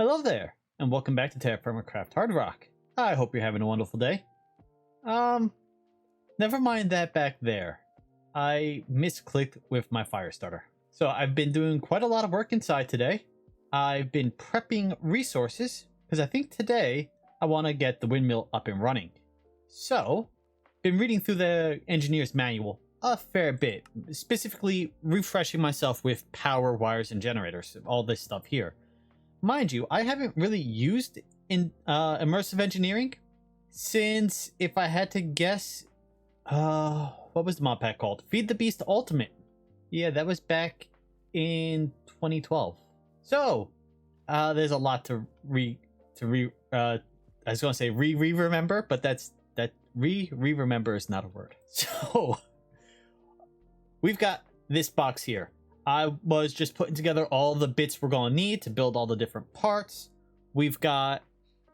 Hello there, and welcome back to TerraFirmaCraft HardRock. I hope you're having a wonderful day. Never mind that back there. I misclicked with my fire starter. So I've been doing quite a lot of work inside today. I've been prepping resources, because I think today I want to get the windmill up and running. So, been reading through the engineer's manual a fair bit, specifically refreshing myself with power, wires, and generators, all this stuff here. Mind you, I haven't really used in immersive engineering since, if I had to guess, what was the mod pack called? Feed the Beast Ultimate. Yeah, that was back in 2012. So, there's a lot to I was going to say remember, but remember is not a word. So, we've got this box here. I was just putting together all the bits we're going to need to build all the different parts. We've got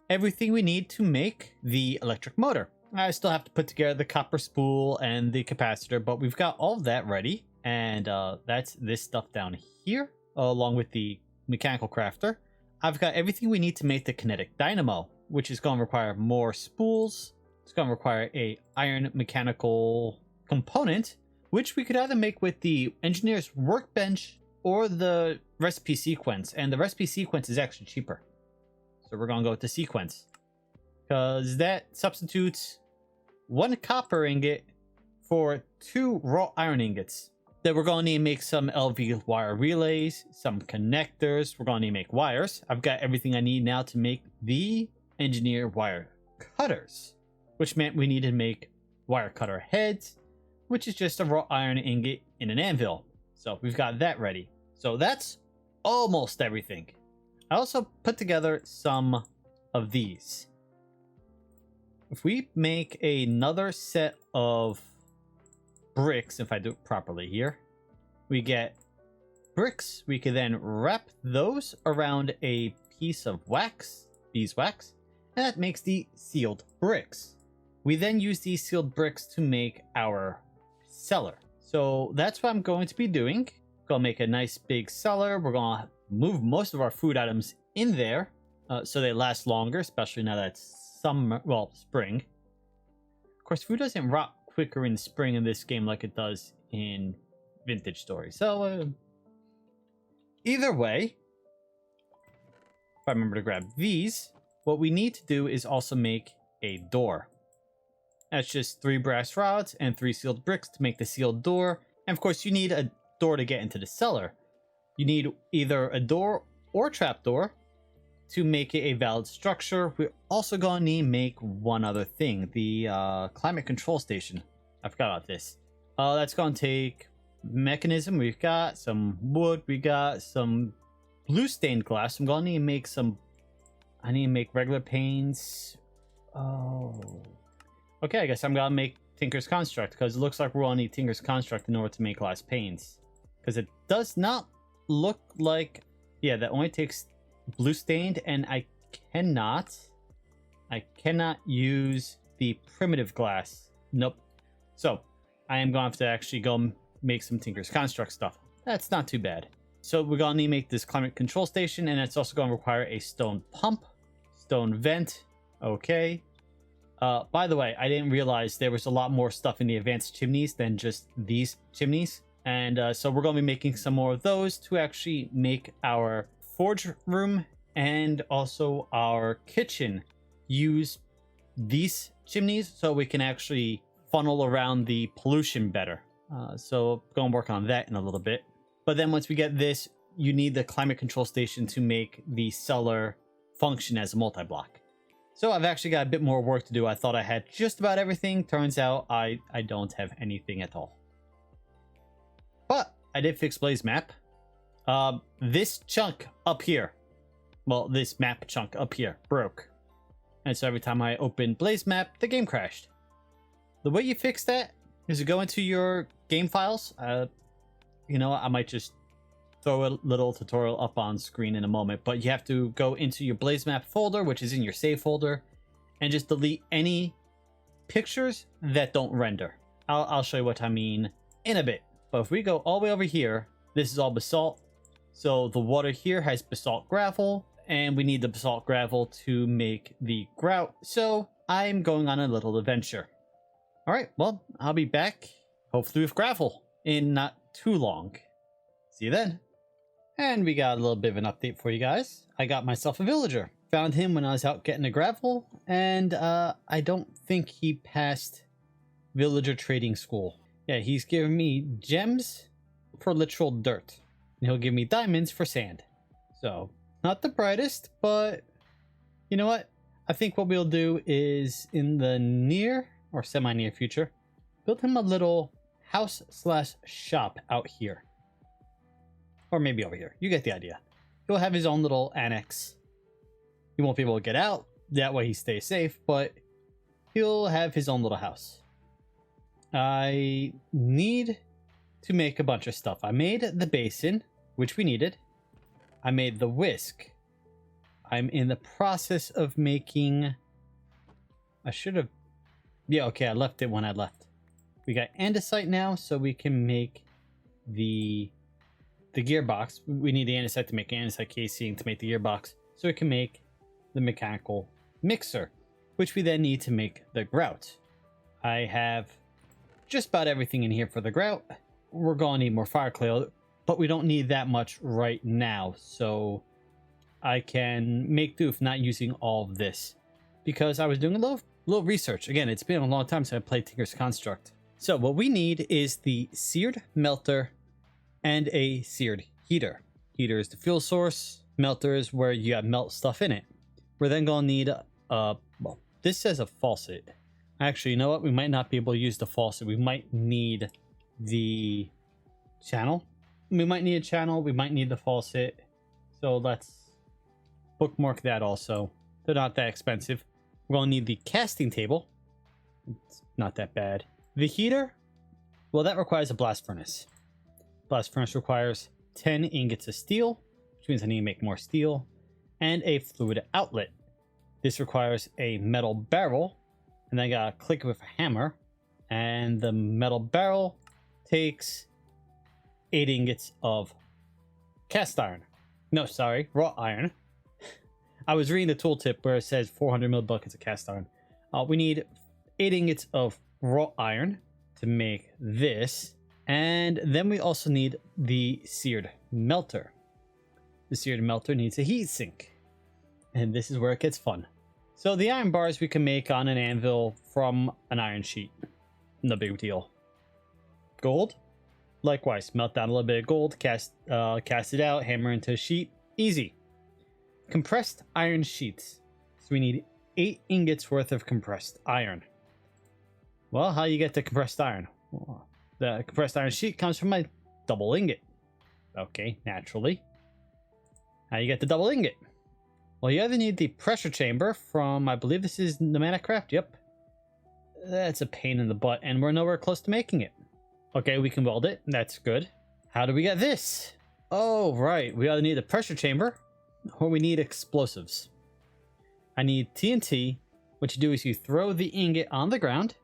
everything we need to make the electric motor. I still have to put together the copper spool and the capacitor, but we've got all of that ready. And that's this stuff down here, along with the mechanical crafter. I've got everything we need to make the kinetic dynamo, which is going to require more spools. It's going to require a iron mechanical component, which we could either make with the engineer's workbench or the recipe sequence. And the recipe sequence is actually cheaper. So we're going to go with the sequence, because that substitutes 1 copper ingot for 2 raw iron ingots. Then we're going to need to make some LV wire relays, some connectors. We're going to need to make wires. I've got everything I need now to make the engineer wire cutters, which meant we needed to make wire cutter heads, which is just a raw iron ingot in an anvil. So we've got that ready. So that's almost everything. I also put together some of these. If we make another set of bricks, if I do it properly here, we get bricks. We can then wrap those around a piece of wax, beeswax, and that makes the sealed bricks. We then use these sealed bricks to make our cellar. So that's what I'm going to be doing. Gonna make a nice big cellar. We're gonna move most of our food items in there so they last longer, especially now that it's summer, well, spring. Of course, food doesn't rot quicker in spring in this game like it does in Vintage Story. So either way, if I remember to grab these, what we need to do is also make a door. That's just 3 brass rods and 3 sealed bricks to make the sealed door. And of course, you need a door to get into the cellar. You need either a door or trapdoor to make it a valid structure. We're also going to need to make one other thing, the climate control station. I forgot about this. That's going to take mechanism. We've got some wood. We got some blue stained glass. I'm going to need to make some. I need to make regular panes. Oh. Okay, I guess I'm gonna make Tinker's Construct, because it looks like we're gonna need Tinker's Construct in order to make glass panes. Because it does not look like... Yeah, that only takes blue stained, and I cannot use the primitive glass. Nope. So, I am gonna have to actually go make some Tinker's Construct stuff. That's not too bad. So we're gonna need to make this climate control station, and it's also gonna require a stone pump, stone vent. Okay. By the way, I didn't realize there was a lot more stuff in the advanced chimneys than just these chimneys. And so we're going to be making some more of those to actually make our forge room and also our kitchen use these chimneys so we can actually funnel around the pollution better. So going to work on that in a little bit. But then once we get this, you need the climate control station to make the cellar function as a multi-block. So I've actually got a bit more work to do. I thought I had just about everything. Turns out I don't have anything at all. But I did fix Blaze Map. This chunk up here, well, this map chunk up here broke. And so every time I opened Blaze Map, the game crashed. The way you fix that is to go into your game files. You know, I might just throw a little tutorial up on screen in a moment, but you have to go into your Blaze Map folder, which is in your save folder, and just delete any pictures that don't render. I'll show you what I mean in a bit. But if we go all the way over here, this is all basalt. So the water here has basalt gravel, and we need the basalt gravel to make the grout, so I'm going on a little adventure. Alright, well, I'll be back, hopefully with gravel, in not too long. See you then. And we got a little bit of an update for you guys. I got myself a villager. Found him when I was out getting the gravel, and I don't think he passed villager trading school. Yeah, he's giving me gems for literal dirt, and he'll give me diamonds for sand. So, not the brightest, but you know what? I think what we'll do is in the near or semi-near future, build him a little house slash shop out here. Or maybe over here. You get the idea. He'll have his own little annex. He won't be able to get out. That way he stays safe, but he'll have his own little house. I need to make a bunch of stuff. I made the basin, which we needed. I made the whisk. I'm in the process of making... I should have... Yeah, okay, I left it when I left. We got andesite now, so we can make the gearbox. We need the andesite to make andesite casing to make the gearbox, so we can make the mechanical mixer, which we then need to make the grout. I have just about everything in here for the grout. We're going to need more fire clay, but we don't need that much right now, so I can make do with not using all of this, because I was doing a little research. Again, it's been a long time since I played Tinker's Construct. So what we need is the seared melter and a seared heater. Heater is the fuel source. Melter is where you got melt stuff in it. We're then going to need well, this says a faucet. Actually, you know what? We might not be able to use the faucet. We might need the channel. We might need a channel. We might need the faucet. So let's bookmark that also. They're not that expensive. We're going to need the casting table. It's not that bad. The heater, well, that requires a blast furnace. Blast furnace requires 10 ingots of steel, which means I need to make more steel, and a fluid outlet. This requires a metal barrel, and then I gotta click it with a hammer, and the metal barrel takes 8 ingots of cast iron. No, sorry, wrought iron. I was reading the tooltip where it says 400 mil buckets of cast iron. We need 8 ingots of wrought iron to make this, and then we also need the seared melter. The seared melter needs a heat sink, and this is where it gets fun. So the iron bars we can make on an anvil from an iron sheet. No big deal. Gold, likewise, melt down a little bit of gold, cast it out, hammer into a sheet, easy. Compressed iron sheets. So we need 8 ingots worth of compressed iron. Well, how you get the compressed iron? Well, the compressed iron sheet comes from my double ingot. Okay, naturally. How you get the double ingot? Well, you either need the pressure chamber from, I believe this is ThermoElectric. Yep. That's a pain in the butt, and we're nowhere close to making it. Okay, we can weld it. That's good. How do we get this? Oh, right. We either need a pressure chamber, or we need explosives. I need TNT. What you do is you throw the ingot on the ground,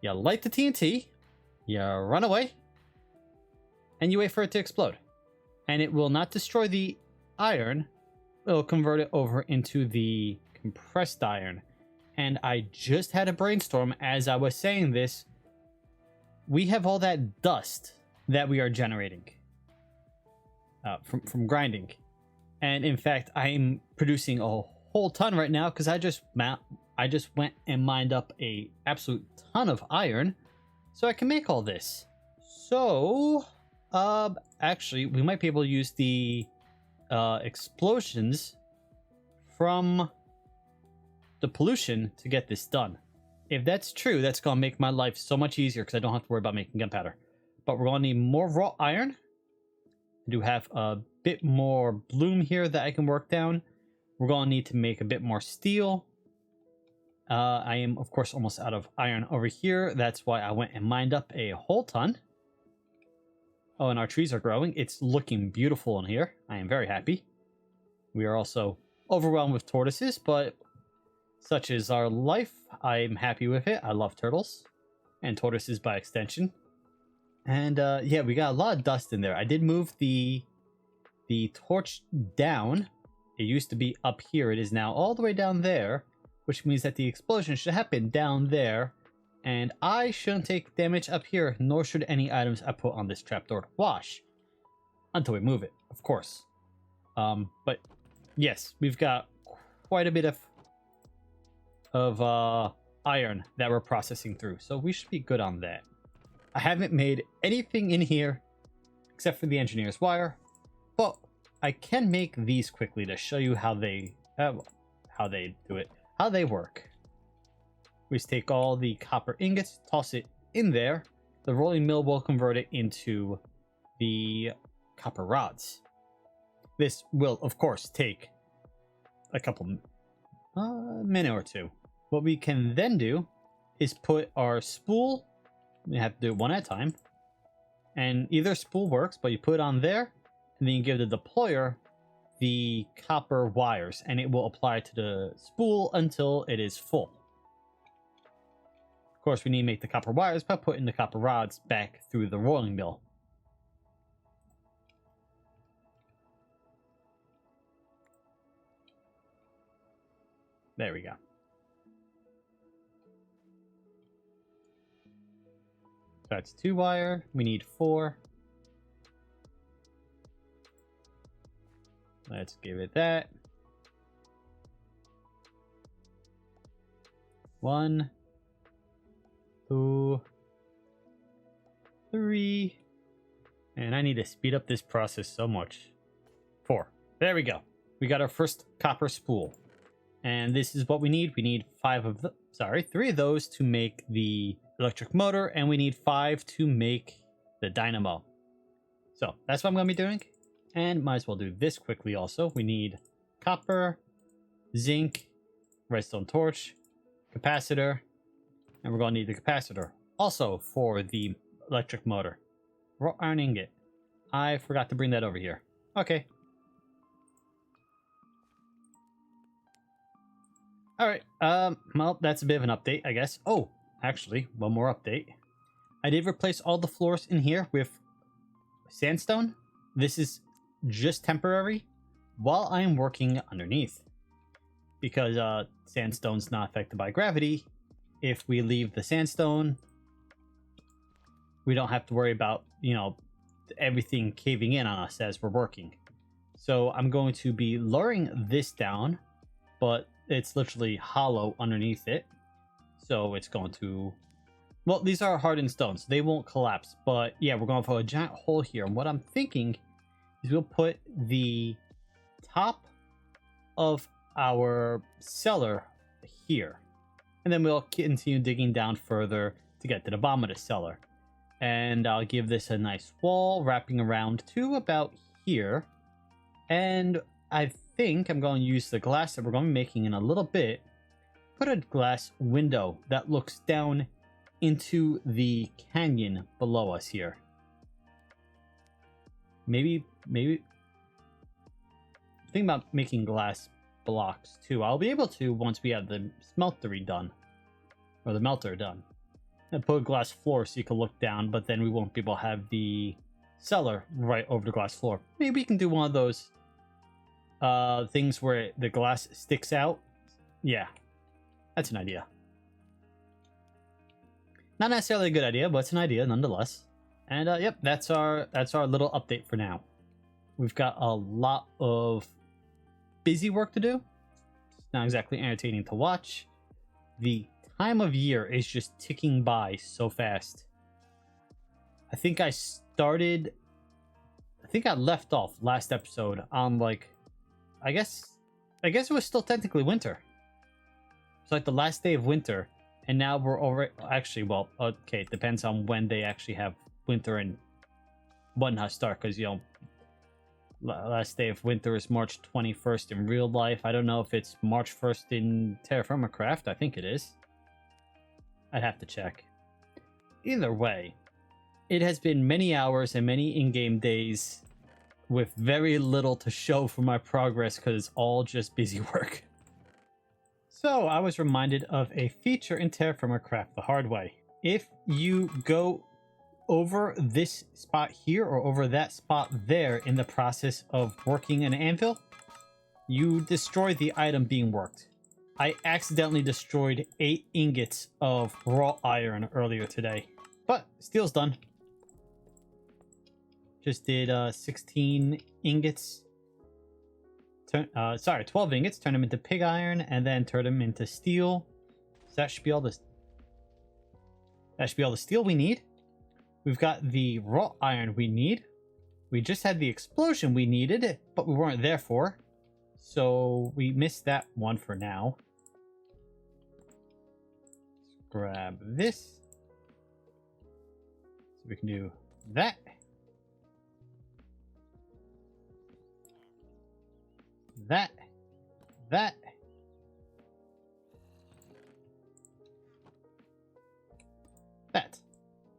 you light the TNT, you run away, and you wait for it to explode. And it will not destroy the iron, it'll convert it over into the compressed iron. And I just had a brainstorm as I was saying this. We have all that dust that we are generating from grinding. And in fact, I'm producing a whole ton right now because I just went and mined up a absolute ton of iron so I can make all this. So, actually, we might be able to use the explosions from the pollution to get this done. If that's true, that's going to make my life so much easier because I don't have to worry about making gunpowder. But we're going to need more wrought iron. I do have a bit more bloom here that I can work down. We're going to need to make a bit more steel. I am, of course, almost out of iron over here. That's why I went and mined up a whole ton. Oh, and our trees are growing. It's looking beautiful in here. I am very happy. We are also overwhelmed with tortoises, but such is our life. I'm happy with it. I love turtles and tortoises by extension. And yeah, we got a lot of dust in there. I did move the torch down It used to be up here. It is now all the way down there, which means that the explosion should happen down there. And I shouldn't take damage up here, nor should any items I put on this trapdoor wash. Until we move it, of course. But yes, we've got quite a bit of iron that we're processing through, so we should be good on that. I haven't made anything in here except for the engineer's wire, but I can make these quickly to show you how they do it, how they work. We just take all the copper ingots, toss it in there. The rolling mill will convert it into the copper rods. This will, of course, take a couple minute or two. What we can then do is put our spool. We have to do it one at a time. And either spool works, but you put it on there, and then you give the deployer the copper wires, and it will apply to the spool until it is full. Of course, we need to make the copper wires by putting the copper rods back through the rolling mill. There we go. So that's 2 wire. We need 4. Let's give it that. 1, 2, 3. And I need to speed up this process so much. 4. There we go. We got our first copper spool. And this is what we need. We need 3 of those to make the electric motor, and we need 5 to make the dynamo. So that's what I'm going to be doing. And might as well do this quickly also. We need copper, zinc, redstone torch, capacitor, and we're going to need the capacitor also for the electric motor. Raw iron ingot. I forgot to bring that over here. Okay. Alright, well, that's a bit of an update, I guess. Oh, actually, one more update. I did replace all the floors in here with sandstone. This is just temporary while I'm working underneath. Because sandstone's not affected by gravity. If we leave the sandstone, we don't have to worry about, everything caving in on us as we're working. So I'm going to be lowering this down, but it's literally hollow underneath it. So it's going to... Well, these are hardened stones. They won't collapse. But yeah, we're going to put a giant hole here. And what I'm thinking is we'll put the top of our cellar here. And then we'll continue digging down further to get to the bottom of the cellar. And I'll give this a nice wall wrapping around to about here. And I think I'm going to use the glass that we're going to be making in a little bit. Put a glass window that looks down into the canyon below us here. Maybe think about making glass blocks too. I'll be able to once we have the smeltery done, or the melter done. And put a glass floor so you can look down, but then we won't be able to have the cellar right over the glass floor. Maybe we can do one of those things where the glass sticks out. Yeah, that's an idea. Not necessarily a good idea, but it's an idea nonetheless. And yep, that's our little update for now. We've got a lot of busy work to do. It's not exactly entertaining to watch. The time of year is just ticking by so fast. I think I left off last episode on I guess it was still technically winter. It's like the last day of winter, and now we're over. Actually, well, okay, it depends on when they actually have winter and whatnot start. Because last day of winter is March 21st in real life. I don't know if it's March 1st in TerraFirmaCraft. I think it is. I'd have to check. Either way, it has been many hours and many in-game days with very little to show for my progress because it's all just busy work. So I was reminded of a feature in TerraFirmaCraft the hard way. If you go over this spot here or over that spot there in the process of working an anvil, you destroy the item being worked. I accidentally destroyed 8 ingots of raw iron earlier today. But steel's done. Just did 16 ingots. 12 ingots. Turn them into pig iron and then turn them into steel. So that should be all the steel we need. We've got the raw iron we need. We just had the explosion we needed, but we weren't there for. So we missed that one for now. Let's grab this. So we can do that. That.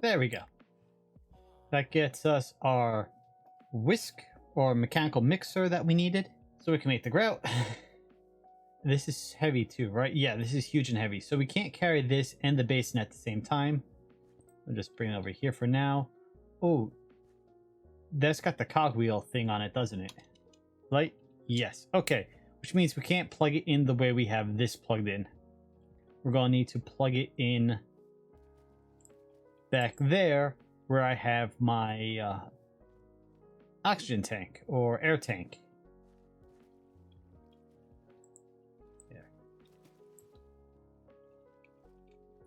There we go. That gets us our whisk or mechanical mixer that we needed. So we can make the grout. This is heavy too, right? Yeah, this is huge and heavy. So we can't carry this and the basin at the same time. I'll just bring it over here for now. Oh, that's got the cogwheel thing on it, doesn't it? Light? Yes. Okay. Which means we can't plug it in the way we have this plugged in. We're going to need to plug it in back there where I have my oxygen tank or air tank. There.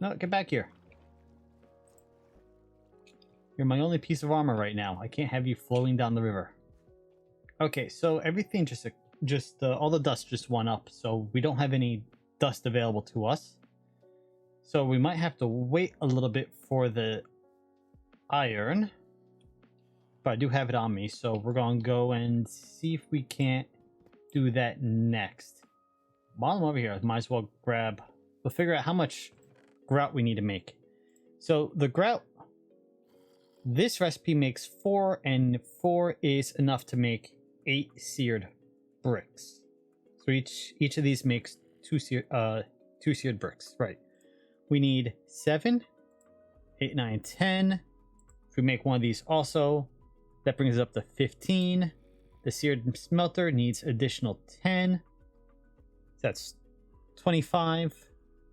No, get back here. You're my only piece of armor right now. I can't have you flowing down the river. Okay, so everything just all the dust just went up, so we don't have any dust available to us. So we might have to wait a little bit for the iron. But I do have it on me, so we're going to go and see if we can't do that next. While I'm over here, I might as well grab... We'll figure out how much grout we need to make. So the grout... This recipe makes 4, and 4 is enough to make 8 seared bricks. So each of these makes 2 seared bricks. Right. We need 7, 8, 9, 10. If we make one of these also, that brings us up to 15. The seared smelter needs additional 10. So that's 25.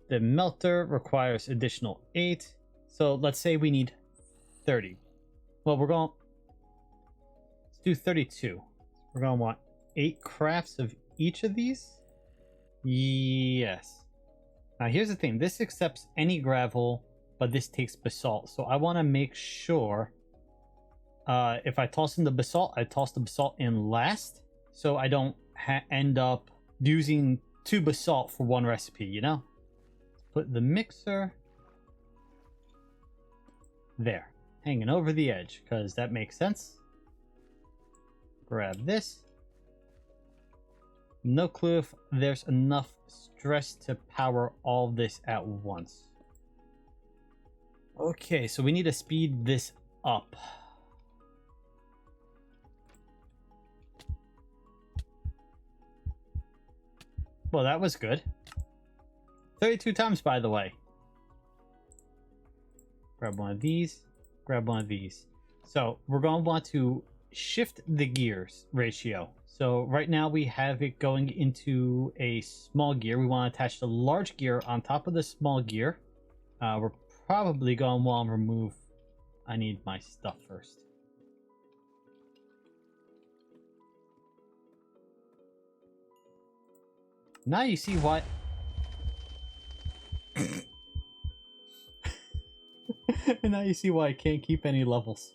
The melter requires additional 8. So let's say we need 30. Well, we're going to do 32. We're going to want 8 crafts of each of these. Yes. Now here's the thing. This accepts any gravel, but this takes basalt. So I want to make sure if I toss in the basalt, I toss the basalt in last. So I don't end up using 2 basalt for 1 recipe, you know? Put the mixer there. Hanging over the edge, because that makes sense. Grab this. No clue if there's enough stress to power all this at once. Okay, so we need to speed this up. Well, that was good. 32 times, by the way. Grab one of these. Grab one of these. So we're going to want to shift the gears ratio. So right now we have it going into a small gear. We want to attach the large gear on top of the small gear. We're probably going to want to remove... I need my stuff first. Now you see why... And now you see why I can't keep any levels.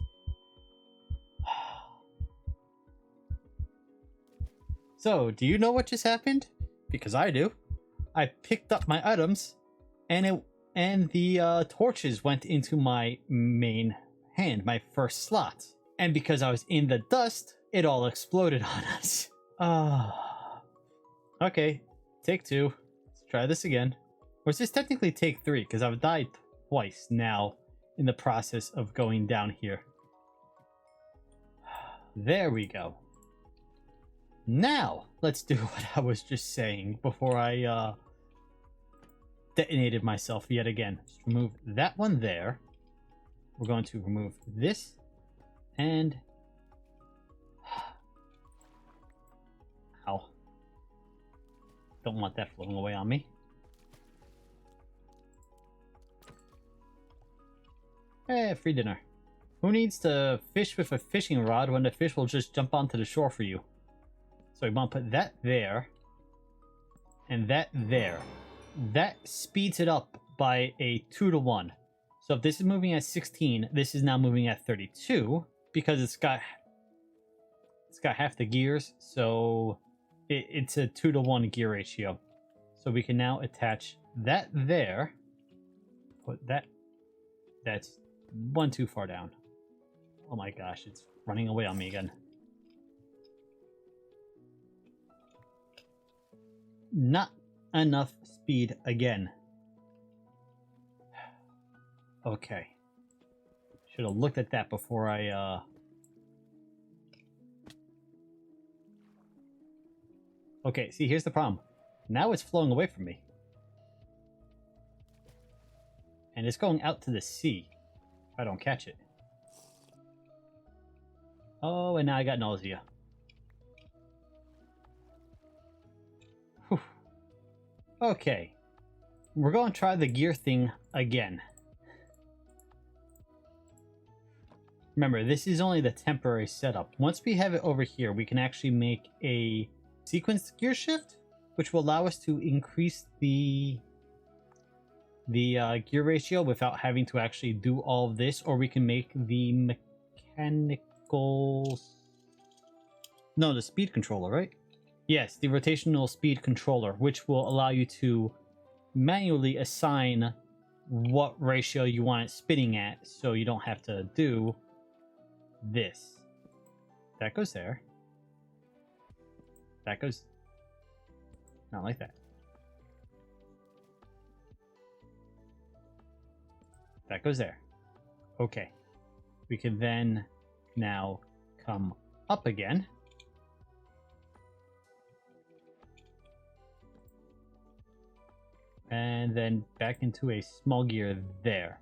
So, do you know what just happened? Because I do. I picked up my items, and the torches went into my main hand, my first slot. And because I was in the dust, it all exploded on us. Okay, take 2. Let's try this again. Or is this technically take 3? Because I've died twice now in the process of going down here. There we go. Now, let's do what I was just saying before I detonated myself yet again. Just remove that one there. We're going to remove this and... Ow. Don't want that floating away on me. Hey, free dinner. Who needs to fish with a fishing rod when the fish will just jump onto the shore for you? So we want to put that there. And that there. That speeds it up by a 2-to-1. So if this is moving at 16, this is now moving at 32. Because it's got half the gears. So it's a 2-to-1 gear ratio. So we can now attach that there. Put that. That's one too far down. Oh my gosh, it's running away on me again. Not enough speed again. Okay. Should have looked at that before I Okay, see, here's the problem. Now it's flowing away from me. And it's going out to the sea. If I don't catch it. Oh, and now I got nausea. Whew. Okay. We're going to try the gear thing again. Remember, this is only the temporary setup. Once we have it over here, we can actually make a sequence gear shift, which will allow us to increase the gear ratio without having to actually do all of this, or we can make the mechanical... No, the speed controller, right? Yes, the rotational speed controller, which will allow you to manually assign what ratio you want it spinning at, so you don't have to do this. That goes there. That goes... Not like that. That goes there. Okay. We can then now come up again. And then back into a small gear there.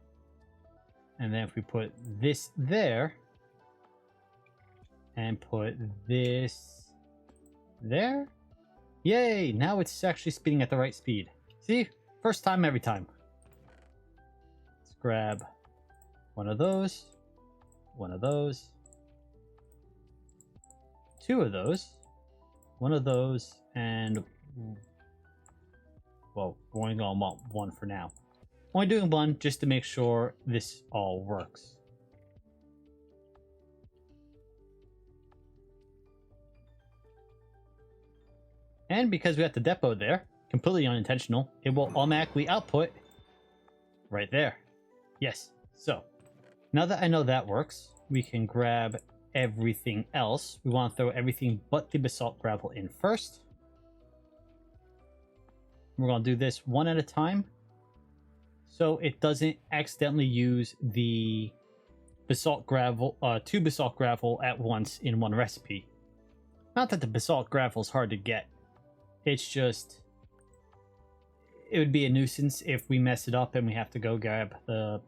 And then if we put this there, and put this there, yay! Now it's actually spinning at the right speed. See? First time, every time. Let's grab one of those, two of those, one of those, and... Well, we're only going to want one for now. Only doing one just to make sure this all works. And because we got the depot there, completely unintentional, it will automatically output right there. Yes. So, now that I know that works, we can grab everything else. We want to throw everything but the basalt gravel in first. We're going to do this one at a time, so it doesn't accidentally use the basalt gravel, two basalt gravel at once in one recipe. Not that the basalt gravel is hard to get. It's just, it would be a nuisance if we mess it up and we have to go grab the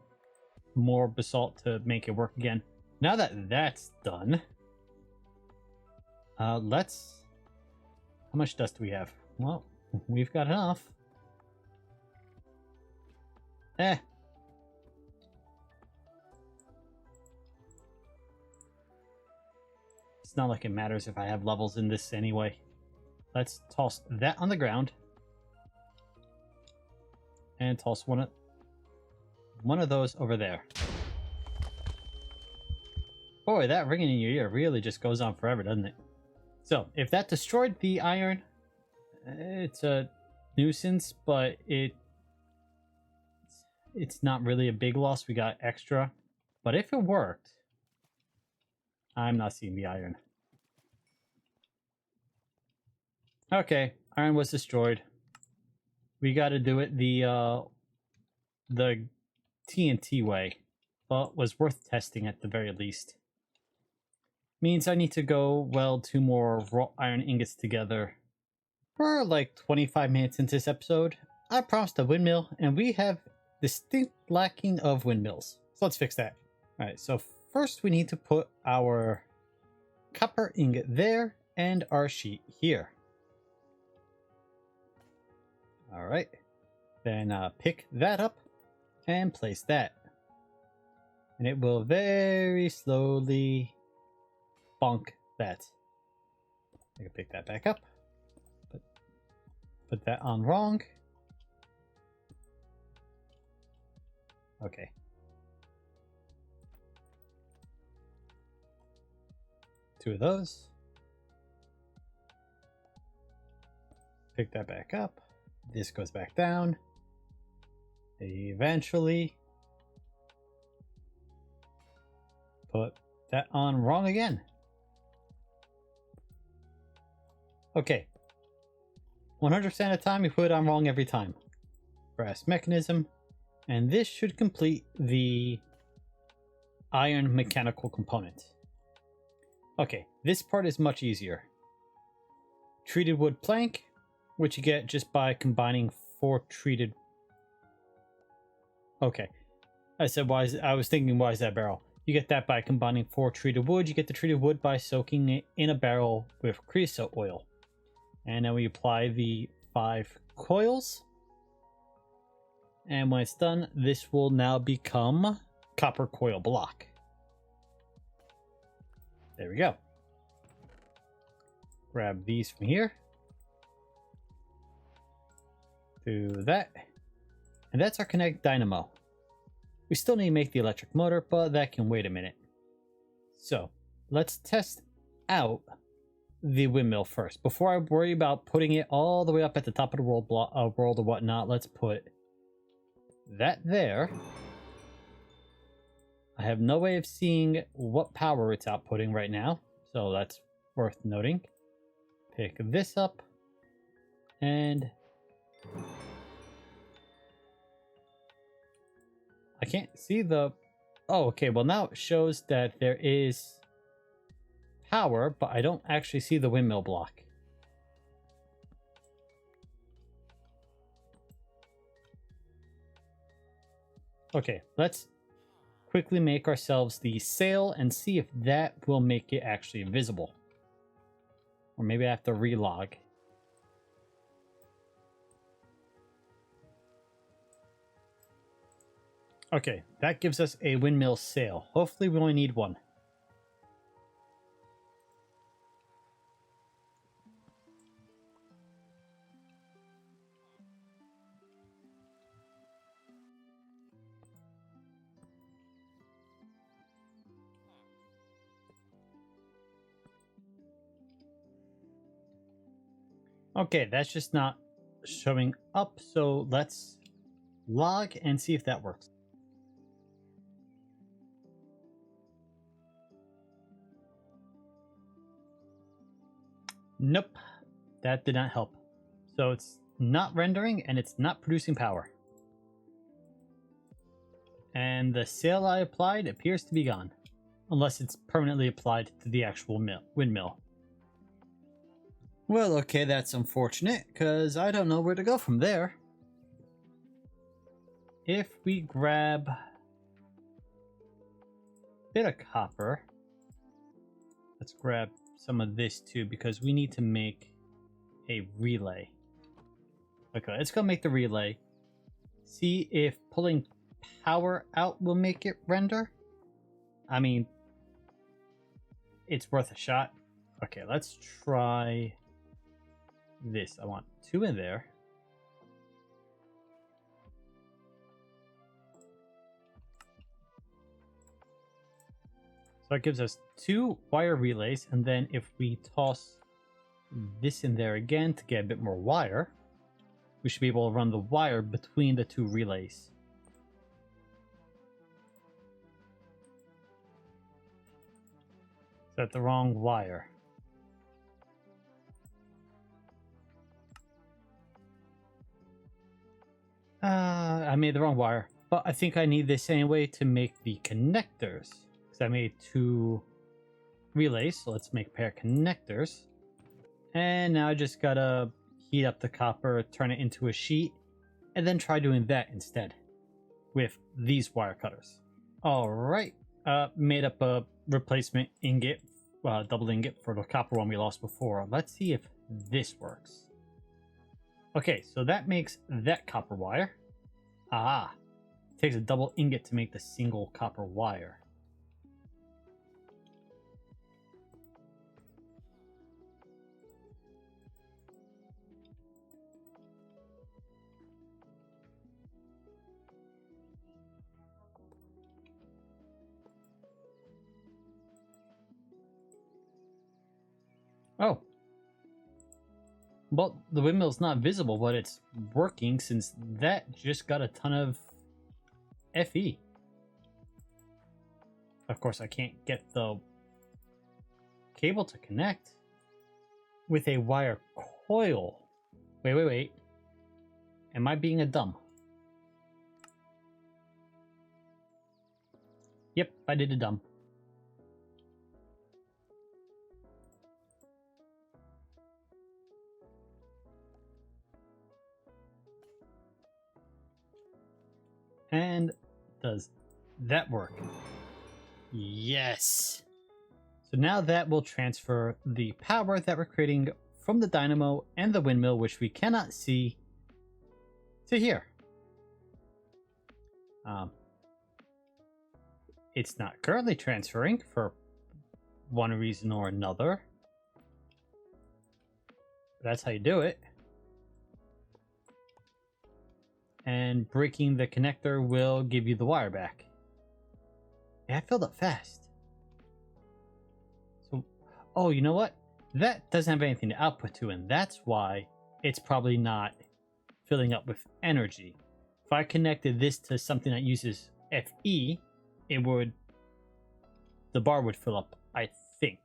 more basalt to make it work again. Now that that's done, let's... How much dust do we have? Well, we've got enough. It's not like it matters if I have levels in this anyway. Let's toss that on the ground. And toss one of those over there. Boy, that ringing in your ear really just goes on forever, doesn't it? So, if that destroyed the iron, it's a nuisance, but it's not really a big loss. We got extra. But if it worked, I'm not seeing the iron. Okay, iron was destroyed. We got to do it the TNT way, but was worth testing at the very least. Means I need to go weld 2 more raw iron ingots together. We're like 25 minutes into this episode. I promised a windmill, and we have distinct lacking of windmills. So let's fix that. Alright, so first we need to put our copper ingot there and our sheet here. All right. Then pick that up and place that. And it will very slowly bonk that. I can pick that back up. Put that on wrong. Okay. Two of those. Pick that back up. This goes back down. Eventually put that on wrong again. Okay. 100% of the time you put it on wrong every time. Brass mechanism. And this should complete the iron mechanical component. Okay, this part is much easier. Treated wood plank, which you get just by combining 4 treated. Okay, I was thinking, why is that barrel? You get that by combining 4 treated wood. You get the treated wood by soaking it in a barrel with creosote oil. And then we apply the 5 coils. And when it's done, this will now become copper coil block. There we go. Grab these from here. Do that. And that's our Kinetic Dynamo. We still need to make the electric motor, but that can wait a minute. So, let's test out the windmill first. Before I worry about putting it all the way up at the top of the world or whatnot, let's put that there. I have no way of seeing what power it's outputting right now, so that's worth noting. Pick this up, and I can't see the... Oh, okay, well now it shows that there is power, but I don't actually see the windmill block. Okay, let's quickly make ourselves the sail and see if that will make it actually visible. Or maybe I have to relog. Okay, that gives us a windmill sail. Hopefully we only need one. Okay, that's just not showing up, so let's log and see if that works. Nope, that did not help. So it's not rendering and it's not producing power. And the sail I applied appears to be gone, unless it's permanently applied to the actual windmill. Well, okay, that's unfortunate, because I don't know where to go from there. If we grab a bit of copper, let's grab some of this too, because we need to make a relay. Okay, let's go make the relay. See if pulling power out will make it render. I mean, it's worth a shot. Okay, let's try this. I want 2 in there. So it gives us 2 wire relays, and then if we toss this in there again to get a bit more wire, we should be able to run the wire between the 2 relays. Is that the wrong wire? I made the wrong wire, but I think I need this anyway to make the connectors. Because I made 2 relays, so let's make a pair of connectors. And now I just gotta heat up the copper, turn it into a sheet, and then try doing that instead with these wire cutters. Alright, made up a replacement ingot, double ingot for the copper one we lost before. Let's see if this works. Okay, so that makes that copper wire. Ah, it takes a double ingot to make the single copper wire. Oh. Well, the windmill's not visible, but it's working since that just got a ton of FE. Of course, I can't get the cable to connect with a wire coil. Wait. Am I being a dumb? Yep, I did a dumb. And does that work? Yes. So now that will transfer the power that we're creating from the dynamo and the windmill, which we cannot see, to here. It's not currently transferring for one reason or another. That's how you do it. And breaking the connector will give you the wire back. Yeah, I filled up fast. So, oh, you know what? That doesn't have anything to output to, and that's why it's probably not filling up with energy. If I connected this to something that uses FE, the bar would fill up, I think.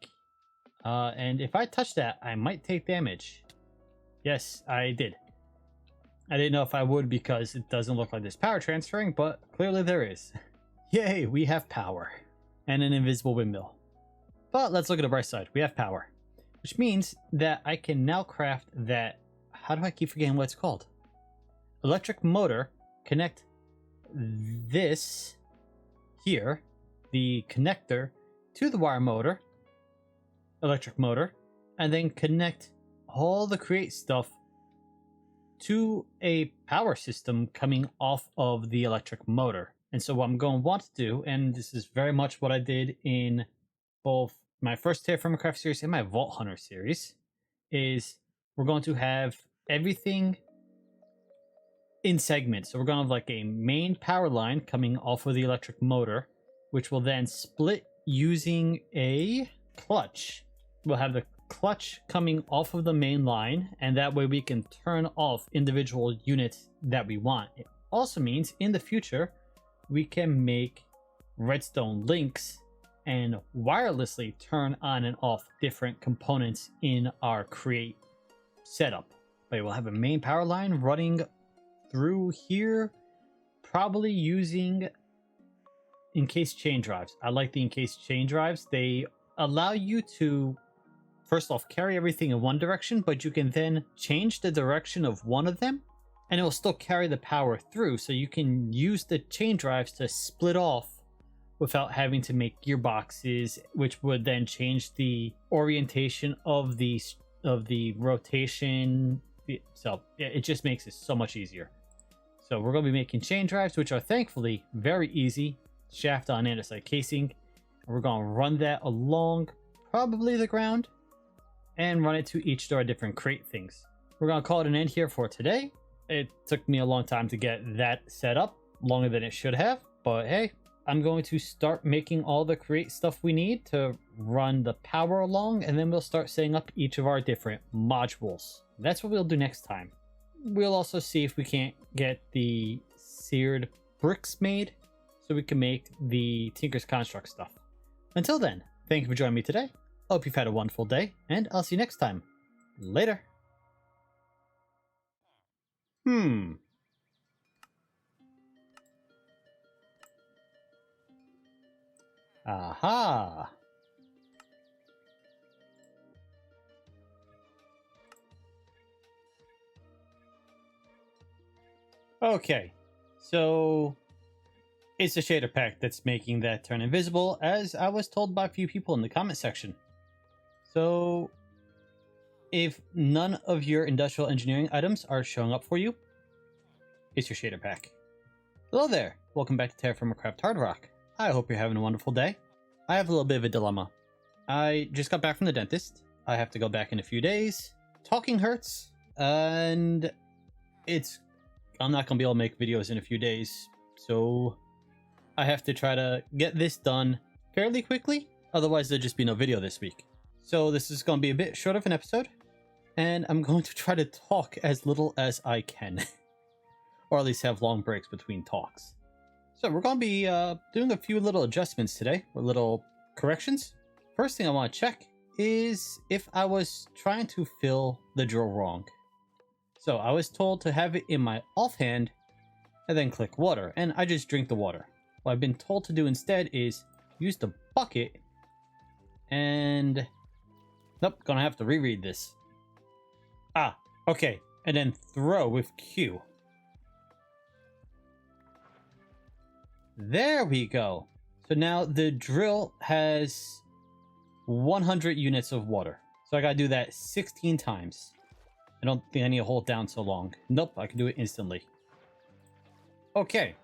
And if I touch that, I might take damage. Yes, I did. I didn't know if I would because it doesn't look like there's power transferring, but clearly there is. Yay, we have power. And an invisible windmill. But let's look at the bright side. We have power. Which means that I can now craft that... How do I keep forgetting what it's called? Electric motor. Connect this here, the connector, to the wire motor. Electric motor. And then connect all the create stuff to a power system coming off of the electric motor. And so what I'm going to want to do, and this is very much what I did in both my first TerraFirmaCraft series and my Vault Hunter series, is we're going to have everything in segments. So we're going to have like a main power line coming off of the electric motor, which will then split using a clutch. We'll have the clutch coming off of the main line, and that way we can turn off individual units that we want. It also means in the future we can make redstone links and wirelessly turn on and off different components in our create setup. But we'll have a main power line running through here, probably using encased chain drives. I like the encased chain drives. They allow you to first off carry everything in one direction, but you can then change the direction of one of them and it will still carry the power through, so you can use the chain drives to split off without having to make gearboxes, which would then change the orientation of the rotation. So it just makes it so much easier. So we're going to be making chain drives, which are thankfully very easy. Shaft on andesite casing. And we're going to run that along probably the ground and run it to each store different crate things. We're going to call it an end here for today. It took me a long time to get that set up, longer than it should have, but hey, I'm going to start making all the create stuff we need to run the power along, and then we'll start setting up each of our different modules. That's what we'll do next time. We'll also see if we can't get the seared bricks made so we can make the Tinker's Construct stuff. Until then, thank you for joining me today. Hope you've had a wonderful day, and I'll see you next time. Later. Aha. Okay, so it's the shader pack that's making that turn invisible, as I was told by a few people in the comment section. So if none of your industrial engineering items are showing up for you, it's your shader pack. Hello there, welcome back to TerraFirmaCraft HardRock. I hope you're having a wonderful day. I have a little bit of a dilemma. I just got back from the dentist. I have to go back in a few days. Talking hurts, and I'm not gonna be able to make videos in a few days, so I have to try to get this done fairly quickly, otherwise there'll just be no video this week. So this is going to be a bit short of an episode, and I'm going to try to talk as little as I can. Or at least have long breaks between talks. So we're going to be doing a few little adjustments today, or little corrections. First thing I want to check is if I was trying to fill the drill wrong. So I was told to have it in my offhand, and then click water, and I just drink the water. What I've been told to do instead is use the bucket, and nope, gonna have to reread this. Ah, okay, and then throw with Q. There we go. So now the drill has 100 units of water. So I gotta do that 16 times. I don't think I need to hold down so long. Nope, I can do it instantly. Okay.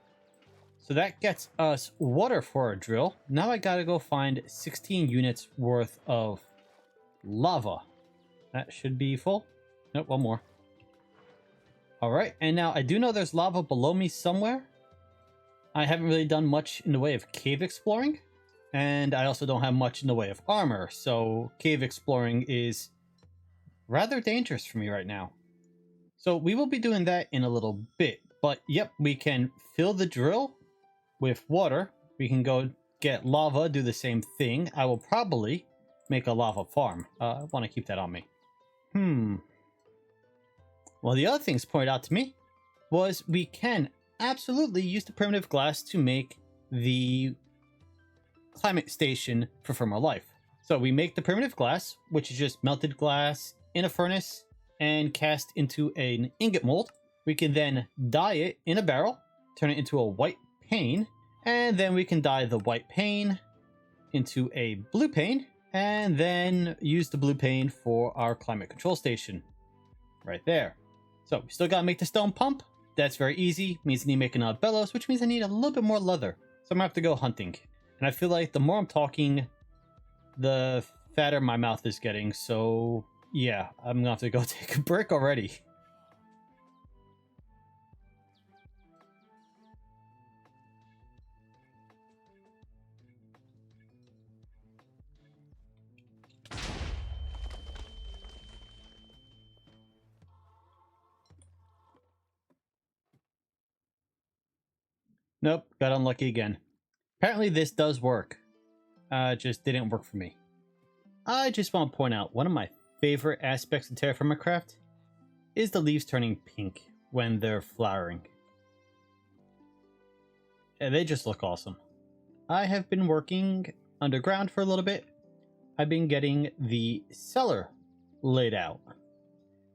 So that gets us water for our drill. Now I gotta go find 16 units worth of lava. That should be full. Nope, one more. Alright, and now I do know there's lava below me somewhere. I haven't really done much in the way of cave exploring. And I also don't have much in the way of armor. So cave exploring is rather dangerous for me right now. So we will be doing that in a little bit. But yep, we can fill the drill with water. We can go get lava, do the same thing. I will probably make a lava farm. I want to keep that on me. Well, the other things pointed out to me was we can absolutely use the primitive glass to make the climate station for FirmaLife. So we make the primitive glass, which is just melted glass in a furnace and cast into an ingot mold. We can then dye it in a barrel, turn it into a white pane, and then we can dye the white pane into a blue pane, and then use the blue pane for our climate control station. Right there. So we still gotta make the stone pump. That's very easy. Means I need to make another bellows, which means I need a little bit more leather. So I'm gonna have to go hunting. And I feel like the more I'm talking, the fatter my mouth is getting. So yeah, I'm gonna have to go take a break already. Nope, got unlucky again. Apparently this does work. Just didn't work for me. I just want to point out one of my favorite aspects of TerraFirmaCraft is the leaves turning pink when they're flowering. And they just look awesome. I have been working underground for a little bit. I've been getting the cellar laid out.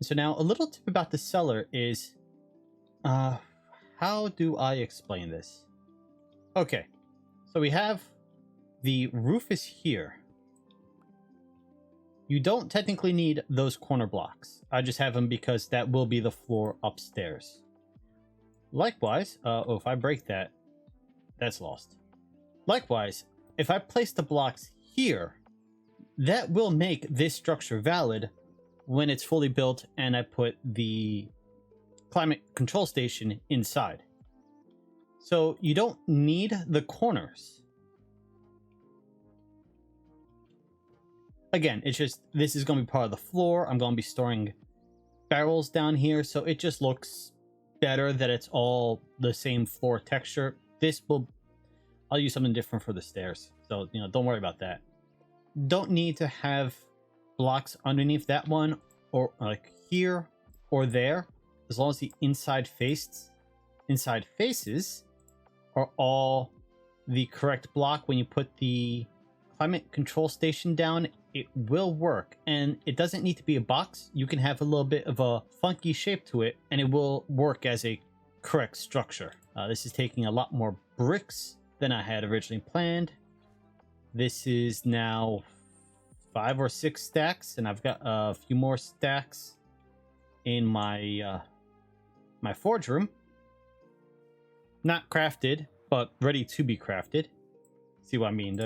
So now a little tip about the cellar is, how do I explain this? Okay, so we have the roof is here. You don't technically need those corner blocks. I just have them because that will be the floor upstairs. Likewise, if I break that, that's lost. Likewise, if I place the blocks here, that will make this structure valid when it's fully built and I put the climate control station inside. So you don't need the corners. Again, it's just, this is going to be part of the floor. I'm going to be storing barrels down here, so it just looks better that it's all the same floor texture. I'll use something different for the stairs. So, don't worry about that. Don't need to have blocks underneath that one, or like here or there, as long as the inside faces are all the correct block. When you put the climate control station down, it will work, and it doesn't need to be a box. You can have a little bit of a funky shape to it and it will work as a correct structure. This is taking a lot more bricks than I had originally planned. This is now 5 or 6 stacks, and I've got a few more stacks in my my forge room. Not crafted, but ready to be crafted. See what I mean?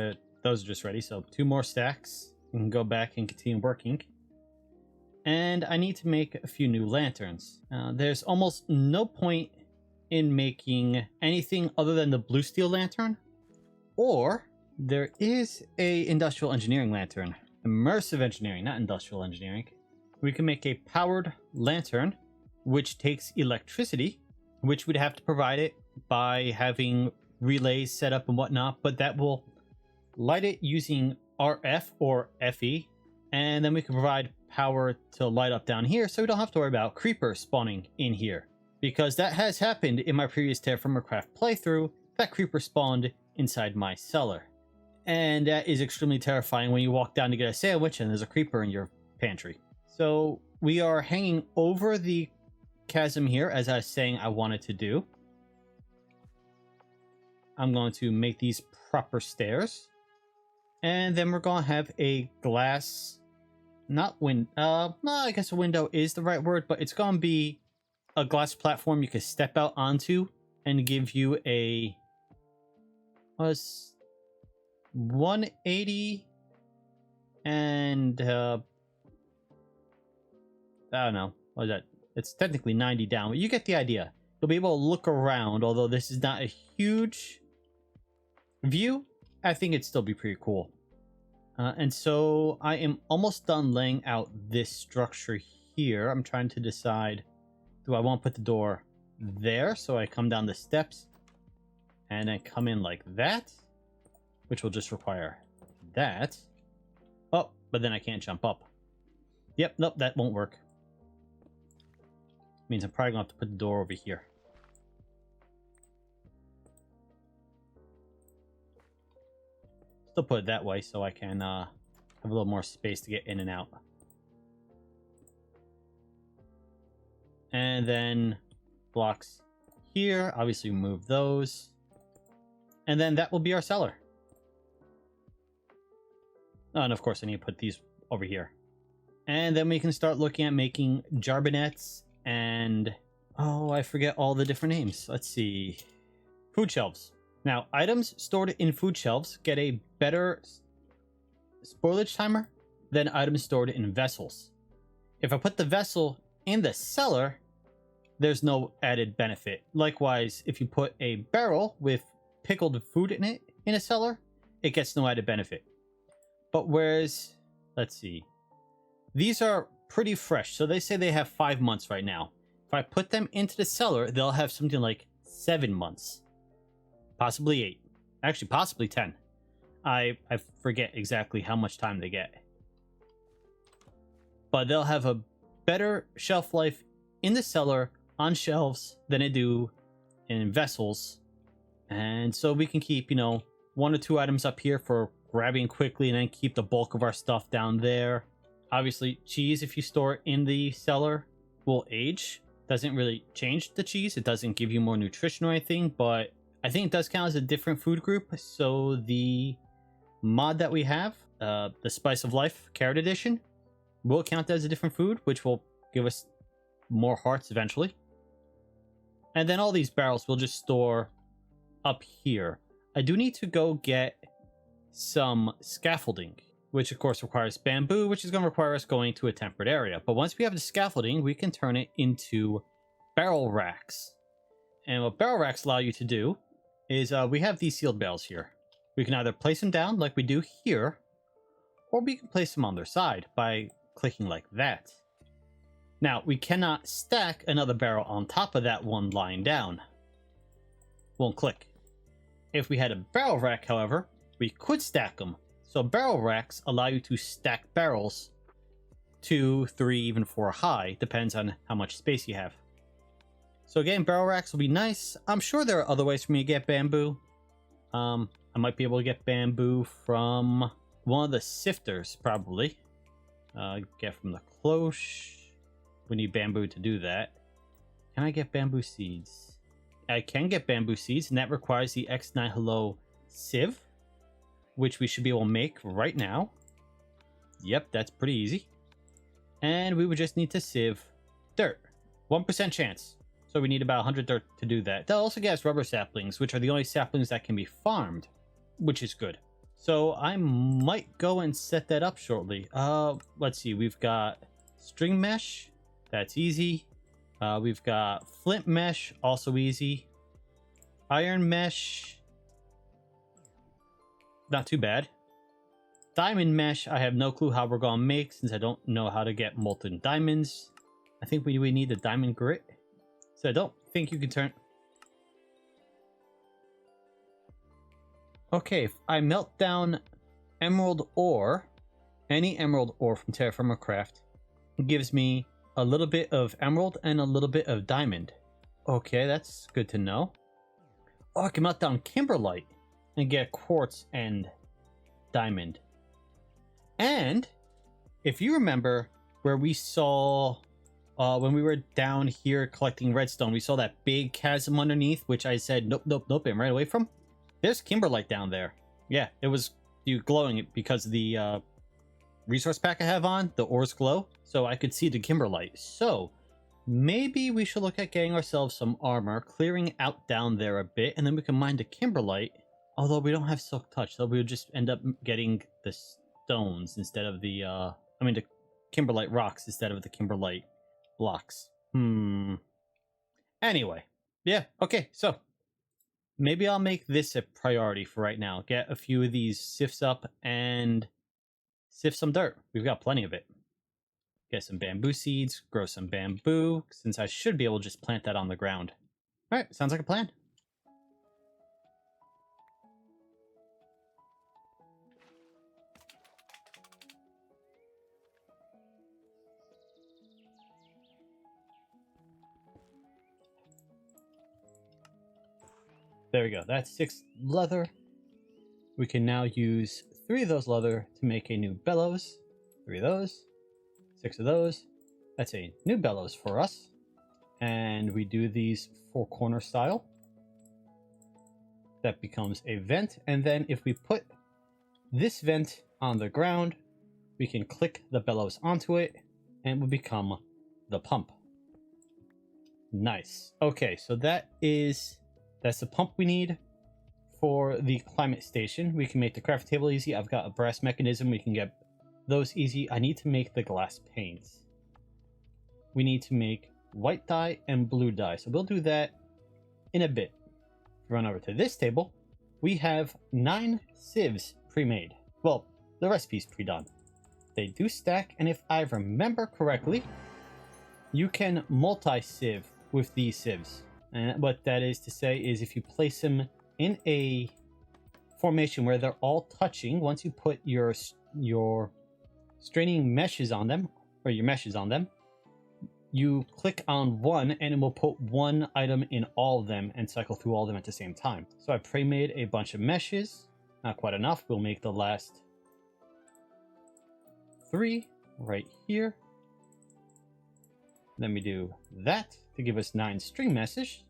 Those are just ready. So 2 more stacks. We can go back and continue working. And I need to make a few new lanterns. There's almost no point in making anything other than the blue steel lantern. Or there is a industrial engineering lantern. Immersive engineering, not industrial engineering. We can make a powered lantern, which takes electricity, which we'd have to provide it by having relays set up and whatnot, but that will light it using RF or FE, and then we can provide power to light up down here, so we don't have to worry about creepers spawning in here, because that has happened in my previous TerraFirmaCraft playthrough. That creeper spawned inside my cellar, and that is extremely terrifying when you walk down to get a sandwich and there's a creeper in your pantry. So we are hanging over the chasm here, as I was saying I wanted to do. I'm going to make these proper stairs, and then we're going to have a glass, not no, I guess a window is the right word, but it's going to be a glass platform you can step out onto and give you a 180 and I don't know, what is that? It's technically 90 down, but you get the idea. You'll be able to look around, although this is not a huge view. I think it'd still be pretty cool. And so I am almost done laying out this structure here. I'm trying to decide, do I want to put the door there so I come down the steps and then come in like that, which will just require that. Oh, but then I can't jump up. Yep, nope, that won't work. Means I'm probably gonna have to put the door over here. Still put it that way so I can have a little more space to get in and out. And then blocks here, obviously move those. And then that will be our cellar. Oh, and of course I need to put these over here. And then we can start looking at making jarbonets and, oh, I forget all the different names. Let's see. Food shelves. Now, items stored in food shelves get a better spoilage timer than items stored in vessels. If I put the vessel in the cellar, there's no added benefit. Likewise, if you put a barrel with pickled food in it in a cellar, it gets no added benefit. But whereas, let's see, these are pretty fresh, so they say they have 5 months right now. If I put them into the cellar, they'll have something like 7 months. Possibly 8. Actually, possibly 10. I forget exactly how much time they get. But they'll have a better shelf life in the cellar on shelves than they do in vessels. And so we can keep, 1 or 2 items up here for grabbing quickly and then keep the bulk of our stuff down there. Obviously, cheese, if you store it in the cellar, will age. Doesn't really change the cheese. It doesn't give you more nutrition or anything, but I think it does count as a different food group. So the mod that we have, the Spice of Life Carrot Edition, will count as a different food, which will give us more hearts eventually. And then all these barrels we'll just store up here. I do need to go get some scaffolding, which of course requires bamboo, which is going to require us going to a temperate area. But once we have the scaffolding, we can turn it into barrel racks. And what barrel racks allow you to do is we have these sealed barrels here. We can either place them down like we do here, or we can place them on their side by clicking like that. Now, we cannot stack another barrel on top of that one lying down. Won't click. If we had a barrel rack, however, we could stack them. So barrel racks allow you to stack barrels 2, 3, even 4 high, depends on how much space you have. So again, barrel racks will be nice. I'm sure there are other ways for me to get bamboo. I might be able to get bamboo from one of the sifters, probably. Get from the cloche. We need bamboo to do that. Can I get bamboo seeds? I can get bamboo seeds, and that requires the Nihilo Sieves, which we should be able to make right now. Yep, that's pretty easy. And we would just need to sieve dirt. 1% chance. So we need about 100 dirt to do that. They'll also get us rubber saplings, which are the only saplings that can be farmed, which is good. So I might go and set that up shortly. Let's see. We've got string mesh. That's easy. We've got flint mesh, also easy. Iron mesh. Not too bad. Diamond mesh, I have no clue how we're going to make since I don't know how to get molten diamonds. I think we need a diamond grit. So I don't think you can turn... Okay, if I melt down emerald ore, any emerald ore from TerraFirmaCraft, it gives me a little bit of emerald and a little bit of diamond. Okay, that's good to know. Oh, I can melt down kimberlite and get quartz and diamond. And if you remember where we saw when we were down here collecting redstone, we saw that big chasm underneath, which I said nope, nope, nope, and right away from. There's kimberlite down there. Yeah, it was you glowing because of the resource pack I have on, the ores glow, so I could see the kimberlite. So maybe we should look at getting ourselves some armor, clearing out down there a bit, and then we can mine the kimberlite. Although we don't have silk touch, so we'll just end up getting the stones instead of the the kimberlite rocks instead of the kimberlite blocks. Anyway, yeah, okay, so maybe I'll make this a priority for right now. Get a few of these sifts up and sift some dirt. We've got plenty of it. Get some bamboo seeds, grow some bamboo, since I should be able to just plant that on the ground. Alright, sounds like a plan. There we go. That's 6 leather. We can now use 3 of those leather to make a new bellows. 3 of those. 6 of those. That's a new bellows for us. And we do these 4-corner style. That becomes a vent. And then if we put this vent on the ground, we can click the bellows onto it and it will become the pump. Nice. Okay, so that's the pump we need for the climate station. We can make the craft table easy. I've got a brass mechanism. We can get those easy. I need to make the glass panes. We need to make white dye and blue dye. So we'll do that in a bit. Run over to this table. We have 9 sieves pre-made. Well, the recipe's pre-done. They do stack, and if I remember correctly, you can multi-sieve with these sieves. And what that is to say is if you place them in a formation where they're all touching, once you put your straining meshes on them, or your meshes on them, you click on one and it will put one item in all of them and cycle through all of them at the same time. So I pre-made a bunch of meshes. Not quite enough. We'll make the last 3 right here. Then we do that to give us 9 string meshes.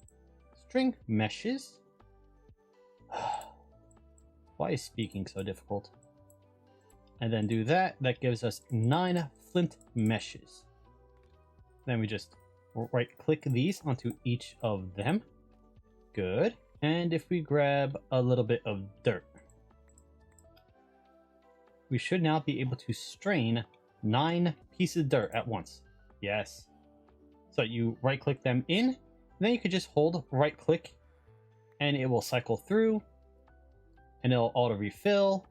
Why is speaking so difficult? And then do that. That gives us 9 flint meshes. Then we just right click these onto each of them. Good. And if we grab a little bit of dirt, we should now be able to strain 9 pieces of dirt at once. Yes. So you right click them in, and then you could just hold right click and it will cycle through and it'll auto refill.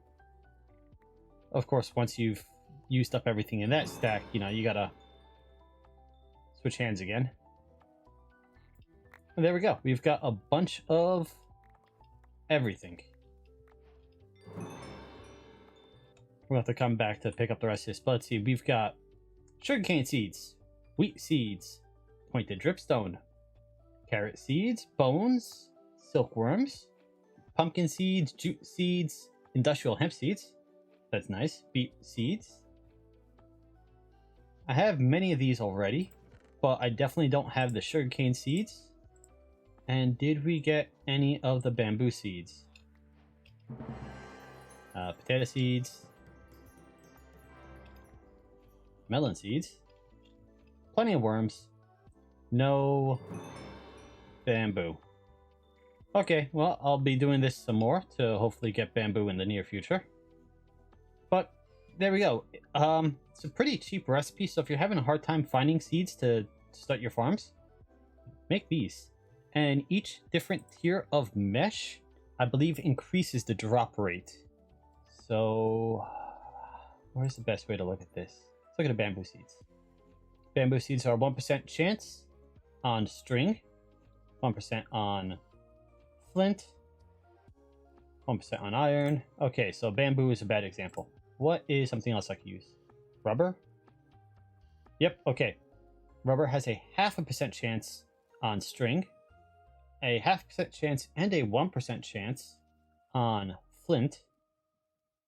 Of course, once you've used up everything in that stack, you gotta switch hands again. And there we go. We've got a bunch of everything. We'll have to come back to pick up the rest of this. But let's see. We've got sugarcane seeds, wheat seeds, pointed dripstone, carrot seeds, bones, silkworms, pumpkin seeds, jute seeds, industrial hemp seeds. That's nice. Beet seeds. I have many of these already, but I definitely don't have the sugarcane seeds. And did we get any of the bamboo seeds? Potato seeds. melon seeds. Plenty of worms. No bamboo. Okay, well, I'll be doing this some more to hopefully get bamboo in the near future. But there we go. It's a pretty cheap recipe, so if you're having a hard time finding seeds to start your farms, make these. And each different tier of mesh, I believe, increases the drop rate. So, where's the best way to look at this? Let's look at the bamboo seeds. Bamboo seeds are 1% chance on string, 1% on flint, 1% on iron. Okay, so bamboo is a bad example. What is something else I could use? Rubber? Yep, okay. Rubber has a 0.5% chance on string, a 0.5% chance and a 1% chance on flint,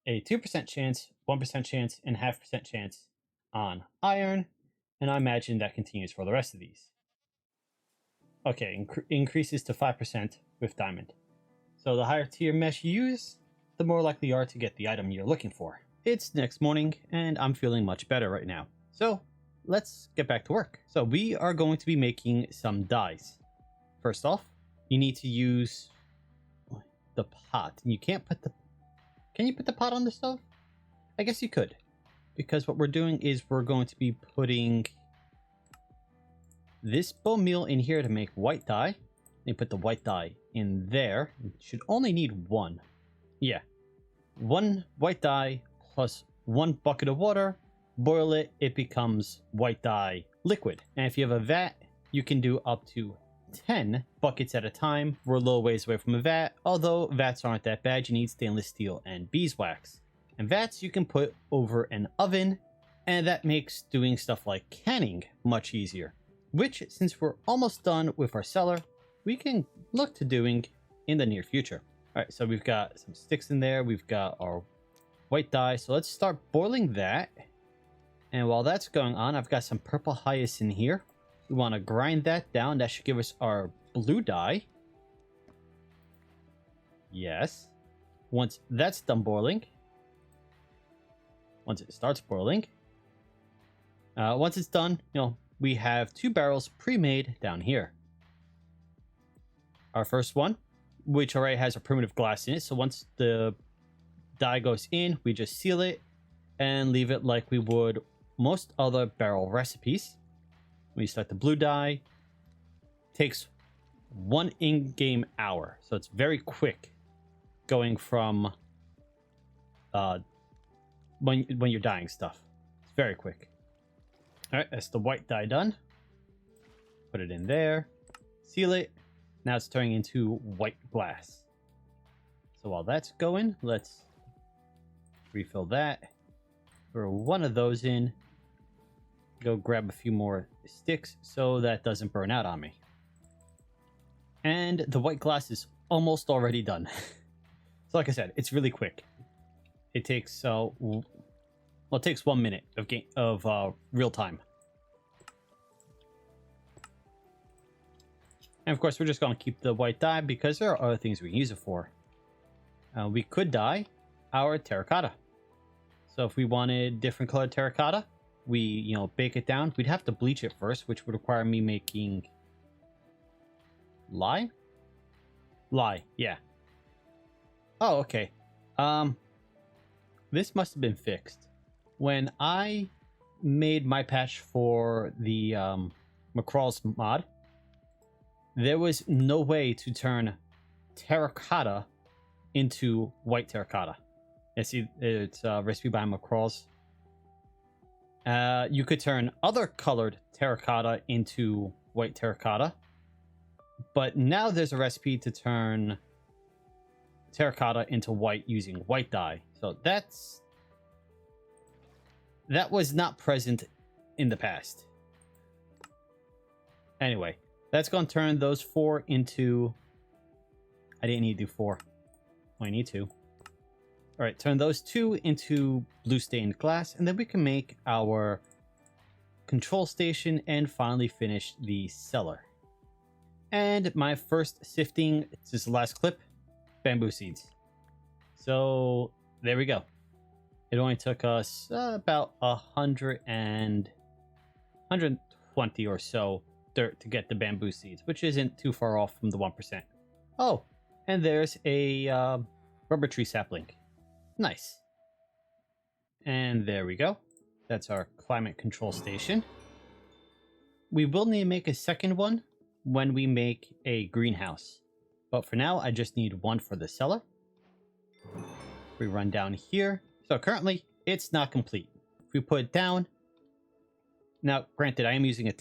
a 2% chance, 1% chance, and 0.5% chance on iron, and I imagine that continues for the rest of these. Okay, increases to 5% with diamond. So the higher tier mesh you use, the more likely you are to get the item you're looking for. It's next morning, and I'm feeling much better right now. So let's get back to work. So we are going to be making some dyes. First off, you need to use the pot. And you can't put the... Can you put the pot on the stove? I guess you could. Because what we're doing is we're going to be putting this bone meal in here to make white dye. And put the white dye in there. You should only need one. Yeah. One white dye plus 1 bucket of water. Boil it, it becomes white dye liquid. And if you have a vat, you can do up to 10 buckets at a time. We're a little ways away from a vat, although vats aren't that bad. You need stainless steel and beeswax. And vats you can put over an oven, and that makes doing stuff like canning much easier. Which, since we're almost done with our cellar, we can look to doing in the near future. Alright, so we've got some sticks in there. We've got our white dye. So let's start boiling that. And while that's going on, I've got some purple hyacinth in here. We want to grind that down. That should give us our blue dye. Yes. Once that's done boiling. Once it starts boiling. Once it's done, we have 2 barrels pre-made down here. Our first one, which already has a primitive glass in it. So once the dye goes in, we just seal it and leave it like we would most other barrel recipes. We start the blue dye. Takes 1 in-game hour. So it's very quick going from when you're dyeing stuff. It's very quick. Alright, that's the white dye done. Put it in there. Seal it. Now it's turning into white glass. So while that's going, let's refill that. Throw 1 of those in. Go grab a few more sticks so that doesn't burn out on me. And the white glass is almost already done. So like I said, it's really quick. It takes it takes 1 minute of real time. And of course, we're just going to keep the white dye because there are other things we can use it for. We could dye our terracotta. So if we wanted different colored terracotta, we, bake it down. We'd have to bleach it first, which would require me making lye, yeah. Oh, okay. This must have been fixed. When I made my patch for the McCrawl's mod, there was no way to turn terracotta into white terracotta. It's a recipe by McCrawl's. You could turn other colored terracotta into white terracotta, but now there's a recipe to turn terracotta into white using white dye. So that was not present in the past. Anyway, that's going to turn those 4 into... I didn't need to do 4. I need 2. All right, turn those 2 into blue stained glass, and then we can make our control station and finally finish the cellar. And my first sifting, this is the last clip, bamboo seeds. So there we go. It only took us about 120 or so dirt to get the bamboo seeds, which isn't too far off from the 1%. Oh, and there's a rubber tree sapling. Nice. And there we go. That's our climate control station. We will need to make a second one when we make a greenhouse. But for now, I just need one for the cellar. We run down here. So currently, it's not complete. If we put it down... Now, granted, I am using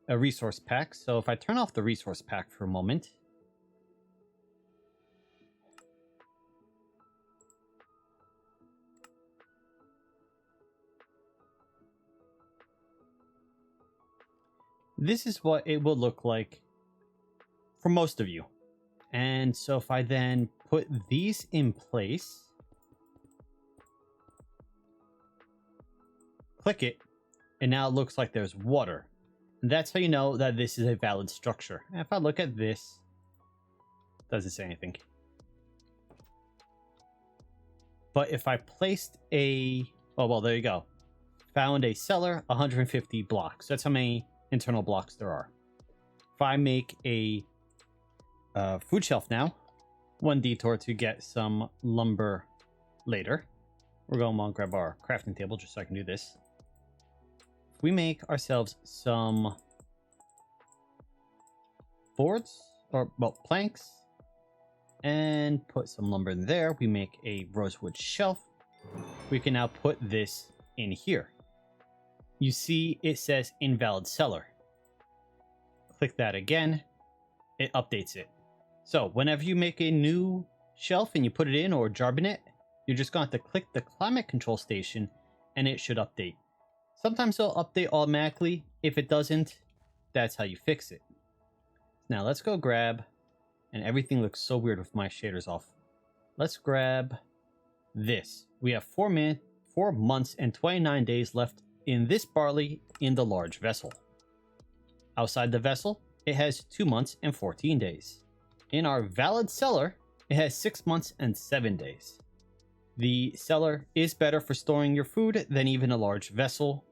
a resource pack. So if I turn off the resource pack for a moment... This is what it will look like for most of you. And so if I then put these in place, click it, and now it looks like there's water. And that's how you know that this is a valid structure. And if I look at this, it doesn't say anything. But if I placed a... Oh, well, there you go. Found a cellar, 150 blocks. That's how many internal blocks there are. If I make a food shelf now, one detour to get some lumber later. We're going to grab our crafting table just so I can do this. If we make ourselves some boards, or well, planks, and put some lumber in there, we make a rosewood shelf. We can now put this in here. You see it says invalid cellar. Click that again, it updates it. So whenever you make a new shelf and you put it in or jarbin it, you're just going to have to click the climate control station and it should update. Sometimes it'll update automatically. If it doesn't, that's how you fix it. Now let's go grab, and everything looks so weird with my shaders off. Let's grab this. We have 4 months and 29 days left in this barley in the large vessel. Outside the vessel, it has 2 months and 14 days. In our valid cellar, it has 6 months and 7 days. The cellar is better for storing your food than even a large vessel.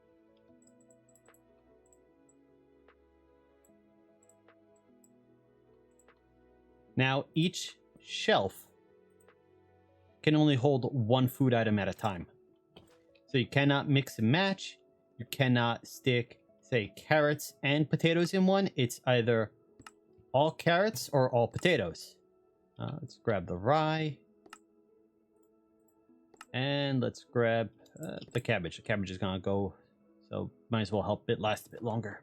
Now, each shelf can only hold one food item at a time. So you cannot mix and match. You cannot stick, say, carrots and potatoes in one. It's either all carrots or all potatoes. Let's grab the rye. And let's grab the cabbage. The cabbage is going to go, so might as well help it last a bit longer.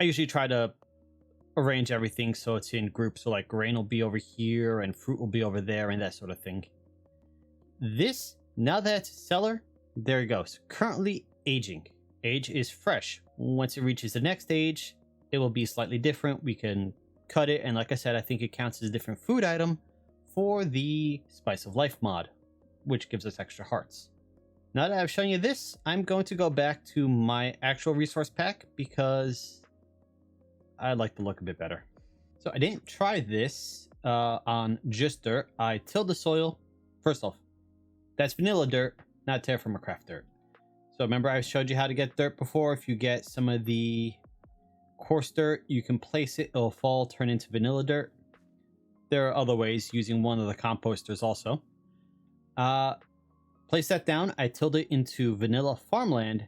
I usually try to arrange everything so it's in groups. So like grain will be over here and fruit will be over there and that sort of thing. This, now that it's cellar, there it goes. Currently aging. Age is fresh. Once it reaches the next age, it will be slightly different. We can cut it, and like I said, I think it counts as a different food item for the Spice of Life mod, which gives us extra hearts. Now that I've shown you this, I'm going to go back to my actual resource pack because I like the look a bit better. So I didn't try this on just dirt. I tilled the soil. First off, that's vanilla dirt, not TerraFirmaCraft dirt. So remember I showed you how to get dirt before. If you get some of the coarse dirt, you can place it, it'll fall, turn into vanilla dirt. There are other ways, using one of the composters also. Place that down. I tilled it into vanilla farmland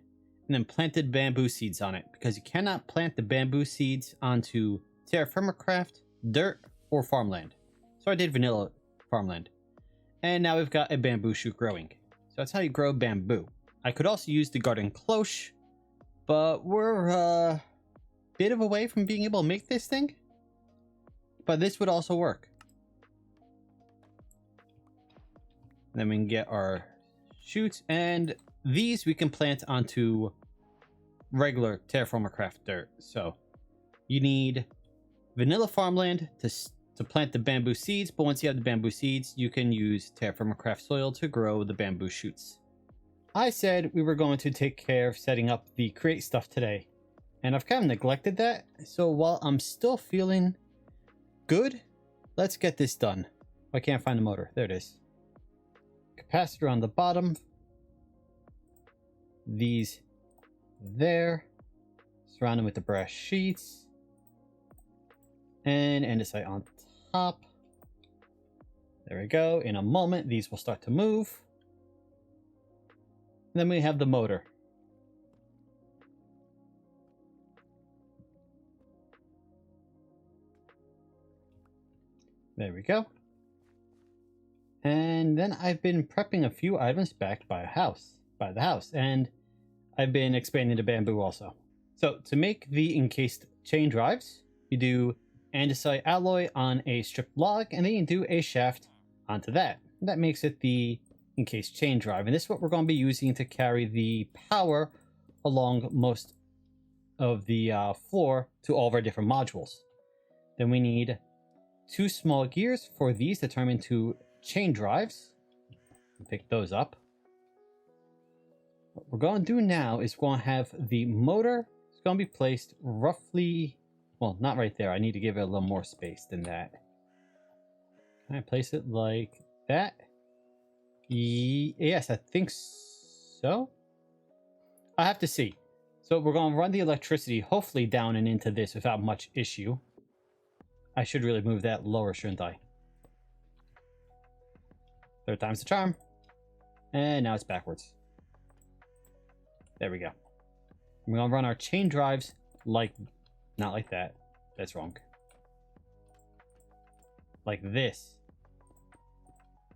and then planted bamboo seeds on it, because you cannot plant the bamboo seeds onto TerraFirmaCraft, dirt, or farmland. So I did vanilla farmland. And now we've got a bamboo shoot growing. So that's how you grow bamboo. I could also use the garden cloche, but we're a bit of a way from being able to make this thing. But this would also work. And then we can get our shoots, and these we can plant onto regular TerraFirmaCraft dirt. So you need vanilla farmland to plant the bamboo seeds, but once you have the bamboo seeds, you can use TerraFirmaCraft soil to grow the bamboo shoots. I said we were going to take care of setting up the create stuff today, and I've kind of neglected that. So while I'm still feeling good let's get this done. I can't find the motor. There it is. Capacitor on the bottom. These there. Surround them with the brass sheets. And andesite on top. There we go. In a moment, these will start to move. And then we have the motor. There we go. And then I've been prepping a few items backed by the house, and I've been expanding the bamboo also. So to make the encased chain drives, you do andesite alloy on a stripped log, and then you do a shaft onto that. That makes it the encased chain drive, and this is what we're going to be using to carry the power along most of the floor to all of our different modules. Then we need 2 small gears for these to turn into chain drives. Pick those up. What we're going to do now is we're going to have the motor. It's going to be placed roughly, well, not right there. I need to give it a little more space than that. Can I place it like that? Yes, I think so. I have to see. So we're going to run the electricity hopefully down and into this without much issue. I should really move that lower, shouldn't I? 3rd time's the charm. And now it's backwards. There we go. We're going to run our chain drives like... Not like that. That's wrong. Like this.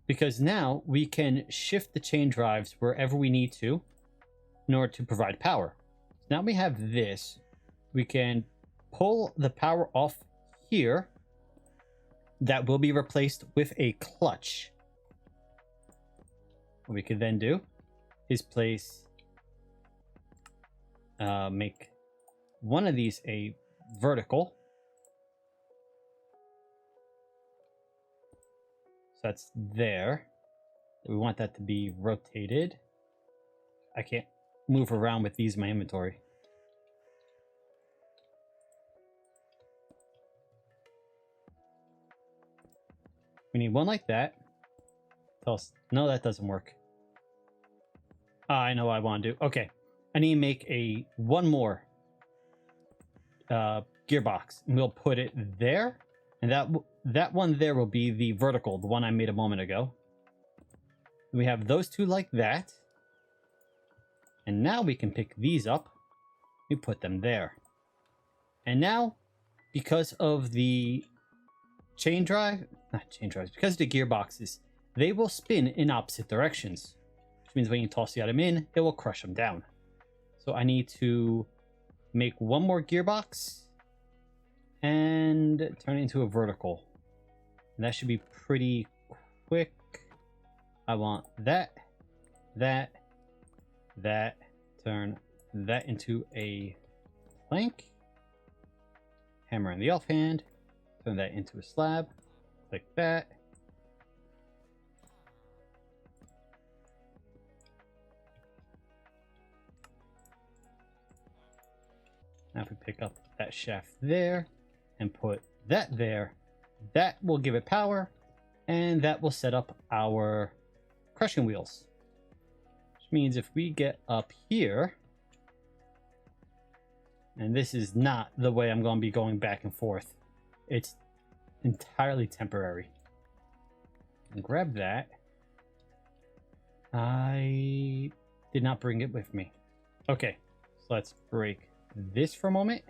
Because now we can shift the chain drives wherever we need to in order to provide power. So now we have this. We can pull the power off here. That will be replaced with a clutch. What we could then do is place, make one of these a vertical. So that's there. We want that to be rotated. I can't move around with these in my inventory. We need one like that. Tell us, no, that doesn't work. I know what I want to do. Okay, I need to make one more gearbox, and we'll put it there, and that one there will be the vertical, the one I made a moment ago. We have those 2 like that, and now we can pick these up. We put them there, and now because of the not chain drives, because of the gearboxes, they will spin in opposite directions, which means when you toss the item in, it will crush them down. So I need to make one more gearbox and turn it into a vertical. And that should be pretty quick. I want that, turn that into a plank. Hammer in the offhand. Turn that into a slab. Click that. Now if we pick up that shaft there and put that there, that will give it power, and that will set up our crushing wheels. Which means if we get up here, and this is not the way I'm going to be going back and forth. It's entirely temporary. And grab that. I did not bring it with me. Okay, so let's break this for a moment.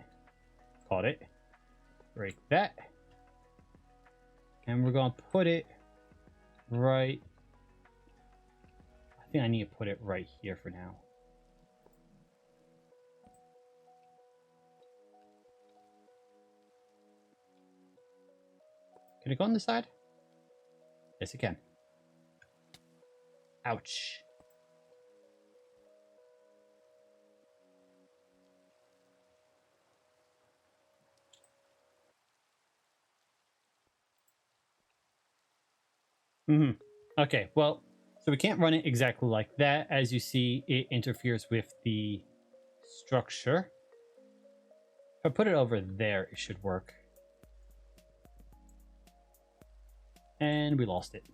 Caught it. Break that. And we're going to put it right... I think I need to put it right here for now. Can it go on the side? Yes, it can. Ouch. Okay, well, so we can't run it exactly like that. As you see, it interferes with the structure. If I put it over there, it should work. And we lost it.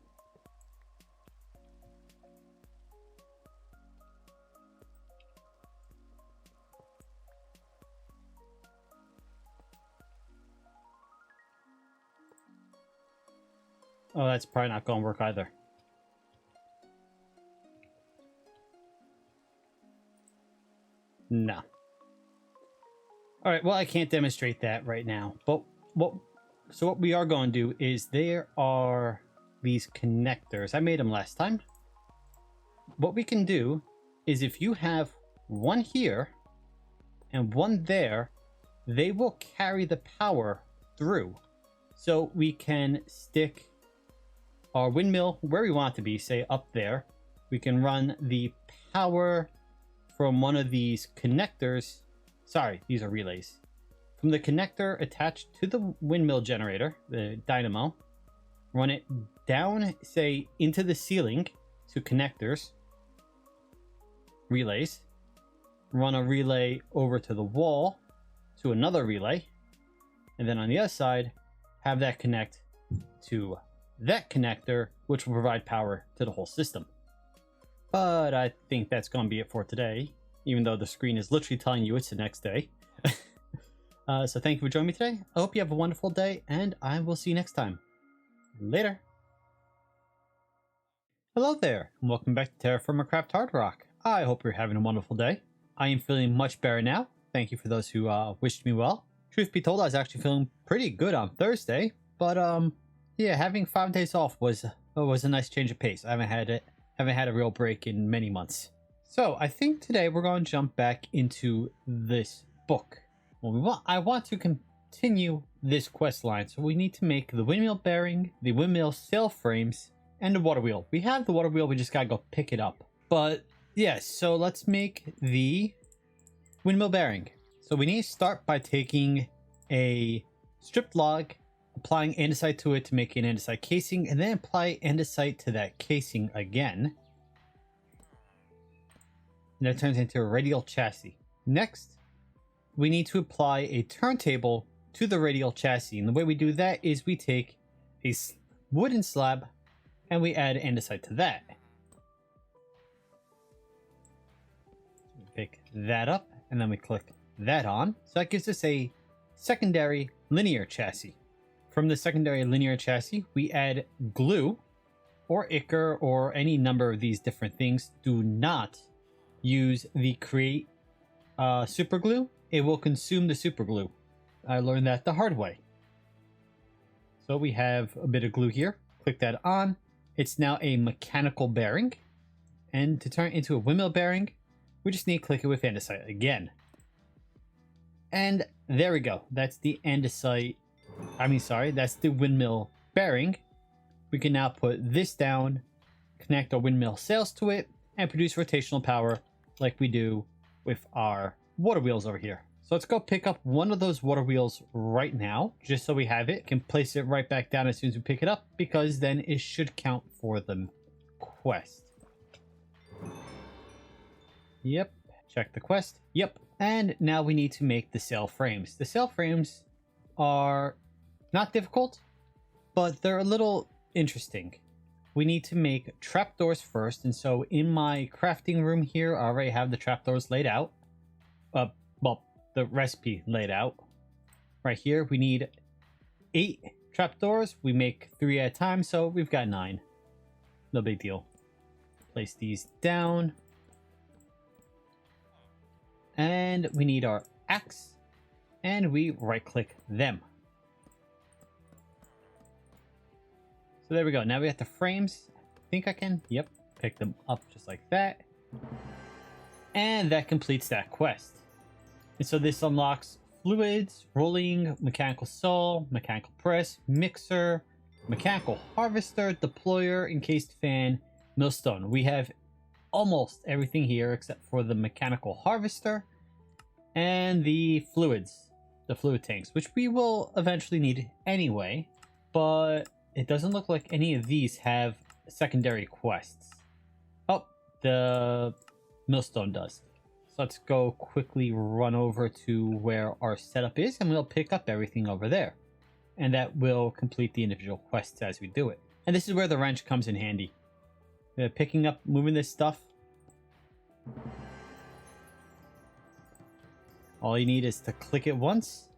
Oh, that's probably not going to work either. No. All right, well, I can't demonstrate that right now. But what we are going to do is there are these connectors. I made them last time. What we can do is if you have one here and one there, they will carry the power through. So we can stick our windmill where we want it to be, say up there. We can run the power from one of these connectors. Sorry, these are relays. From the connector attached to the windmill generator, the dynamo, run it down, say, into the ceiling to connectors, relays, run a relay over to the wall to another relay, and then on the other side, have that connect to that connector, which will provide power to the whole system. But I think that's going to be it for today, even though the screen is literally telling you it's the next day. So thank you for joining me today. I hope you have a wonderful day, and I will see you next time. Later. Hello there, and welcome back to TerraFirmaCraft HardRock. I hope you're having a wonderful day. I am feeling much better now. Thank you for those who wished me well. Truth be told, I was actually feeling pretty good on Thursday, but yeah, having 5 days off was a nice change of pace. I haven't had a real break in many months. So I think today we're going to jump back into this book. Well, I want to continue this quest line, so we need to make the windmill bearing, the windmill sail frames, and the water wheel. We have the water wheel, we just gotta go pick it up. But yes, so let's make the windmill bearing. So we need to start by taking a stripped log, applying andesite to it to make an andesite casing, and then apply andesite to that casing again. And that turns into a radial chassis. Next, we need to apply a turntable to the radial chassis. And the way we do that is we take a wooden slab and we add andesite to that. We pick that up and then we click that on. So that gives us a secondary linear chassis. From the secondary linear chassis, we add glue or ichor or any number of these different things. Do not use the create super glue. It will consume the super glue. I learned that the hard way. So we have a bit of glue here. Click that on. It's now a mechanical bearing. And to turn it into a windmill bearing, we just need to click it with andesite again. And there we go. That's the andesite. That's the windmill bearing. We can now put this down, connect our windmill sails to it, and produce rotational power like we do with our water wheels over here. So let's go pick up one of those water wheels right now, just so we have it. Can place it right back down as soon as we pick it up, because then it should count for the quest. Yep, check the quest. Yep, and now we need to make the sail frames. The sail frames are not difficult, but they're a little interesting. We need to make trapdoors first, and so in my crafting room here, I already have the trapdoors laid out. Well, the recipe laid out. Right here, we need 8 trapdoors. We make 3 at a time, so we've got 9. No big deal. Place these down. And we need our axe, and we right-click them. So there we go. Now we got the frames. I think I can, yep, pick them up just like that. And that completes that quest. And so this unlocks fluids, rolling, mechanical saw, mechanical press, mixer, mechanical harvester, deployer, encased fan, millstone. We have almost everything here except for the mechanical harvester and the fluids, the fluid tanks, which we will eventually need anyway, but it doesn't look like any of these have secondary quests. Oh, the millstone does. So let's go quickly run over to where our setup is, and we'll pick up everything over there. And that will complete the individual quests as we do it. And this is where the wrench comes in handy. Picking up, moving this stuff. All you need is to click it once.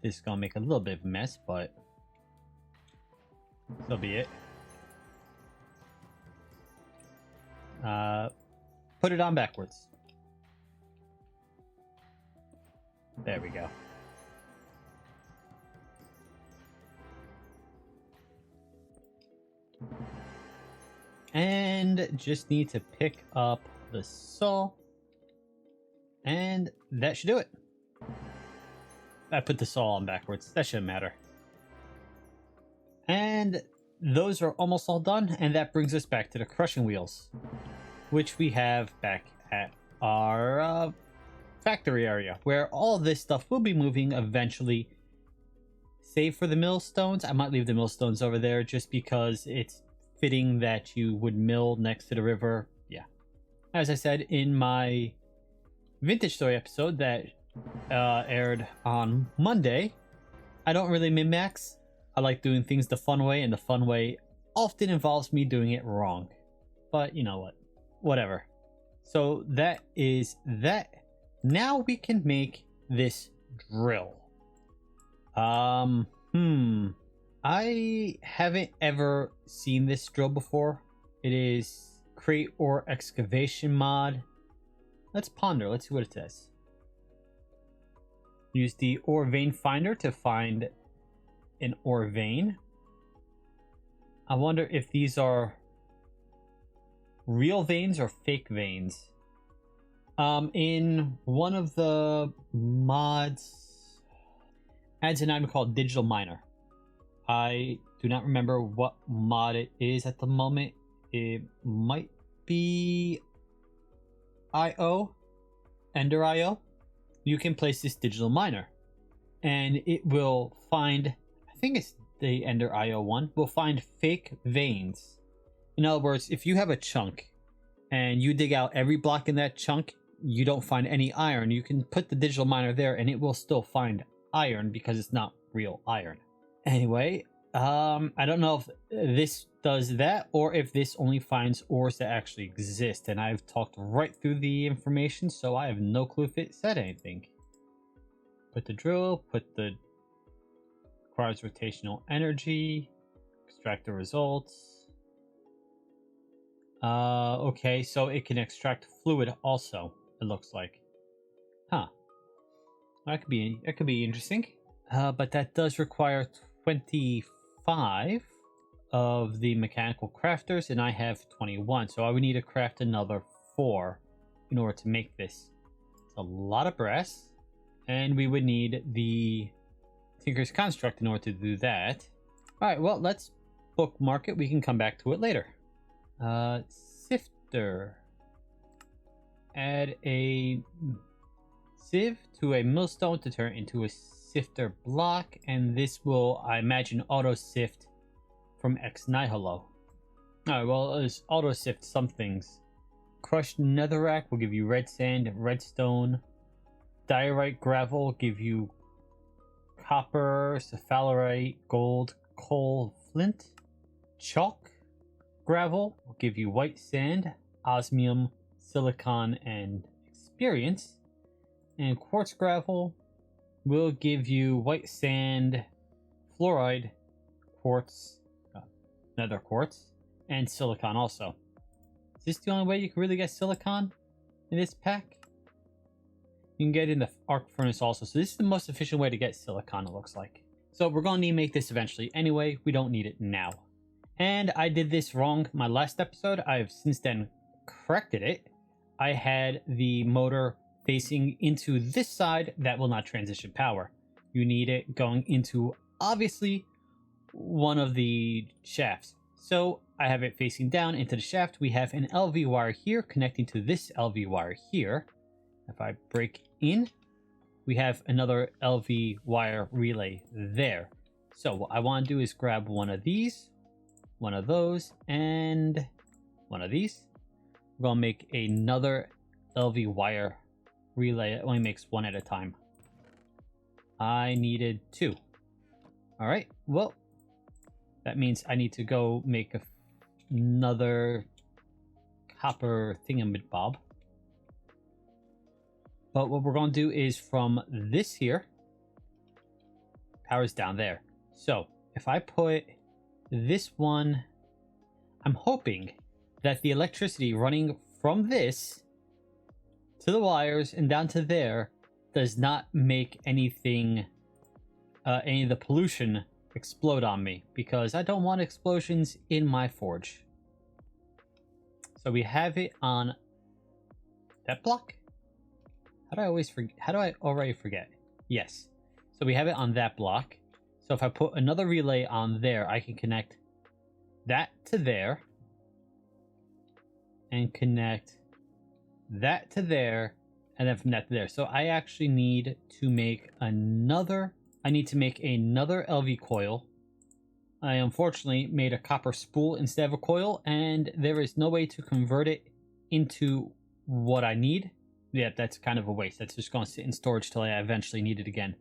This is gonna make a little bit of a mess, but so be it. Put it on backwards. There we go. And just need to pick up the saw. And that should do it. I put the saw on backwards. That shouldn't matter. And those are almost all done. And that brings us back to the crushing wheels, which we have back at our factory area, where all this stuff will be moving eventually. Save for the millstones. I might leave the millstones over there just because it's fitting that you would mill next to the river. Yeah. As I said in my vintage story episode that aired on Monday, I don't really min-max. I like doing things the fun way, and the fun way often involves me doing it wrong. But you know what? Whatever. So that is that. Now we can make this drill. I haven't ever seen this drill before. It is create ore excavation mod. Let's ponder. Let's see what it says. Use the ore vein finder to find an ore vein. I wonder if these are real veins or fake veins. In one of the mods, adds an item called Digital Miner. I do not remember what mod it is at the moment. It might be IO, Ender IO. You can place this digital miner and it will find, I think it's the Ender IO one, will find fake veins. In other words, if you have a chunk and you dig out every block in that chunk, you don't find any iron, you can put the digital miner there and it will still find iron because it's not real iron. Anyway, I don't know if this does that or if this only finds ores that actually exist, and I've talked right through the information, so I have no clue if it said anything. Put the drill, put the requires rotational energy, extract the results. Okay, so it can extract fluid also, it looks like. Huh. That could be interesting. But that does require 25 of the mechanical crafters, and I have 21, so I would need to craft another 4 in order to make this. It's a lot of brass, and we would need the Tinker's Construct in order to do that. Alright, well, let's bookmark it. We can come back to it later. Sifter. Add a sieve to a millstone to turn into a sifter block, and this will, I imagine, auto sift from Nihilo. Alright, well, it's auto sift some things. Crushed netherrack will give you red sand, redstone. Diorite gravel will give you copper, cephalerite, gold, coal, flint. Chalk gravel will give you white sand, osmium, silicon, and experience. And quartz gravel will give you white sand, fluoride, quartz, nether quartz, and silicon also. Is this the only way you can really get silicon in this pack? You can get it in the arc furnace also. So this is the most efficient way to get silicon, it looks like. So we're going to need to make this eventually. Anyway, we don't need it now. And I did this wrong my last episode. I've since then corrected it. I had the motor facing into this side. That will not transition power. You need it going into, obviously, one of the shafts. So I have it facing down into the shaft. We have an LV wire here connecting to this LV wire here. If I break in, we have another LV wire relay there. So what I want to do is grab one of these, one of those, and one of these. We're going to make another LV wire relay. It only makes one at a time. I needed 2. All right, well, that means I need to go make another copper thingamabob. But what we're going to do is from this here, power's down there. So if I put this one, I'm hoping that the electricity running from this to the wires and down to there does not make anything, any of the pollution explode on me, because I don't want explosions in my forge. So we have it on that block. How do I always forget? How do I already forget? Yes. So we have it on that block. So if I put another relay on there, I can connect that to there and connect that to there, and then from that to there. So I actually need to make another, I need to make another LV coil. I unfortunately made a copper spool instead of a coil, and there is no way to convert it into what I need. Yeah, that's kind of a waste. That's just going to sit in storage till I eventually need it again.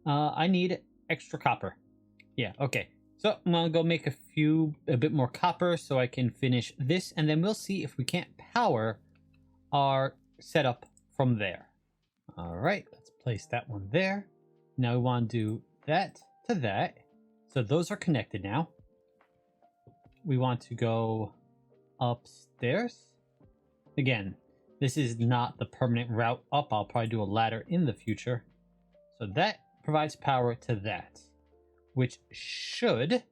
I need extra copper. Yeah, okay. So I'm going to go make a bit more copper so I can finish this, and then we'll see if we can't power our setup from there. All right, let's place that one there. Now we want to do that to that. So those are connected now. We want to go upstairs. Again, this is not the permanent route up. I'll probably do a ladder in the future. So that provides power to that, which should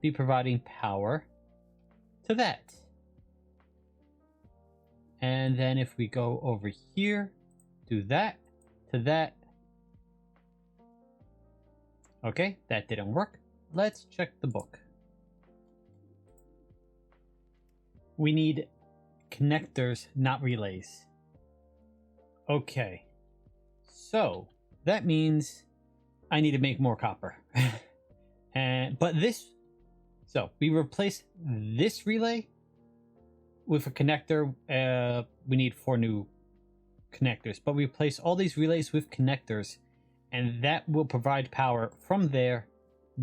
be providing power to that. And then if we go over here, do that to that. Okay, that didn't work. Let's check the book. We need connectors, not relays. Okay, so that means I need to make more copper. So we replace this relay with a connector. We need 4 new connectors, but we replace all these relays with connectors, and that will provide power from there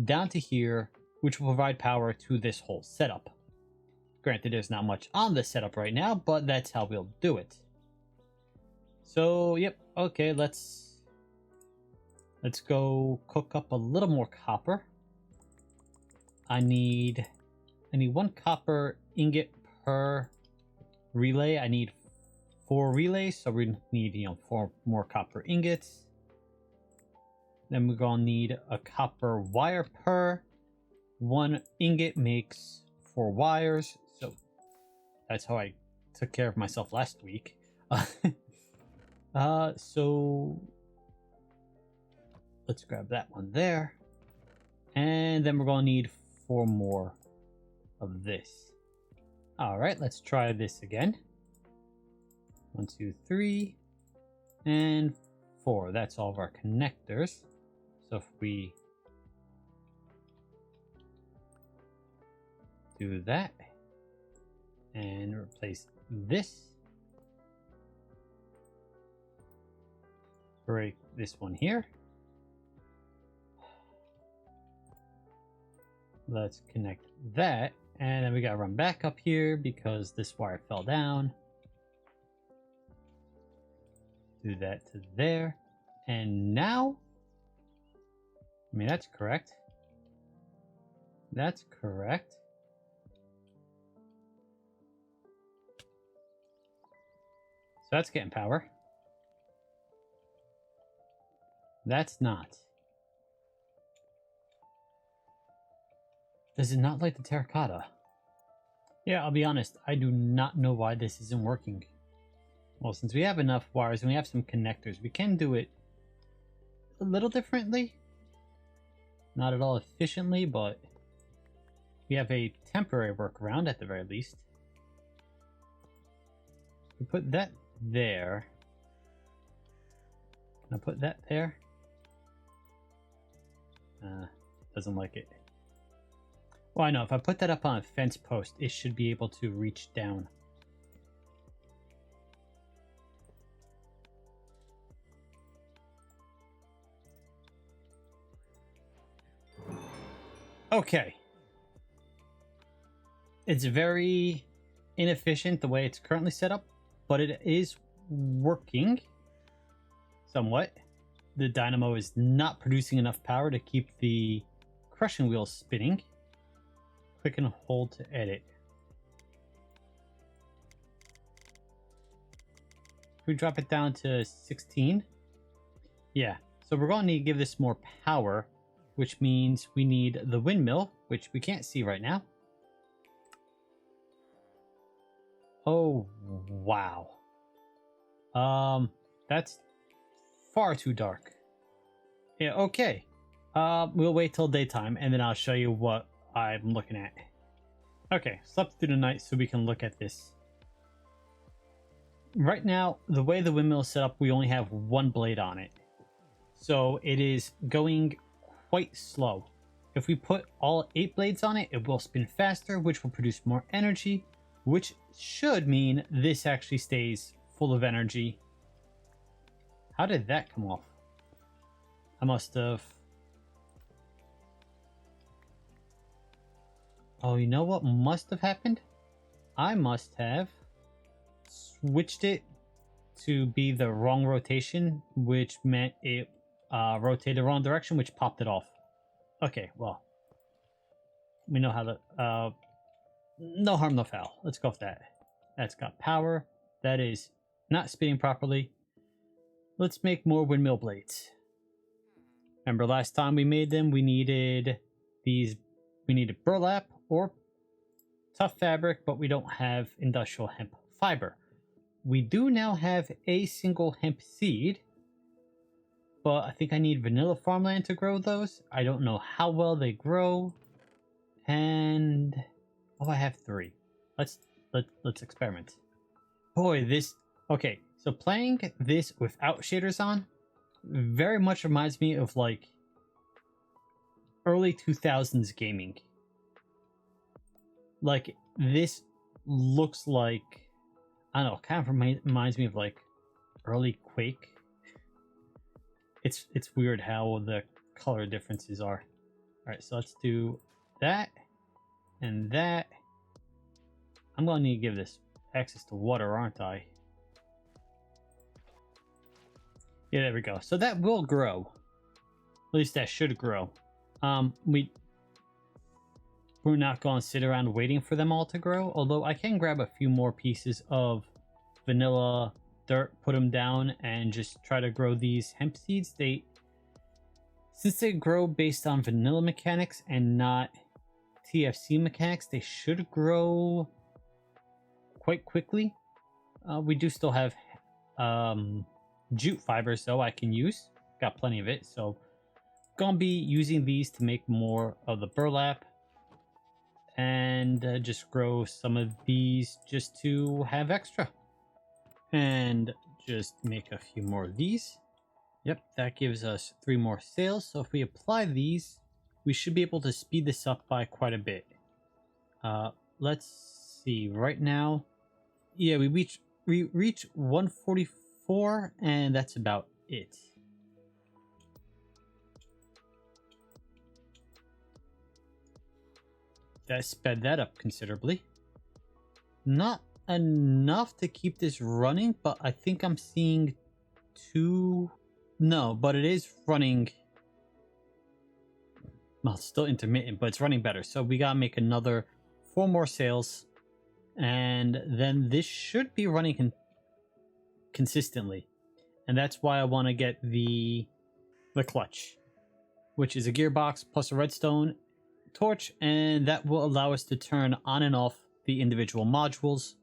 down to here, which will provide power to this whole setup. Granted, there's not much on this setup right now, but that's how we'll do it. So, yep, okay, let's go cook up a little more copper. I need 1 copper ingot per relay. I need 4 relays, so we need 4 more copper ingots. Then we're gonna need a copper wire per. 1 ingot makes 4 wires, so that's how I took care of myself last week. So let's grab that one there, and then we're gonna need 4 more of this. All right, let's try this again. 1, 2, 3, and 4. That's all of our connectors. So if we do that and replace this, break this one here. Let's connect that, and then we gotta run back up here because this wire fell down. Do that to there, and now, I mean, that's correct. That's correct. So that's getting power. That's not. Does it not like the terracotta? Yeah, I'll be honest, I do not know why this isn't working. Well, since we have enough wires and we have some connectors, we can do it a little differently. Not at all efficiently, but we have a temporary workaround at the very least. We put that there. Can I put that there? Doesn't like it. Well, I know, if I put that up on a fence post, it should be able to reach down. Okay. It's very inefficient the way it's currently set up, but it is working somewhat. The dynamo is not producing enough power to keep the crushing wheels spinning. Click and hold to edit. If we drop it down to 16, yeah, so we're going to need to give this more power, which means we need the windmill, which we can't see right now. Oh, wow. That's far too dark. Yeah, okay. We'll wait till daytime, and then I'll show you what I'm looking at. Okay, slept through the night so we can look at this. Right now, the way the windmill is set up, we only have one blade on it. So it is going quite slow. If we put all 8 blades on it, it will spin faster, which will produce more energy, which should mean this actually stays full of energy. How did that come off? I must have... Oh, you know what must have happened? I must have switched it to be the wrong rotation, which meant it rotated the wrong direction, which popped it off. Okay, well, we know how to... no harm, no foul. Let's go with that. That's got power. That is not spinning properly. Let's make more windmill blades. Remember last time we made them, we needed these... We needed burlap or tough fabric, but we don't have industrial hemp fiber. We do now have a single hemp seed, but I think I need vanilla farmland to grow those. I don't know how well they grow. And oh, I have 3. Let's experiment. Boy, this... Okay, so playing this without shaders on very much reminds me of like early 2000s gaming. Like, this looks like, I don't know, kind of reminds me of like early Quake. It's weird how the color differences are. All right, so let's do that and that. I'm gonna need to give this access to water, aren't I? Yeah, there we go. So that will grow. At least that should grow. We're not going to sit around waiting for them all to grow, although I can grab a few more pieces of vanilla dirt, put them down, and just try to grow these hemp seeds. Since they grow based on vanilla mechanics and not TFC mechanics, they should grow quite quickly. We do still have jute fibers, though, I can use. Got plenty of it, so gonna be using these to make more of the burlap. And just grow some of these just to have extra. And just make a few more of these. Yep, that gives us 3 more sails. So if we apply these, we should be able to speed this up by quite a bit. Let's see, right now, yeah, we reach 144, and that's about it. That sped that up considerably. Not enough to keep this running, but I think I'm seeing 2... No, but it is running... Well, it's still intermittent, but it's running better. So we gotta make another 4 more sails, and then this should be running consistently. And that's why I want to get the clutch, which is a gearbox plus a redstone torch, and that will allow us to turn on and off the individual modules.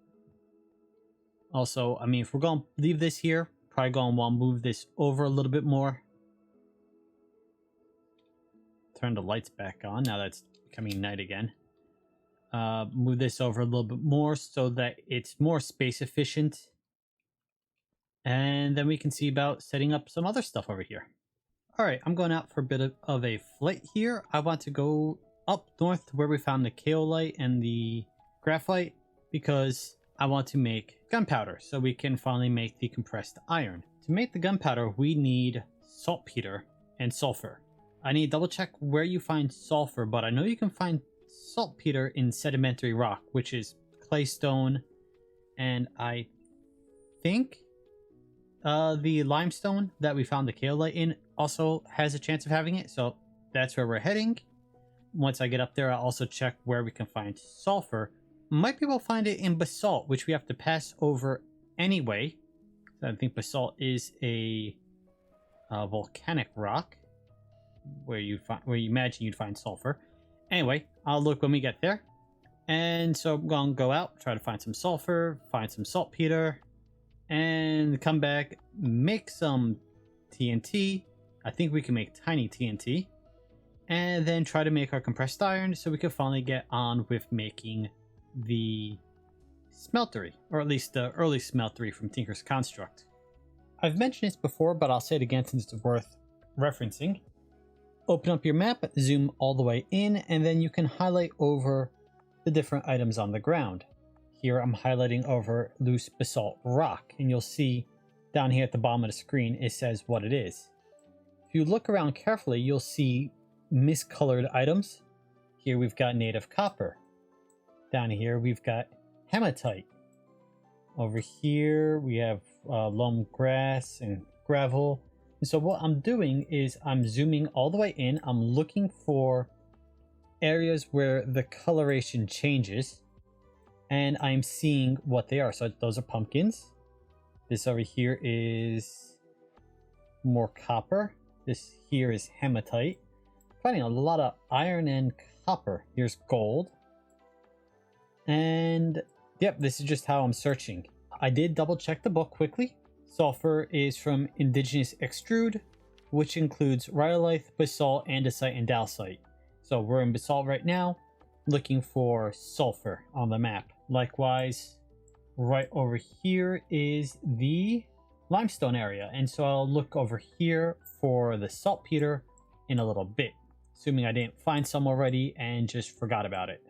Also, I mean, if we're going to leave this here, probably going to want to move this over a little bit more. Turn the lights back on now that's becoming night again. Move this over a little bit more so that it's more space efficient. And then we can see about setting up some other stuff over here. All right, I'm going out for a bit of a flight here. I want to go up north to where we found the kaolite and the graphite because I want to make gunpowder so we can finally make the compressed iron. To make the gunpowder, we need saltpeter and sulfur. I need to double check where you find sulfur, but I know you can find saltpeter in sedimentary rock, which is claystone, and I think the limestone that we found the kaolite in also has a chance of having it, so that's where we're heading. Once I get up there, I'll also check where we can find sulfur. Might be able to find it in basalt, which we have to pass over anyway. I think basalt is a volcanic rock where you imagine you'd find sulfur. Anyway, I'll look when we get there. And so I'm gonna go out, try to find some sulfur, find some saltpeter, and come back, make some TNT. I think we can make tiny TNT, and then try to make our compressed iron so we can finally get on with making the smeltery, or at least the early smeltery from Tinker's Construct. I've mentioned this before, but I'll say it again since it's worth referencing. Open up your map, zoom all the way in, and then you can highlight over the different items on the ground. Here I'm highlighting over loose basalt rock, and you'll see down here at the bottom of the screen it says what it is. If you look around carefully, you'll see miscolored items. Here we've got native copper. Down here we've got hematite. Over here we have loam grass and gravel. And so what I'm doing is I'm zooming all the way in. I'm looking for areas where the coloration changes, and I'm seeing what they are. So those are pumpkins. This over here is more copper. This here is hematite. Finding a lot of iron and copper. Here's gold. And yep, this is just how I'm searching. I did double check the book quickly. Sulfur is from Indigenous Extrude, which includes rhyolite, basalt, andesite, and dacite. So we're in basalt right now, looking for sulfur on the map. Likewise, right over here is the limestone area, and so I'll look over here for the saltpeter in a little bit, assuming I didn't find some already and just forgot about it.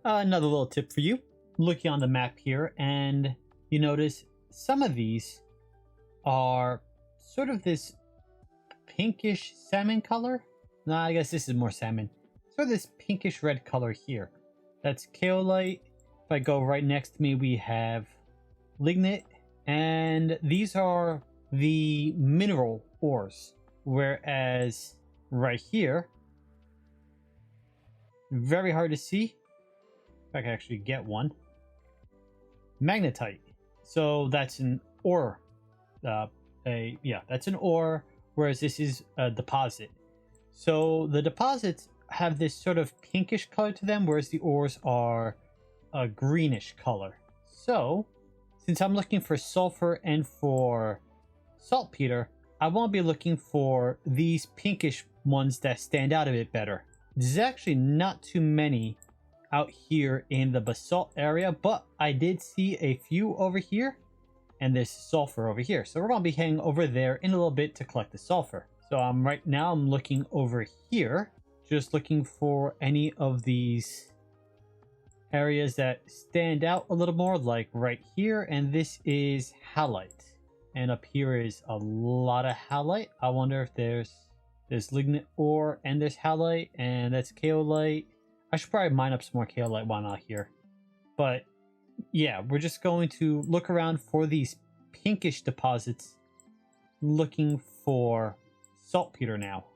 Another little tip for you, looking on the map here, and you notice some of these are sort of this pinkish salmon color. No, I guess this is more salmon. Sort of this pinkish red color here. That's kaolite. If I go right next to me, we have lignite, and these are the mineral ores. Whereas right here, very hard to see. If I can actually get one. Magnetite. So that's an ore. That's an ore, whereas this is a deposit. So the deposits have this sort of pinkish color to them, whereas the ores are a greenish color. So since I'm looking for sulfur and for saltpeter, I want to be looking for these pinkish ones that stand out a bit better. There's actually not too many out here in the basalt area, but I did see a few over here, and there's sulfur over here. So we're going to be heading over there in a little bit to collect the sulfur. So right now I'm looking over here, just looking for any of these areas that stand out a little more, like right here, and this is halite. And up here is a lot of halite. I wonder if there's lignite ore and there's halite, and that's kaolite. I should probably mine up some more kaolite while I'm out here. But yeah, we're just going to look around for these pinkish deposits, looking for saltpeter now.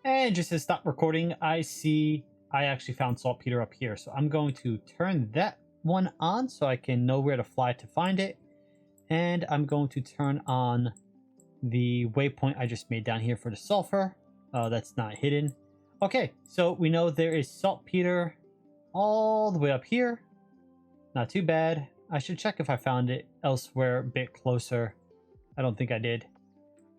And just to stop recording, I see I actually found saltpeter up here. So I'm going to turn that one on so I can know where to fly to find it. And I'm going to turn on the waypoint I just made down here for the sulfur. That's not hidden. Okay, so we know there is saltpeter all the way up here. Not too bad. I should check if I found it elsewhere a bit closer. I don't think I did.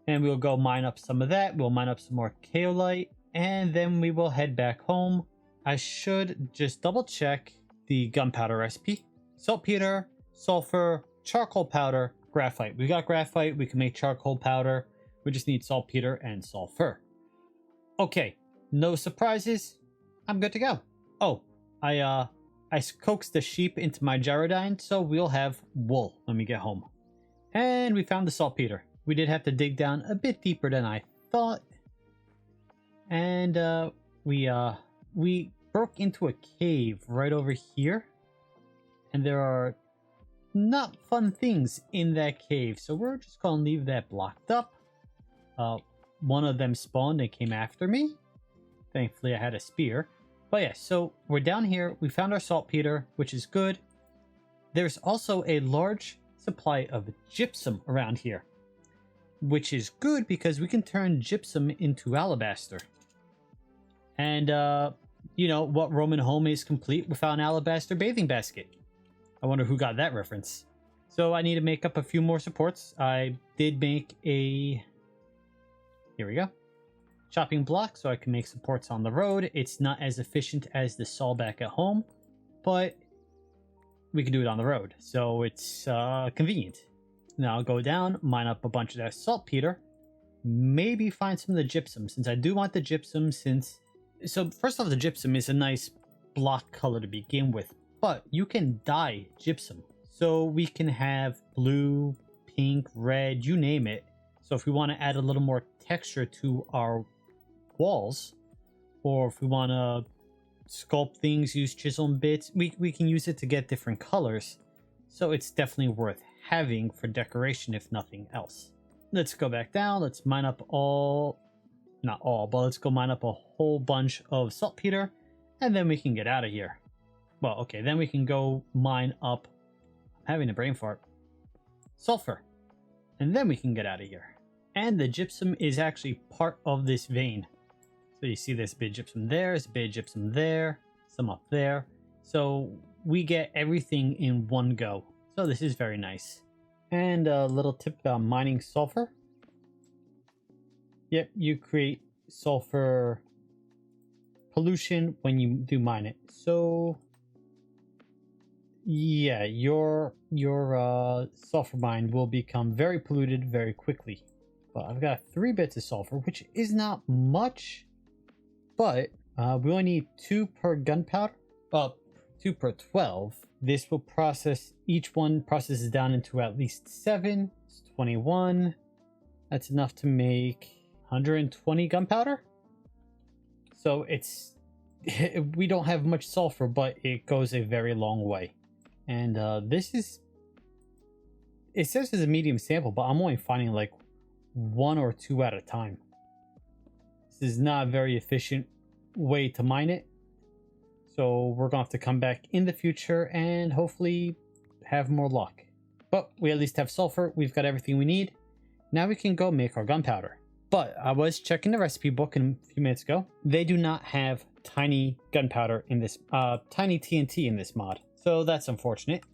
And we'll go mine up some of that. We'll mine up some more kaolite, and then we will head back home. I should just double check the gunpowder recipe. Saltpeter, sulfur, charcoal powder, graphite. We got graphite. We can make charcoal powder. We just need saltpeter and sulfur. Okay, no surprises. I'm good to go. Oh, I coaxed the sheep into my gyrodyne, so we'll have wool when we get home. And we found the saltpeter. We did have to dig down a bit deeper than I thought. And we broke into a cave right over here, and there are not fun things in that cave, so we're just gonna leave that blocked up. One of them spawned and came after me. Thankfully I had a spear. But yeah, so we're down here. We found our saltpeter, which is good. There's also a large supply of gypsum around here, which is good because we can turn gypsum into alabaster. And you know, what Roman home is complete without an alabaster bathing basket? I wonder who got that reference. So I need to make up a few more supports. I did make a... Here we go. Chopping block so I can make supports on the road. It's not as efficient as the saw back at home, but we can do it on the road. So it's convenient. Now I'll go down, mine up a bunch of that saltpeter. Maybe find some of the gypsum, since I do want the gypsum since... So first off, the gypsum is a nice block color to begin with, but you can dye gypsum. So we can have blue, pink, red, you name it. So if we want to add a little more texture to our walls, or if we want to sculpt things, use chisel and bits, we can use it to get different colors. So it's definitely worth having for decoration, if nothing else. Let's go back down. Let's mine up not all, but let's go mine up a whole bunch of saltpeter, and then we can get out of here. Well, okay, then we can go mine up, I'm having a brain fart, sulfur, and then we can get out of here. And the gypsum is actually part of this vein. So you see this bit of gypsum there, there's a bit of gypsum there, some up there. So we get everything in one go. So this is very nice. And a little tip about mining sulfur. Yep, you create sulfur pollution when you do mine it. So yeah, your sulfur mine will become very polluted very quickly. But I've got 3 bits of sulfur, which is not much, but we only need 2 per gunpowder. 2 per 12. This will process, each one processes down into at least 7. It's 21. That's enough to make 120 gunpowder. So it's we don't have much sulfur, but it goes a very long way. And this is, it says it's a medium sample, but I'm only finding like 1 or 2 at a time. This is not a very efficient way to mine it. So we're gonna have to come back in the future and hopefully have more luck. But we at least have sulfur. We've got everything we need. Now we can go make our gunpowder. But I was checking the recipe book a few minutes ago. They do not have tiny gunpowder in this, tiny TNT in this mod. So that's unfortunate.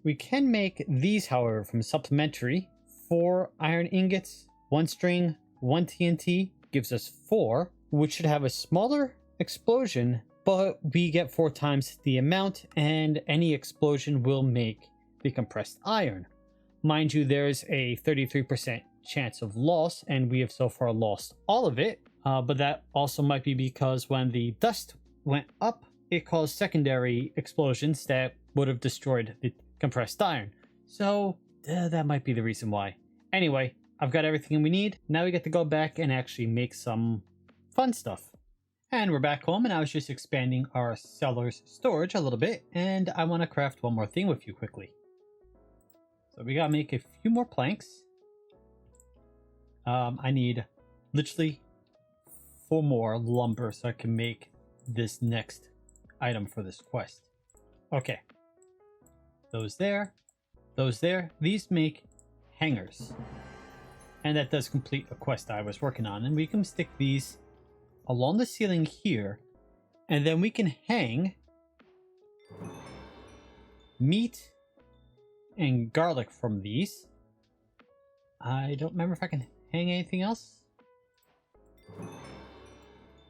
We can make these, however, from supplementary. 4 iron ingots, 1 string, 1 TNT gives us 4, which should have a smaller explosion, but we get 4 times the amount, and any explosion will make the compressed iron. Mind you, there's a 33% chance of loss, and we have so far lost all of it, but that also might be because when the dust went up, it caused secondary explosions that would have destroyed the compressed iron. So that might be the reason why. Anyway, I've got everything we need. Now we get to go back and actually make some fun stuff. And we're back home, and I was just expanding our cellar's storage a little bit, and I want to craft one more thing with you quickly. So we gotta make a few more planks. I need literally 4 more lumber so I can make this next item for this quest. Okay. Those there. Those there. These make hangers. And that does complete a quest I was working on. And we can stick these along the ceiling here. And then we can hang meat and garlic from these. I don't remember if I can hang anything else.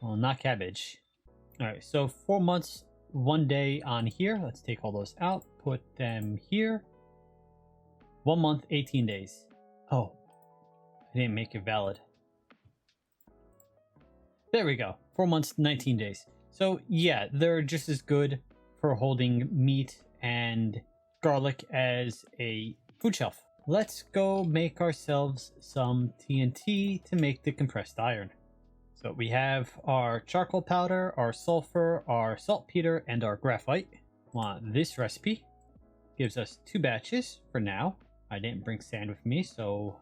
Well, not cabbage. Alright, so 4 months, 1 day on here. Let's take all those out. Put them here. 1 month, 18 days. Oh, I didn't make it valid. There we go. 4 months, 19 days. So yeah, they're just as good for holding meat and garlic as a food shelf. Let's go make ourselves some TNT to make the compressed iron. So we have our charcoal powder, our sulfur, our saltpeter, and our graphite. Want this recipe. Gives us 2 batches for now. I didn't bring sand with me, so...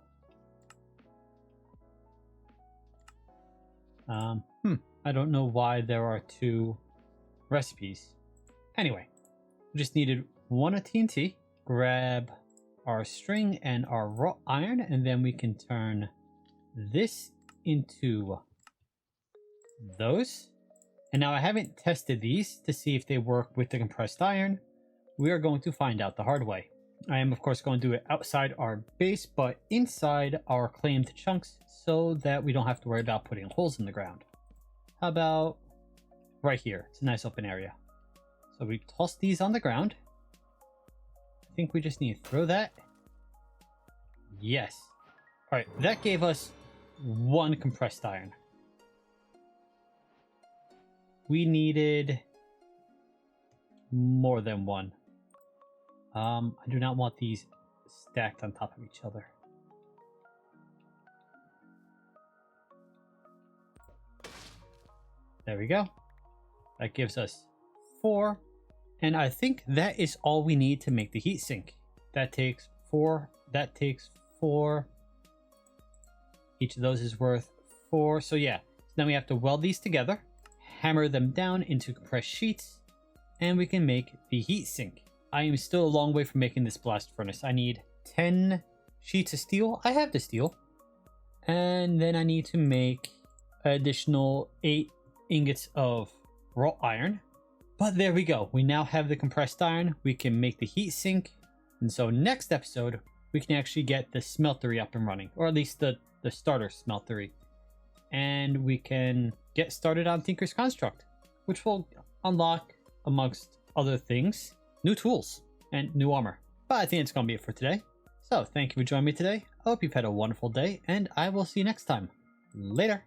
I don't know why there are 2 recipes. Anyway, we just needed 1 of TNT. Grab our string and our wrought iron, and then we can turn this into those. And now I haven't tested these to see if they work with the compressed iron. We are going to find out the hard way. I am of course going to do it outside our base, but inside our claimed chunks so that we don't have to worry about putting holes in the ground. How about right here? It's a nice open area. So we toss these on the ground. I think we just need to throw that. Yes. All right, that gave us 1 compressed iron. We needed more than 1. I do not want these stacked on top of each other. There we go. That gives us 4. And I think that is all we need to make the heatsink. That takes 4. That takes 4. Each of those is worth 4. So yeah, now we have to weld these together, hammer them down into compressed sheets, and we can make the heatsink. I am still a long way from making this blast furnace. I need 10 sheets of steel. I have the steel. And then I need to make an additional 8 ingots of wrought iron. But there we go. We now have the compressed iron. We can make the heatsink. And so next episode, we can actually get the smeltery up and running. Or at least the starter smeltery. And we can get started on Tinker's Construct, which will unlock, amongst other things, new tools and new armor. But I think it's going to be it for today. So thank you for joining me today. I hope you've had a wonderful day, and I will see you next time. Later.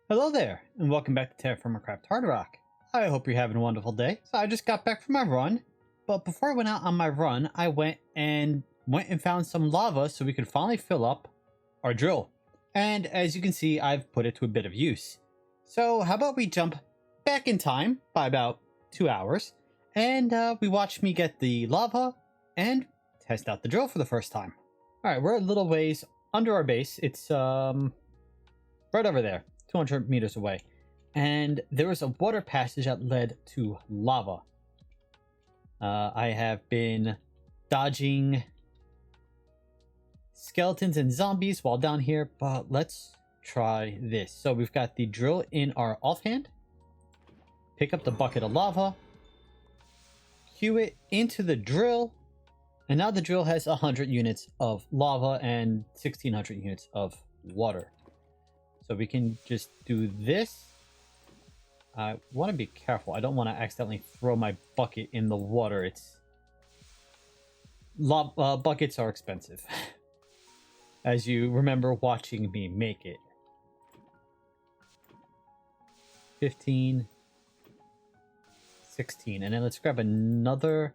Hello there, and welcome back to TerraFirmaCraft HardRock. I hope you're having a wonderful day. So I just got back from my run, but before I went out on my run, I went and found some lava so we could finally fill up our drill. And as you can see, I've put it to a bit of use. So how about we jump back in time by about 2 hours, and we watch me get the lava and test out the drill for the first time. Alright, we're a little ways under our base. It's right over there, 200 meters away. And there was a water passage that led to lava. I have been dodging skeletons and zombies while down here, but let's try this. So we've got the drill in our offhand. Pick up the bucket of lava, cue it into the drill, and now the drill has 100 units of lava and 1600 units of water. So we can just do this. I want to be careful. I don't want to accidentally throw my bucket in the water. Buckets are expensive, as you remember watching me make it. 15, 16, and then let's grab another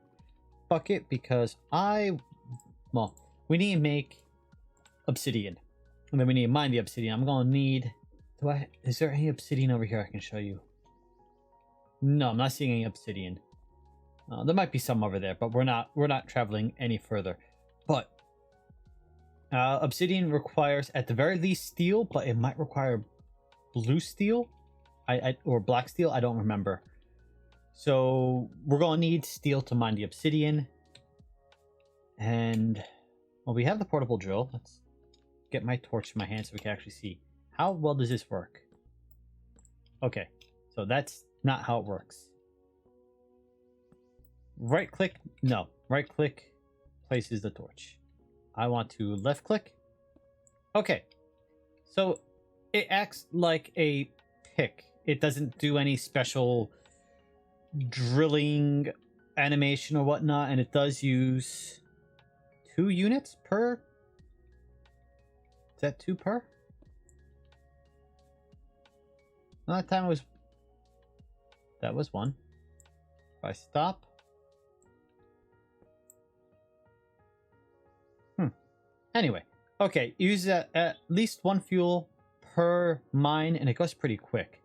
bucket because we need to make obsidian, and then we need to mine the obsidian. I'm gonna need, is there any obsidian over here I can show you? No, I'm not seeing any obsidian. There might be some over there, but we're not traveling any further. But obsidian requires at the very least steel, but it might require blue steel, or black steel. I don't remember. So we're gonna need steel to mine the obsidian. And well, we have the portable drill. Let's get my torch in my hand so we can actually see. How well does this work? Okay, so that's not how it works. Right click, no. Right click places the torch. I want to left click. Okay, so it acts like a pick. It doesn't do any special drilling animation or whatnot, and it does use 2 units per. Is that 2 per? That time it was. That was 1. If I stop. Anyway, okay, use at least 1 fuel per mine, and it goes pretty quick.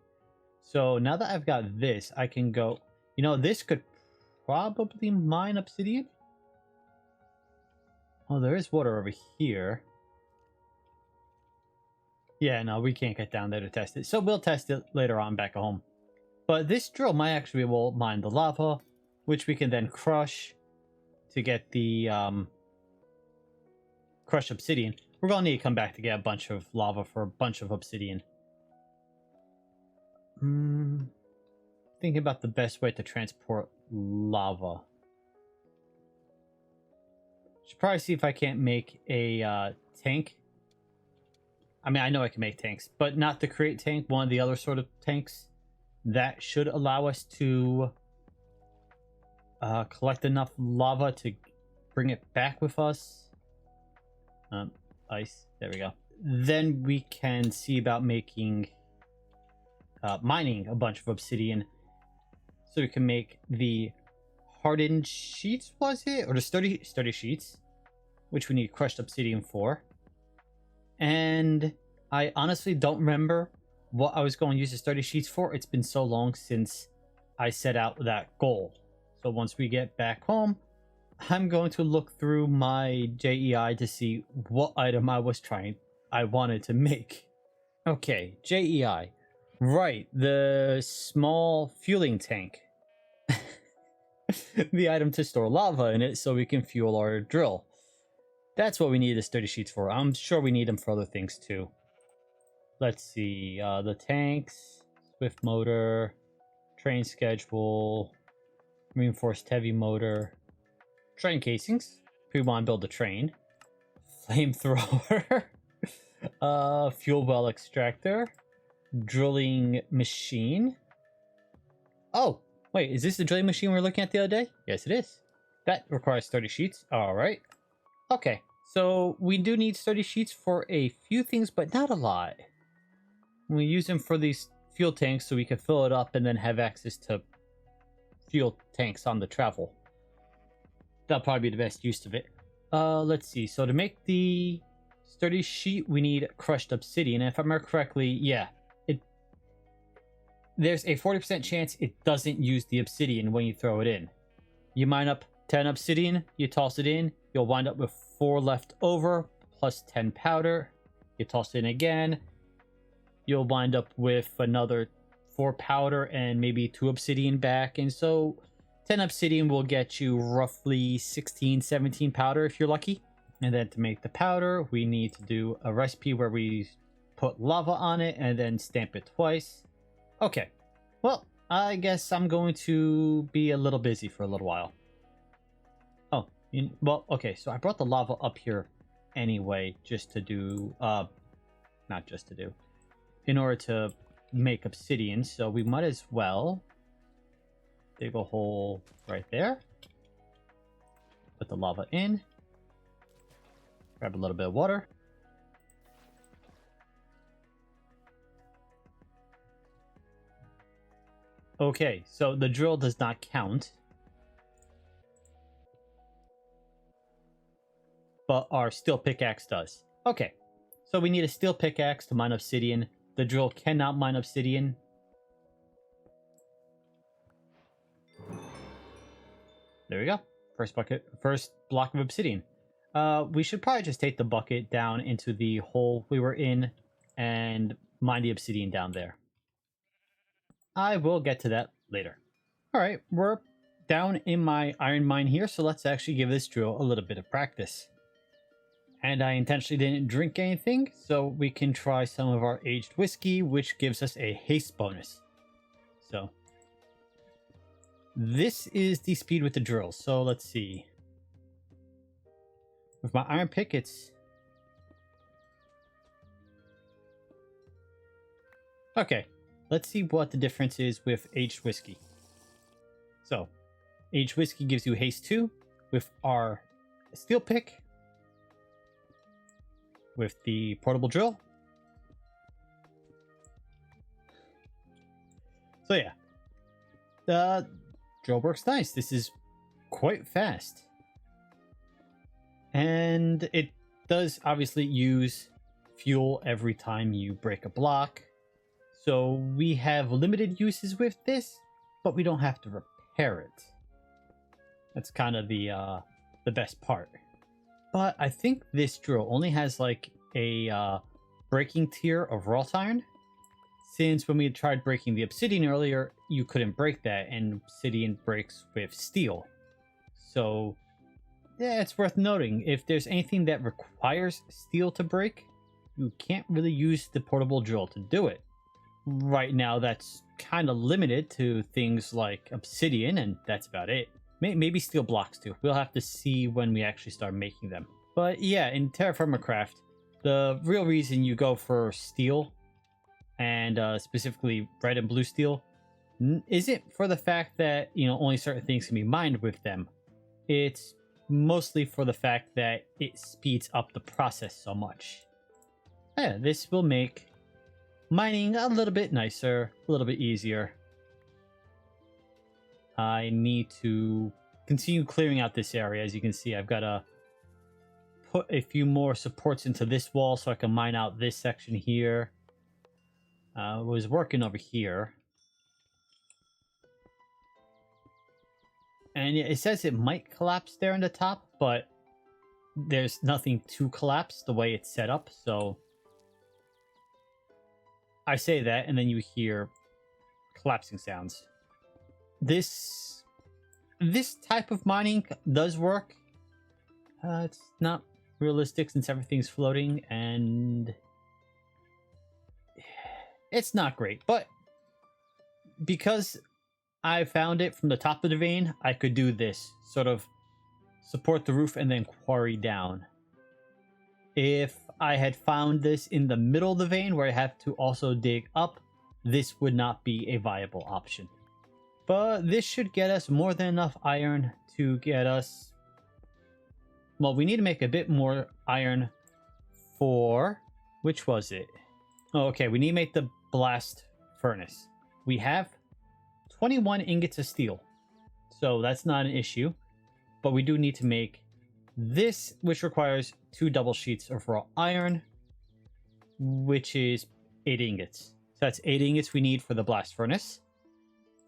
So now that I've got this, I can go... You know, this could probably mine obsidian. Oh, there is water over here. Yeah, no, we can't get down there to test it. So we'll test it later on back at home. But this drill might actually will mine the lava, which we can then crush to get the crushed obsidian. We're going to need to come back to get a bunch of lava for a bunch of obsidian. Thinking about the best way to transport lava. Should probably see if I can't make a tank. I mean, I know I can make tanks, but not the create tank, one of the other sort of tanks. That should allow us to collect enough lava to bring it back with us. Ice, there we go. Then we can see about making, mining a bunch of obsidian. So we can make the hardened sheets, was it? Or the sturdy sheets, which we need crushed obsidian for. And I honestly don't remember what I was going to use the sturdy sheets for. It's been so long since I set out that goal. So once we get back home, I'm going to look through my JEI to see what item I wanted to make. Okay, JEI. Right, the small fueling tank. The item to store lava in it so we can fuel our drill. That's what we need the sturdy sheets for. I'm sure we need them for other things too. Let's see, the tanks, swift motor, train schedule, reinforced heavy motor, train casings. We want to build a train. Flamethrower, fuel well extractor, drilling machine. Oh, wait, is this the drilling machine we were looking at the other day? Yes, it is. That requires sturdy sheets. All right. Okay, so we do need sturdy sheets for a few things, but not a lot. We use them for these fuel tanks so we can fill it up and then have access to fuel tanks on the travel. That'll probably be the best use of it. Let's see. So to make the sturdy sheet, we need crushed obsidian. And if I remember correctly, yeah, there's a 40% chance it doesn't use the obsidian when you throw it in. You mine up 10 obsidian, you toss it in, you'll wind up with 4 left over, plus 10 powder. You toss it in again, you'll wind up with another 4 powder and maybe 2 obsidian back. And so 10 obsidian will get you roughly 16, 17 powder if you're lucky. And then to make the powder, we need to do a recipe where we put lava on it and then stamp it twice. Okay, well, I guess I'm going to be a little busy for a little while. Oh, well, okay, so I brought the lava up here anyway, just to do, not just to do, in order to make obsidian, so we might as well dig a hole right there, put the lava in, grab a little bit of water. Okay, so the drill does not count, but our steel pickaxe does. Okay, so we need a steel pickaxe to mine obsidian. The drill cannot mine obsidian. There we go. First block of obsidian. We should probably just take the bucket down into the hole we were in and mine the obsidian down there. I will get to that later. Alright, we're down in my iron mine here, so let's actually give this drill a little bit of practice. And I intentionally didn't drink anything, so we can try some of our aged whiskey, which gives us a haste bonus. So, this is the speed with the drill, so let's see. With my iron pick, it's... Okay, let's see what the difference is with aged whiskey. So, aged whiskey gives you haste 2 with our steel pick. With the portable drill. So yeah, the drill works nice. This is quite fast. And it does obviously use fuel every time you break a block. So we have limited uses with this, but we don't have to repair it. That's kind of the best part. But I think this drill only has like a breaking tier of wrought iron. Since when we had tried breaking the obsidian earlier, you couldn't break that, and obsidian breaks with steel. So, yeah, it's worth noting. If there's anything that requires steel to break, you can't really use the portable drill to do it. Right now, that's kind of limited to things like obsidian, and that's about it. Maybe steel blocks too. We'll have to see when we actually start making them. But yeah, in TerraFirmaCraft, the real reason you go for steel, and specifically red and blue steel, isn't for the fact that, you know, only certain things can be mined with them. It's mostly for the fact that it speeds up the process so much. Yeah, this will make mining a little bit nicer, a little bit easier. I need to continue clearing out this area. As you can see, I've got to put a few more supports into this wall so I can mine out this section here. I was working over here. And it says it might collapse there in the top, but there's nothing to collapse the way it's set up, so I say that, and then you hear collapsing sounds. This type of mining does work. It's not realistic since everything's floating, and it's not great. But because I found it from the top of the vein, I could do this. Sort of support the roof and then quarry down. If I had found this in the middle of the vein where I have to also dig up, this would not be a viable option. But this should get us more than enough iron to get us... Well, we need to make a bit more iron for... Which was it? Oh, okay, we need to make the blast furnace. We have 21 ingots of steel, so that's not an issue. But we do need to make this, which requires 2 double sheets of raw iron, which is 8 ingots. So that's 8 ingots we need for the blast furnace.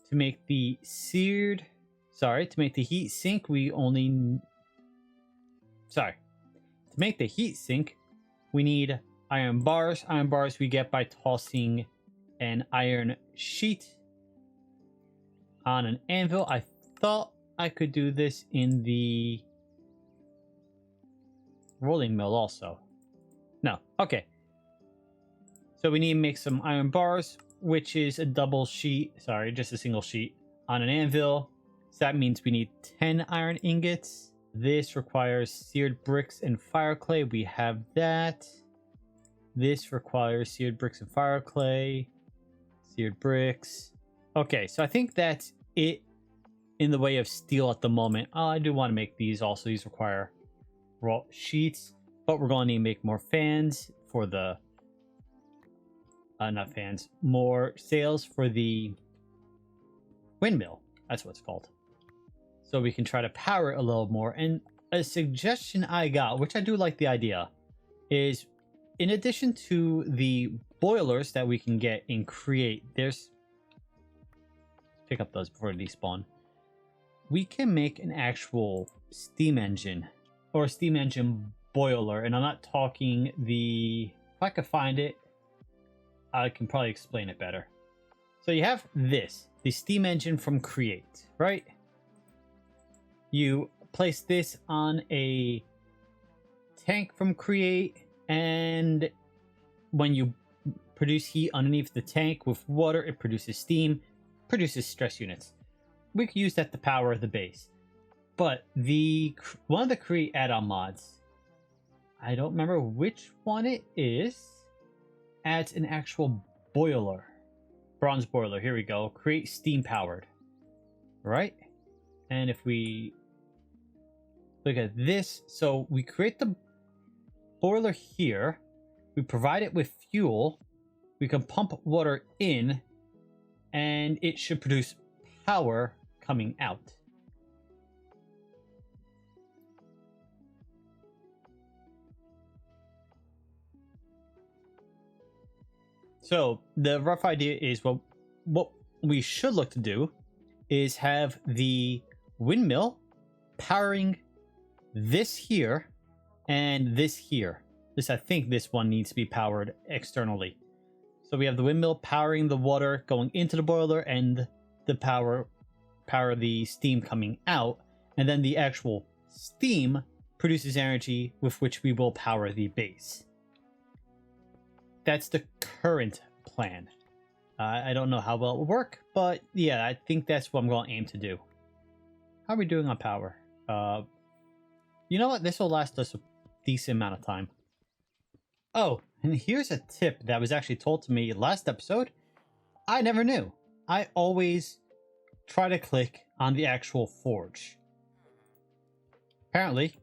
To make the seared... Sorry, to make the heat sink, we only... Sorry. To make the heat sink, we need iron bars. Iron bars we get by tossing an iron sheet on an anvil. I thought I could do this in the rolling mill also. No. Okay. So we need to make some iron bars, which is a double sheet. Sorry, just a single sheet on an anvil. So that means we need 10 iron ingots. This requires seared bricks and fire clay. We have that. This requires seared bricks and fire clay. Seared bricks. Okay, so I think that's it in the way of steel at the moment. I do want to make these also. These require raw sheets, but we're going to need to make more fans for the... not fans. More sails for the windmill. That's what it's called. So we can try to power it a little more. And a suggestion I got, which I do like the idea, is in addition to the boilers that we can get and create, there's... Pick up those before they despawn. We can make an actual steam engine or a steam engine boiler. And I'm not talking the... If I could find it, I can probably explain it better. So you have this, the steam engine from Create, right? You place this on a tank from Create, and when you produce heat underneath the tank with water, it produces steam, produces stress units. We could use that to power the base. But one of the Create add-on mods, I don't remember which one it is, adds an actual boiler. Bronze boiler, here we go. Create steam powered. Right? And if we look at this, so we create the boiler here. We provide it with fuel. We can pump water in, and it should produce power coming out. So the rough idea is what we should look to do is have the windmill powering this here and this here. I think this one needs to be powered externally. So we have the windmill powering the water going into the boiler and the power the steam coming out, and then the actual steam produces energy with which we will power the base. That's the current plan. I don't know how well it will work, but yeah, I think that's what I'm going to aim to do. How are we doing on power? You know what? This will last us a decent amount of time. Oh, and here's a tip that was actually told to me last episode. I never knew. I always try to click on the actual forge. Apparently,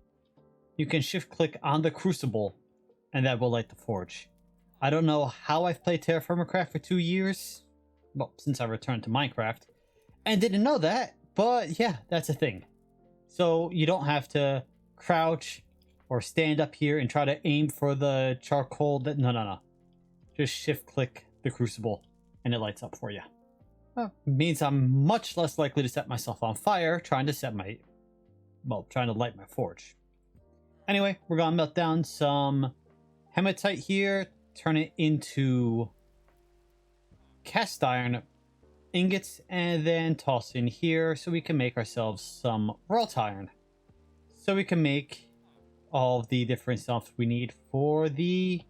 you can shift click on the crucible and that will light the forge. I don't know how I've played TerraFirmaCraft for 2 years. Well, since I returned to Minecraft. And didn't know that, but yeah, that's a thing. So you don't have to crouch or stand up here and try to aim for the charcoal. No. Just shift click the crucible and it lights up for you. Well, means I'm much less likely to set myself on fire trying to light my forge. Anyway, we're gonna melt down some hematite here, turn it into cast iron ingots, and then toss in here so we can make ourselves some wrought iron. So we can make all of the different stuff we need for the...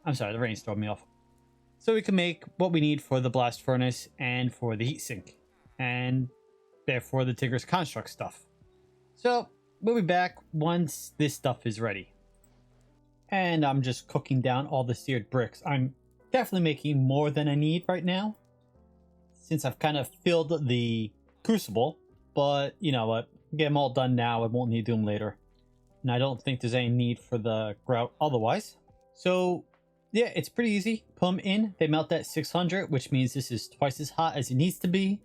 I'm sorry, the rain's throwing me off. So we can make what we need for the blast furnace and for the heat sink, and therefore the Tigger's construct stuff. So we'll be back once this stuff is ready. And I'm just cooking down all the seared bricks. I'm definitely making more than I need right now, since I've kind of filled the crucible. But you know what? Get them all done now. I won't need to do them later. And I don't think there's any need for the grout otherwise. So yeah, it's pretty easy. Put them in. They melt at 600, which means this is twice as hot as it needs to be.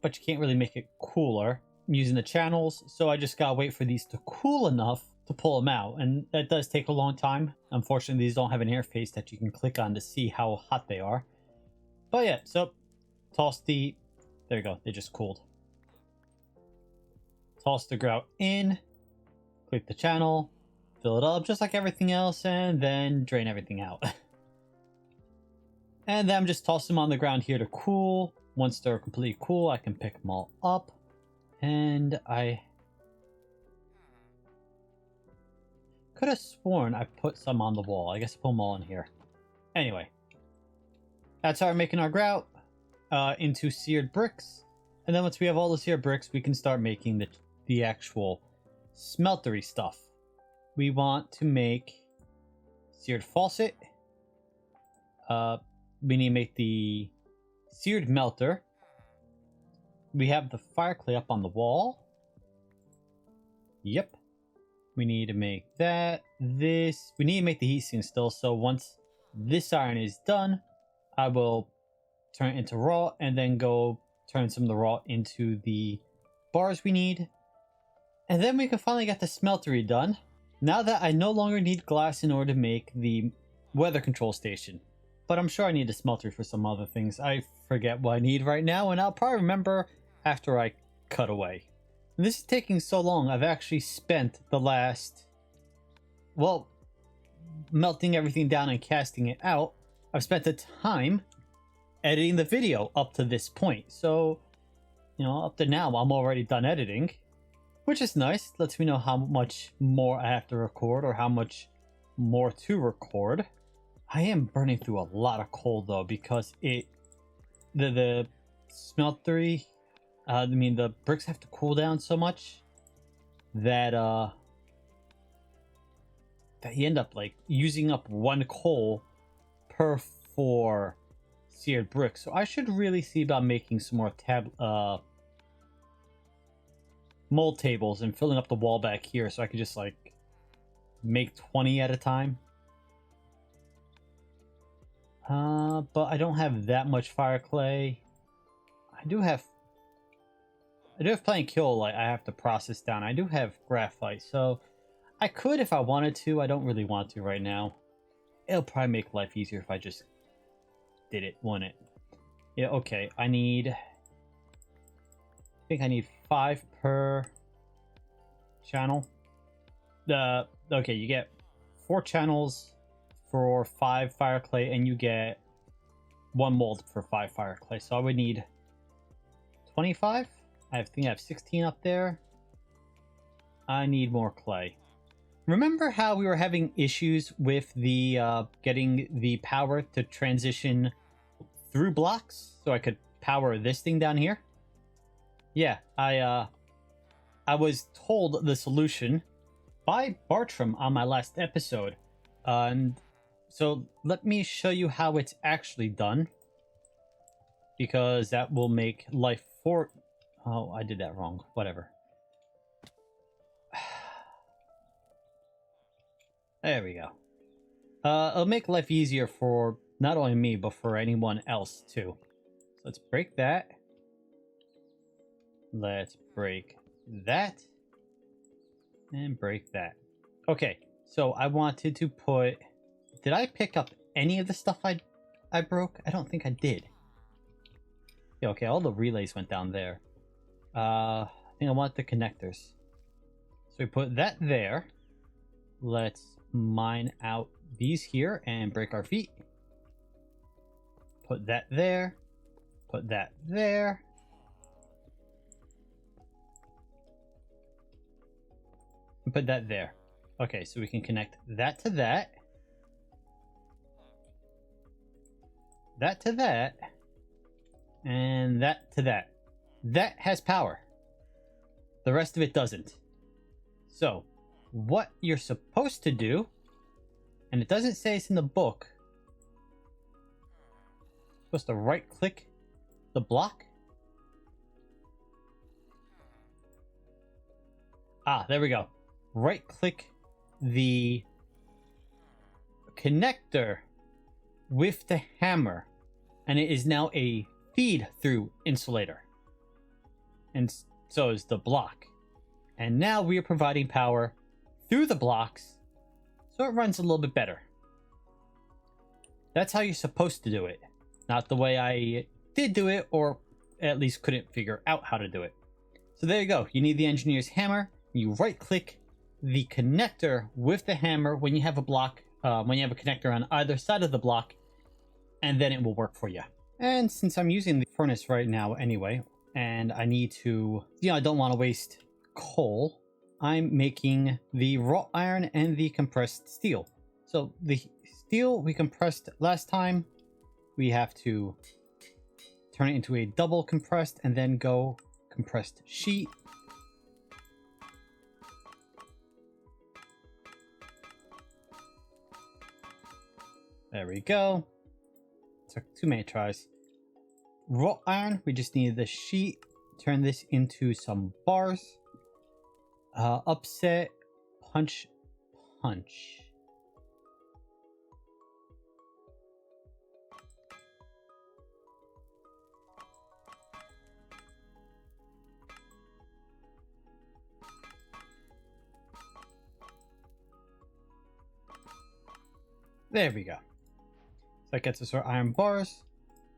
But you can't really make it cooler using the channels. So I just gotta wait for these to cool enough to pull them out. And that does take a long time. Unfortunately, these don't have an interface that you can click on to see how hot they are. But yeah, so toss the... There you go. They just cooled. Toss the grout in. Click the channel. Fill it up just like everything else, and then drain everything out. And then I'm just tossing them on the ground here to cool. Once they're completely cool, I can pick them all up. And I could have sworn I put some on the wall. I guess I put them all in here. Anyway, that's how we're making our grout into seared bricks. And then once we have all the seared bricks, we can start making the actual smeltery stuff. We want to make seared faucet. We need to make the seared melter. We have the fire clay up on the wall. Yep. We need to make that. This. We need to make the heat sink still. So once this iron is done, I will turn it into raw and then go turn some of the raw into the bars we need. And then we can finally get the smeltery done. Now that I no longer need glass in order to make the weather control station. But I'm sure I need a smeltery for some other things. I forget what I need right now, and I'll probably remember after I cut away. And this is taking so long, I've actually spent the last... Well, melting everything down and casting it out. I've spent the time editing the video up to this point. So, you know, up to now, I'm already done editing. Which is nice. Lets me know how much more I have to record or how much more to record. I am burning through a lot of coal though, because the smeltery, the bricks have to cool down so much that that you end up like using up 1 coal per 4 seared bricks. So I should really see about making some more mold tables and filling up the wall back here so I could just like make 20 at a time. But I don't have that much fire clay. I do have plenty of kill I have to process down. I do have graphite, so I could if I wanted to. I don't really want to right now. It'll probably make life easier if I just did it, wouldn't it? Yeah, okay. I think I need 5 per channel. Okay, you get 4 channels for 5 fire clay, and you get 1 mold for 5 fire clay. So I would need 25. I think I have 16 up there. I need more clay. Remember how we were having issues with the getting the power to transition through blocks so I could power this thing down here? Yeah, I was told the solution by Bartram on my last episode. And so let me show you how it's actually done, because that will make life for... Oh, I did that wrong. Whatever. There we go. It'll make life easier for not only me, but for anyone else too. So let's break that. Let's break that. And break that. Okay, so I wanted to put... Did I pick up any of the stuff I broke? I don't think I did. Yeah, okay, all the relays went down there. I think I want the connectors. So we put that there. Let's mine out these here and break our feet. Put that there. Put that there. And put that there. Okay, so we can connect that to that. That to that. And that to that. That has power. The rest of it doesn't. So, what you're supposed to do, and it doesn't say it's in the book, you're supposed to right click the block. Ah, there we go. Right click the connector with the hammer, and it is now a feed through insulator. And so is the block. And now we are providing power through the blocks, so it runs a little bit better. That's how you're supposed to do it. Not the way I did do it, or at least couldn't figure out how to do it. So there you go. You need the engineer's hammer. You right click the connector with the hammer when you have a block, when you have a connector on either side of the block, and then it will work for you. And since I'm using the furnace right now anyway, and I need to, I don't want to waste coal, I'm making the wrought iron and the compressed steel. So the steel we compressed last time, we have to turn it into a double compressed and then go compressed sheet. There we go. Took too many tries. Wrought iron, we just need the sheet. Turn this into some bars. Upset, punch. There we go. So that gets us our iron bars.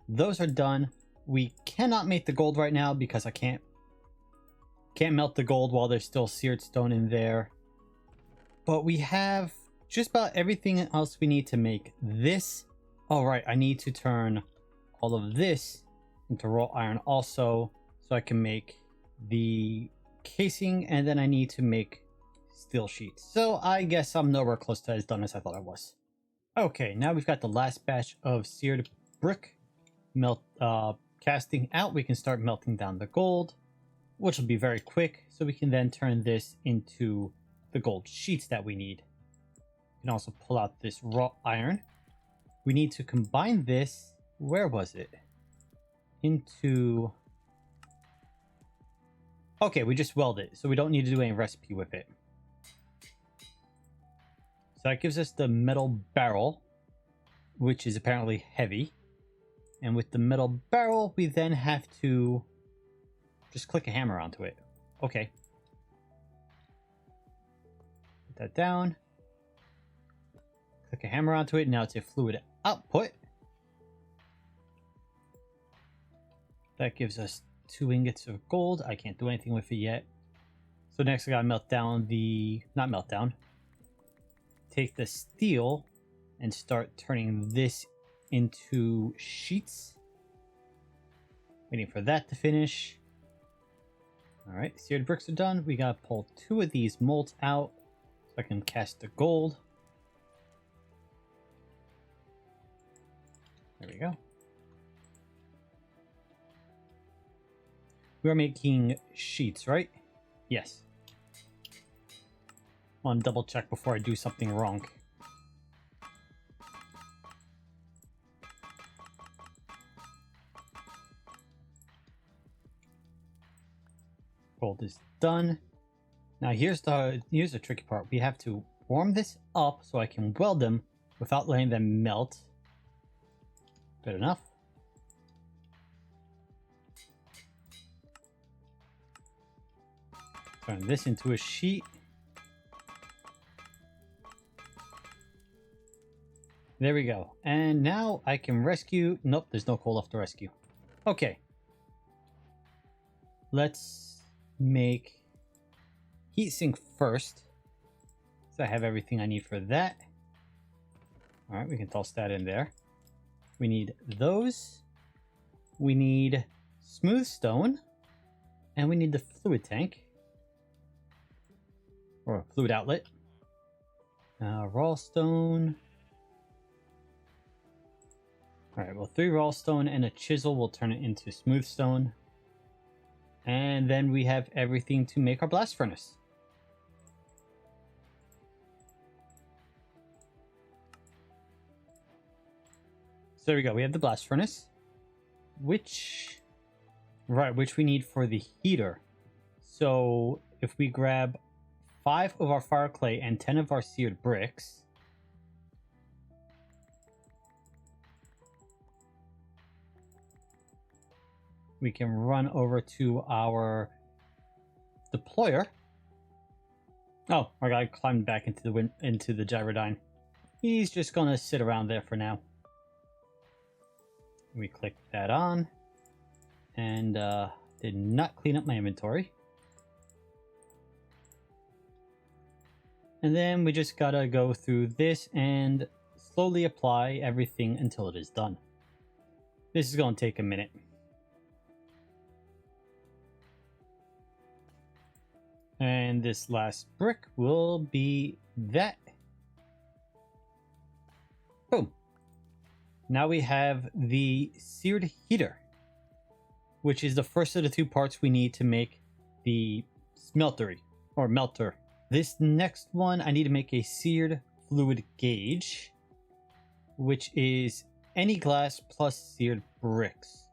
Those are done. We cannot make the gold right now because I can't melt the gold while there's still seared stone in there. But we have just about everything else we need to make this. All right, I need to turn all of this into wrought iron also, so I can make the casing, and then I need to make steel sheets. So I guess I'm nowhere close to as done as I thought I was. Okay, now we've got the last batch of seared brick casting out. We can start melting down the gold, which will be very quick, so we can then turn this into the gold sheets that we need. We can also pull out this wrought iron. We need to combine this, where was it? Into... Okay, we just weld it, so we don't need to do any recipe with it. So that gives us the metal barrel, which is apparently heavy. And with the metal barrel, we then have to just click a hammer onto it. Okay. Put that down. click a hammer onto it. Now it's a fluid output. That gives us 2 ingots of gold. I can't do anything with it yet. So next I gotta melt down the... not melt down. Take the steel and start turning this into sheets. Waiting for that to finish. Alright, seared bricks are done. We gotta pull 2 of these molds out so I can cast the gold. There we go. We are making sheets, right? Yes. I want to double check before I do something wrong. Gold is done. Now here's the tricky part. We have to warm this up so I can weld them without letting them melt. Good enough. Turn this into a sheet. There we go. And now I can rescue... Nope, there's no coal left to rescue. Okay. Let's make heatsink first. So I have everything I need for that. Alright, we can toss that in there. We need those. We need smooth stone. And we need the fluid tank. Or fluid outlet. Raw stone. Alright, well 3 raw stone and a chisel will turn it into smooth stone. And then we have everything to make our blast furnace. So there we go, we have the blast furnace. Which we need for the heater. So if we grab 5 of our fire clay and 10 of our seared bricks. We can run over to our deployer. Oh, our guy climbed back into the gyrodyne. He's just gonna sit around there for now. We click that on. And did not clean up my inventory. And then we just gotta go through this and slowly apply everything until it is done. This is gonna take a minute. And this last brick will be that. Boom. Now we have the seared heater, which is the first of the 2 parts we need to make the Meltery or Melter. This next one, I need to make a seared fluid gauge, which is any glass plus seared bricks.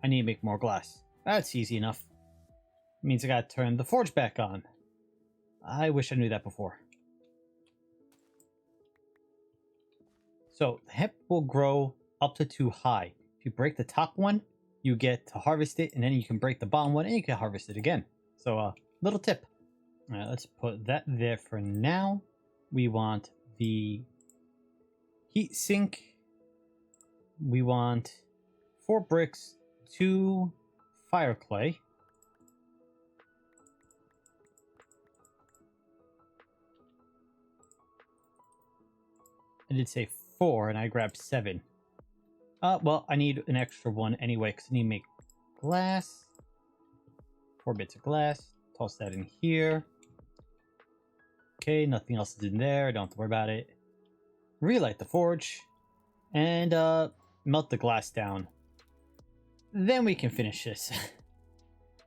I need to make more glass. That's easy enough. It means I gotta turn the forge back on. I wish I knew that before. So the hemp will grow up to 2 high. If you break the top one, you get to harvest it, and then you can break the bottom one and you can harvest it again. So little tip. Alright, let's put that there for now. We want the heat sink. We want 4 bricks, 2 fire clay. I did say 4 and I grabbed 7. Well, I need an extra one anyway because I need to make glass. 4 bits of glass. Toss that in here. Okay, nothing else is in there. I don't have to worry about it. Relight the forge. And melt the glass down. Then we can finish this.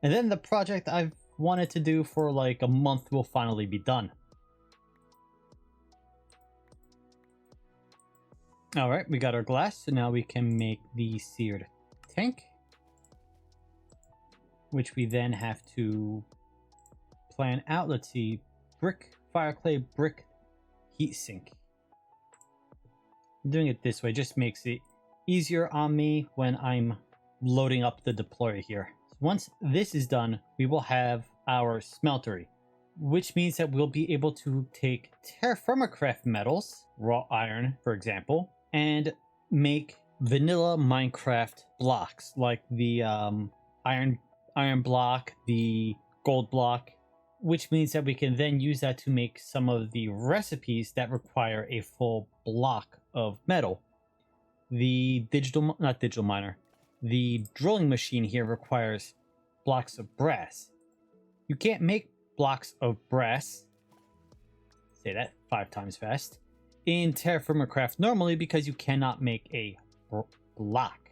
And then the project I've wanted to do for like a month will finally be done. Alright, we got our glass, so now we can make the seared tank. Which we then have to plan out. Let's see, brick, fire clay, brick, heat sink. Doing it this way just makes it easier on me when I'm loading up the deployer here. Once this is done, we will have our smeltery. which means that we'll be able to take TerraFirmaCraft metals, raw iron, for example, and make vanilla Minecraft blocks like the iron block, the gold block, which means that we can then use that to make some of the recipes that require a full block of metal. The the drilling machine here requires blocks of brass. You can't make blocks of brass, say that 5 times fast, in TerraFirmaCraft normally because you cannot make a block.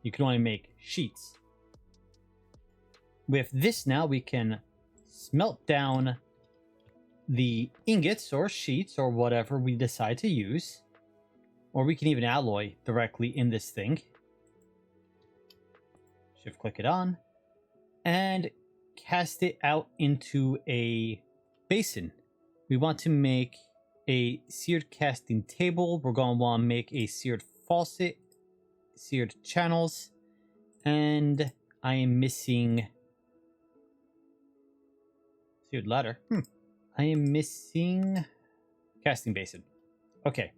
You can only make sheets. With this now, we can smelt down the ingots or sheets or whatever we decide to use. Or we can even alloy directly in this thing. Shift click it on. And cast it out into a basin. We want to make a seared casting table. We're going to want to make a seared faucet, seared channels, and I am missing seared ladder. I am missing casting basin. Okay,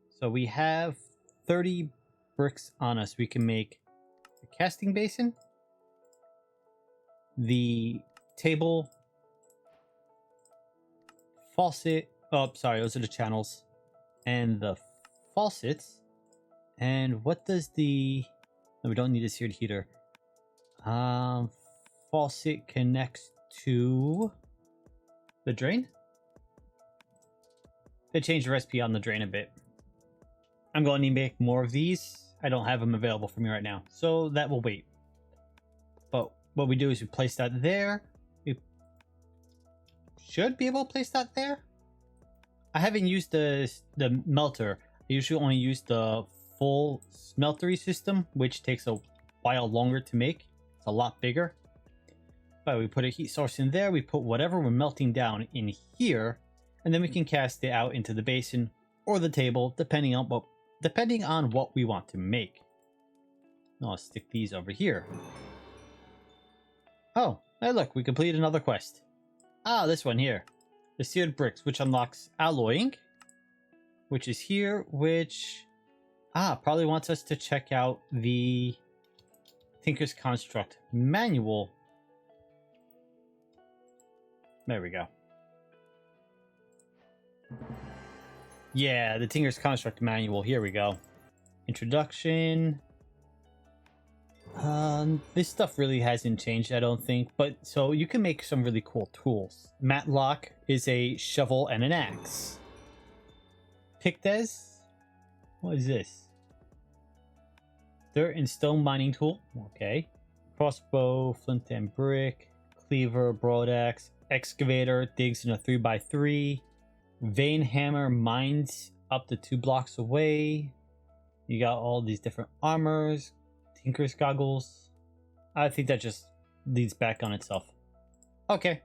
so we have 30 bricks on us. We can make the casting basin, the table, faucet. Oh, sorry, those are the channels, and the faucets. And what does the... No, we don't need a seared heater. Faucet connects to the drain. They changed the recipe on the drain a bit. I'm going to make more of these. I don't have them available for me right now, so that will wait. But what we do is we place that there. We should be able to place that there. I haven't used the melter. I usually only use the full Meltery system, which takes a while longer to make. It's a lot bigger. But we put a heat source in there. We put whatever we're melting down in here, and then we can cast it out into the basin or the table, depending on what we want to make. I'll stick these over here. Oh, hey look, we completed another quest. Ah, this one here. The Seared Bricks, which unlocks alloying, which is here, which probably wants us to check out the Tinker's Construct manual. There we go. Yeah, the Tinker's Construct manual. Here we go. Introduction. This stuff really hasn't changed, I don't think. But so you can make some really cool tools. Matlock is a shovel and an axe. Pictes? What is this? Dirt and stone mining tool. Okay. Crossbow, flint and brick, cleaver, broadaxe, excavator, digs in a 3x3. Vein hammer mines up to 2 blocks away. You got all these different armors, tinker's goggles. I think that just leads back on itself. Okay.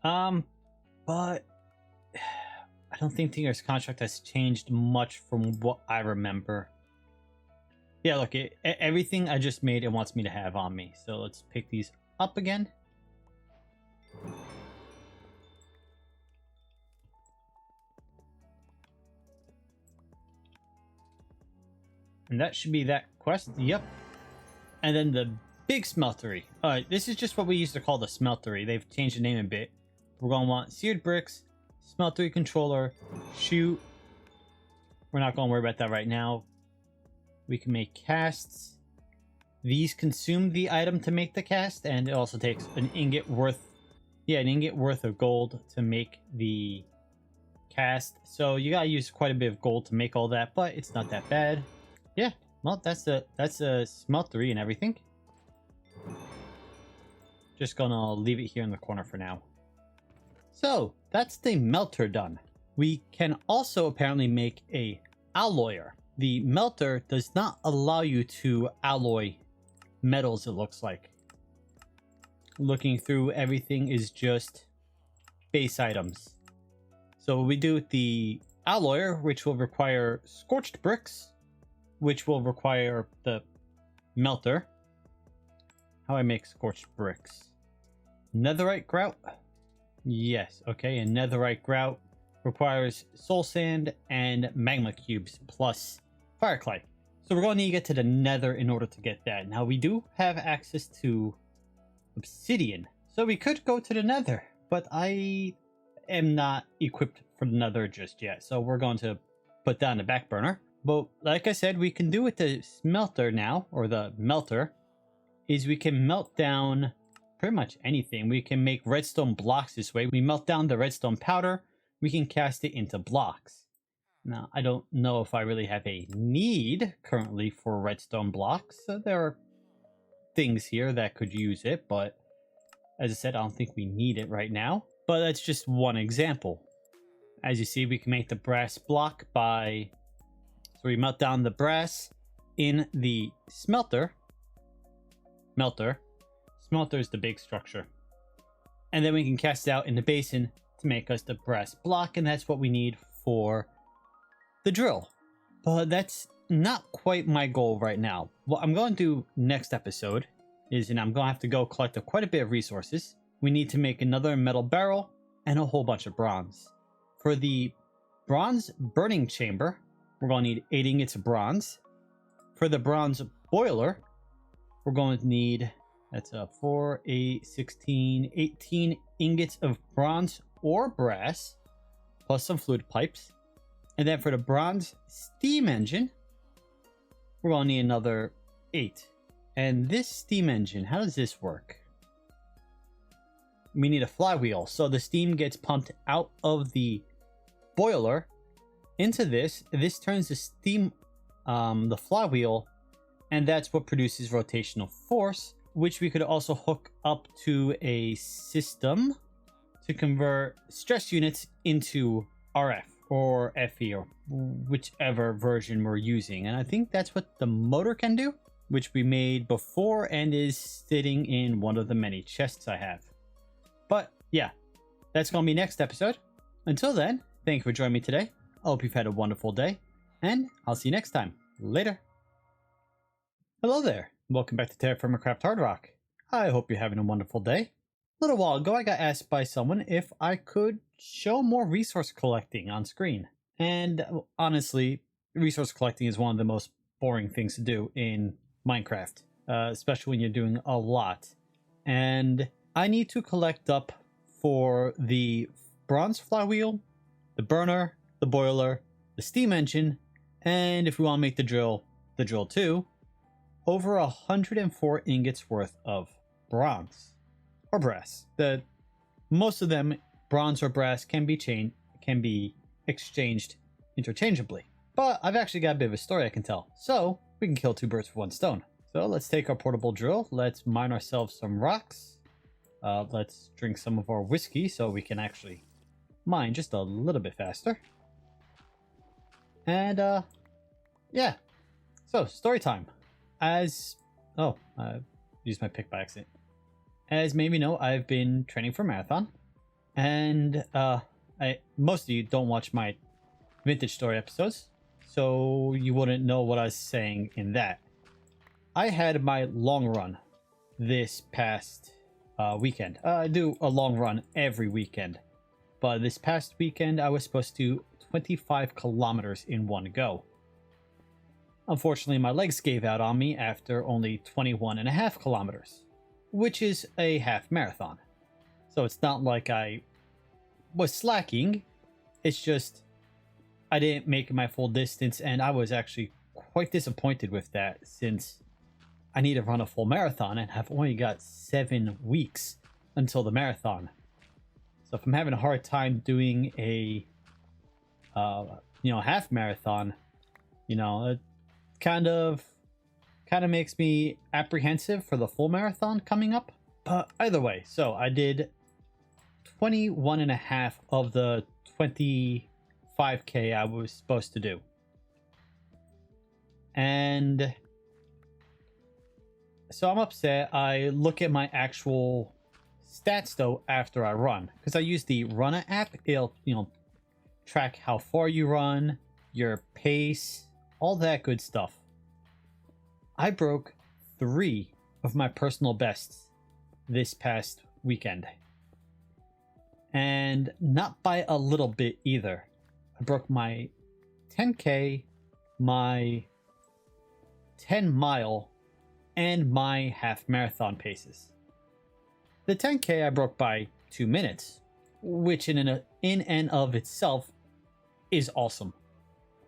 But I don't think Tinker's Construct has changed much from what I remember. Yeah, look, everything I just made, it wants me to have on me. So let's pick these up again. And that should be that quest. Yep. And then the big smeltery. Alright, this is just what we used to call the smeltery. They've changed the name a bit. We're going to want seared bricks, smeltery controller, chute. We're not going to worry about that right now. We can make casts. These consume the item to make the cast, and it also takes an ingot worth of gold to make the cast. So you gotta use quite a bit of gold to make all that, but it's not that bad. Yeah, well, that's a smeltery and everything. Just gonna leave it here in the corner for now. So that's the melter done. We can also apparently make a alloyer. The melter does not allow you to alloy metals, it looks like. Looking through, everything is just base items. So what we do with the alloyer, which will require scorched bricks, which will require the melter. How I make scorched bricks? Netherite grout, Yes, okay, and netherite grout requires soul sand and magma cubes plus fire clay. So we're going to need to get to the nether in order to get that. Now we do have access to obsidian, so we could go to the nether, but I am not equipped for the nether just yet, so we're going to put that on the back burner. But like I said, we can do with the smelter now, or the melter, is we can melt down pretty much anything. We can make redstone blocks this way. We melt down the redstone powder, we can cast it into blocks. Now, I don't know if I really have a need currently for redstone blocks. So there are things here that could use it, but as I said, I don't think we need it right now. But that's just one example. As you see, we can make the brass block by... So we melt down the brass in the smelter. Smelter is the big structure. And then we can cast it out in the basin to make us the brass block, and that's what we need for the drill. But that's not quite my goal right now. What I'm going to do next episode is, and I'm going to have to go collect quite a bit of resources. We need to make another metal barrel and a whole bunch of bronze. For the bronze burning chamber, we're going to need 8 ingots of bronze. For the bronze boiler, we're going to need, that's 4, 8, 16, 18 ingots of bronze or brass, plus some fluid pipes. And then for the bronze steam engine, we're going to need another 8. And this steam engine, how does this work? We need a flywheel. So the steam gets pumped out of the boiler into this. This turns the steam, the flywheel, and that's what produces rotational force, which we could also hook up to a system to convert stress units into RF or FE, or whichever version we're using. And I think that's what the motor can do, which we made before and is sitting in one of the many chests I have. But yeah, that's going to be next episode. Until then, thank you for joining me today. I hope you've had a wonderful day, and I'll see you next time. Later. Hello there. Welcome back to TerraFirmaCraft HardRock. I hope you're having a wonderful day. A little while ago, I got asked by someone if I could show more resource collecting on screen. And honestly, resource collecting is one of the most boring things to do in Minecraft, especially when you're doing a lot. And I need to collect up for the bronze flywheel, the burner, the boiler, the steam engine, and if we want to make the drill too, over 104 ingots worth of bronze or brass. Most of them, bronze or brass, can be exchanged interchangeably. But I've actually got a bit of a story I can tell, so we can kill 2 birds with 1 stone. So let's take our portable drill. Let's mine ourselves some rocks. Let's drink some of our whiskey so we can actually mine just a little bit faster. And yeah. So story time. I used my pick by accident. As maybe you know, I've been training for a marathon, and most of you don't watch my vintage story episodes, so you wouldn't know what I was saying in that. I had my long run this past weekend. I do a long run every weekend, but this past weekend I was supposed to do 25 kilometers in one go. Unfortunately, my legs gave out on me after only 21.5 kilometers, which is a half marathon. So it's not like I was slacking, it's just I didn't make my full distance, and I was actually quite disappointed with that, since I need to run a full marathon and have only got 7 weeks until the marathon. So if I'm having a hard time doing a half marathon, it kind of makes me apprehensive for the full marathon coming up. But either way, so I did 21.5 of the 25k I was supposed to do. And so I'm upset. I look at my actual stats though after I run, because I use the Runner app. It'll track how far you run, your pace, all that good stuff. I broke 3 of my personal bests this past weekend. And not by a little bit either. I broke my 10K, my 10 mile, and my half marathon paces. The 10K I broke by 2 minutes, which in and of itself is awesome.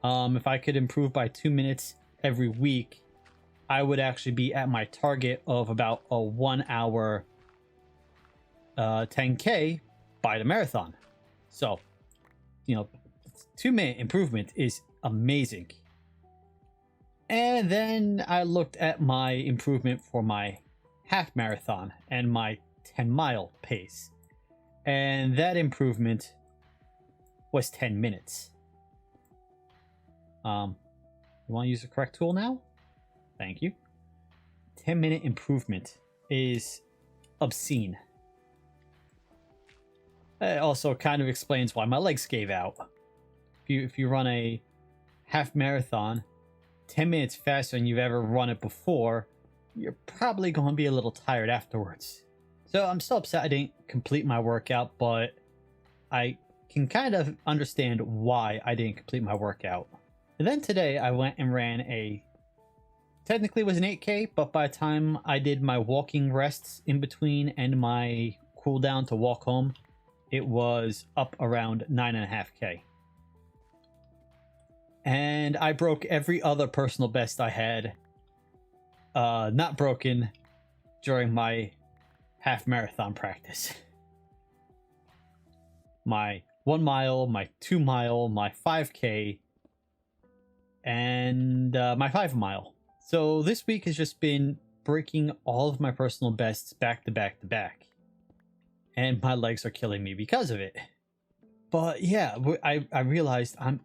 If I could improve by 2 minutes every week, I would actually be at my target of about a 1 hour 10K by the marathon. So, 2-minute improvement is amazing. And then I looked at my improvement for my half marathon and my 10-mile pace. And that improvement was 10 minutes. You want to use the correct tool now? Thank you. 10-minute improvement is obscene. It also kind of explains why my legs gave out. If you run a half marathon 10 minutes faster than you've ever run it before, you're probably going to be a little tired afterwards. So I'm still upset I didn't complete my workout, but I can kind of understand why I didn't complete my workout. And then today I went and ran technically it was an 8K, but by the time I did my walking rests in between and my cooldown to walk home, it was up around 9.5K. And I broke every other personal best I had not broken during my half marathon practice. My 1 mile, my 2 mile, my 5K, and my 5 mile. So this week has just been breaking all of my personal bests back to back to back. And my legs are killing me because of it. But yeah, I realized I'm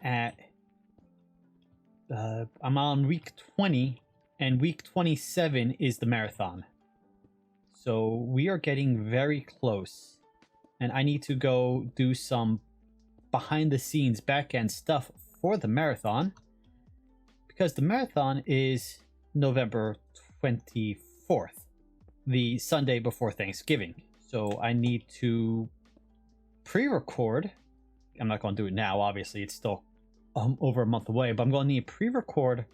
on week 20, and week 27 is the marathon. So we are getting very close, and I need to go do some behind the scenes back end stuff for the marathon, because the marathon is November 24th, the Sunday before Thanksgiving. So I need to pre-record. I'm not going to do it now, obviously it's still over a month away, but I'm going to need pre-record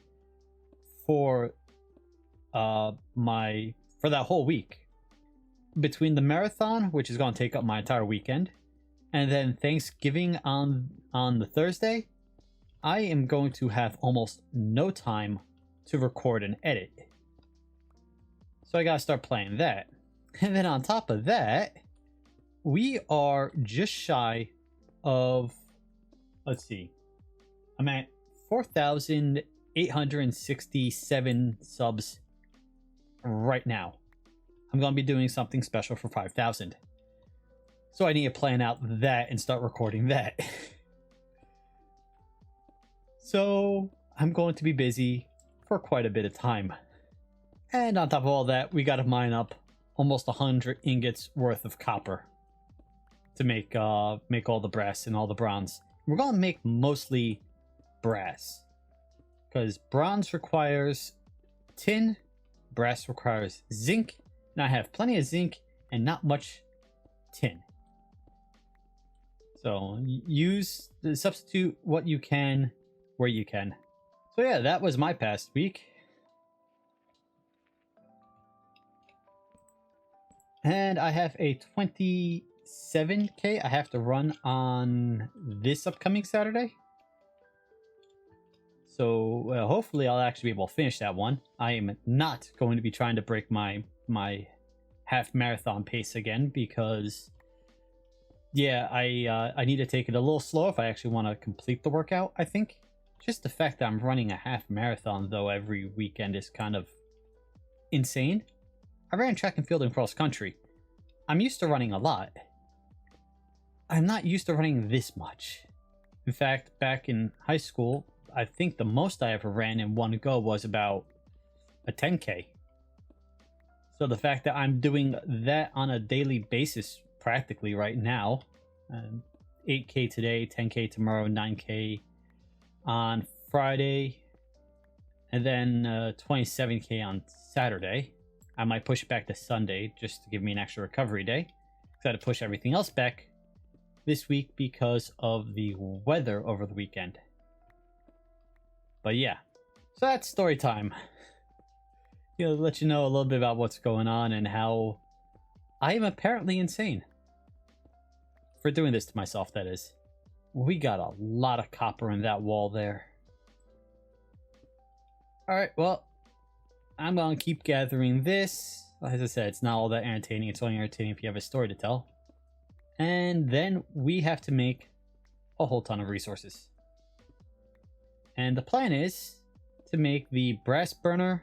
for that whole week between the marathon, which is going to take up my entire weekend, and then Thanksgiving on the Thursday. I am going to have almost no time to record and edit, so I gotta start playing that. And then on top of that, we are just shy of, let's see, I'm at 4,867 subs right now. I'm going to be doing something special for 5,000. So I need to plan out that and start recording that. So I'm going to be busy for quite a bit of time. And on top of all that, we got to mine up almost 100 ingots worth of copper to make all the brass and all the bronze. We're going to make mostly brass, because bronze requires tin, brass requires zinc, and I have plenty of zinc and not much tin. So substitute what you can where you can. So yeah, that was my past week. And I have a 27K I have to run on this upcoming Saturday. So hopefully I'll actually be able to finish that one. I am not going to be trying to break my half marathon pace again, because yeah, I need to take it a little slow if I actually want to complete the workout, I think. Just the fact that I'm running a half marathon though every weekend is kind of insane. I ran track and field and cross country. I'm used to running a lot. I'm not used to running this much. In fact, back in high school, I think the most I ever ran in one go was about a 10K. So the fact that I'm doing that on a daily basis practically right now, 8K today, 10K tomorrow, 9K on Friday, and then 27K on Saturday. I might push it back to Sunday just to give me an extra recovery day, because I had to push everything else back this week because of the weather over the weekend. But yeah, so that's story time. Let you know a little bit about what's going on and how I am apparently insane for doing this to myself, that is. We got a lot of copper in that wall there. Alright, well, I'm going to keep gathering this. As I said, it's not all that entertaining. It's only entertaining if you have a story to tell. And then we have to make a whole ton of resources. And the plan is to make the brass burner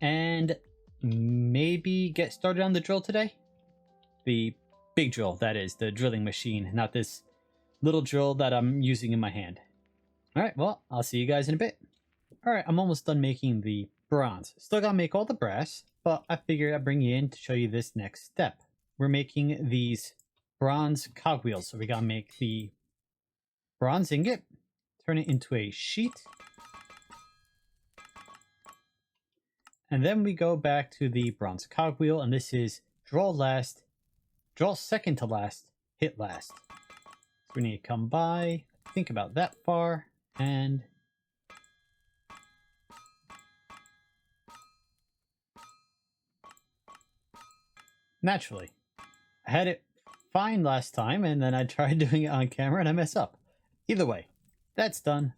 and maybe get started on the drill today. The big drill, that is, the drilling machine, not this little drill that I'm using in my hand. Alright, well, I'll see you guys in a bit. Alright, I'm almost done making the bronze. Still gotta make all the brass, but I figured I'd bring you in to show you this next step. We're making these bronze cogwheels. So we gotta make the bronze ingot, turn it into a sheet, and then we go back to the bronze cogwheel, and this is draw last, draw second to last, hit last. So we need to come by, think about that far, and naturally, I had it fine last time, and then I tried doing it on camera and I mess up. Either way, that's done.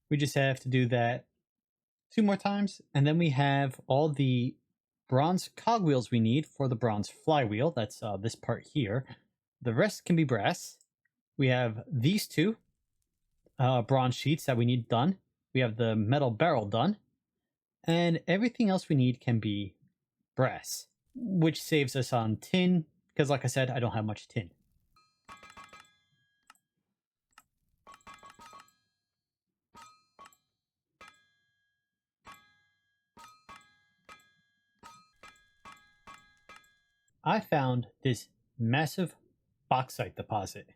We just have to do that 2 more times, and then we have all the bronze cogwheels we need for the bronze flywheel. That's this part here. The rest can be brass. We have these 2 bronze sheets that we need done. We have the metal barrel done, and everything else we need can be brass, which saves us on tin, because like I said, I don't have much tin. I found this massive bauxite deposit.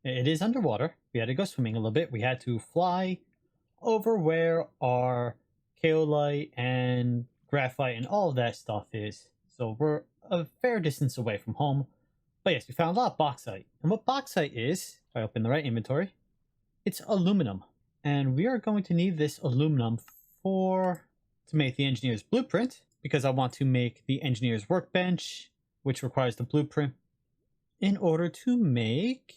It is underwater. We had to go swimming a little bit. We had to fly over where our kaolite and graphite and all of that stuff is. So we're a fair distance away from home. But yes, we found a lot of bauxite. And what bauxite is, if I open the right inventory, it's aluminum. And we are going to need this aluminum to make the engineer's blueprint, because I want to make the engineer's workbench, which requires the blueprint, in order to make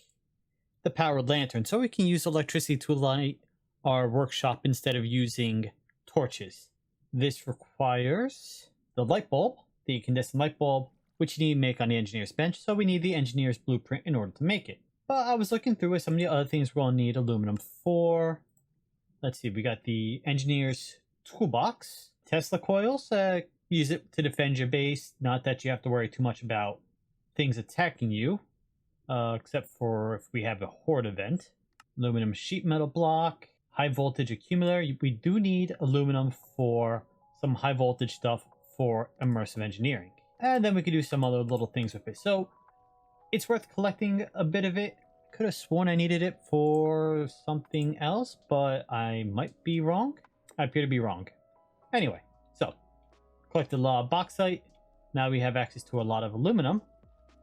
the powered lantern. So we can use electricity to light our workshop instead of using torches. This requires the light bulb, the incandescent light bulb, which you need to make on the engineer's bench, so we need the engineer's blueprint in order to make it. But I was looking through some of the other things we'll need aluminum for. Let's see, we got the engineer's toolbox, Tesla coils, use it to defend your base, not that you have to worry too much about things attacking you, except for if we have a horde event. Aluminum sheet metal block, high voltage accumulator. We do need aluminum for some high voltage stuff for immersive engineering. And then we could do some other little things with it. So it's worth collecting a bit of it. Could have sworn I needed it for something else, but I might be wrong. I appear to be wrong. Anyway, so collected a lot of bauxite. Now we have access to a lot of aluminum.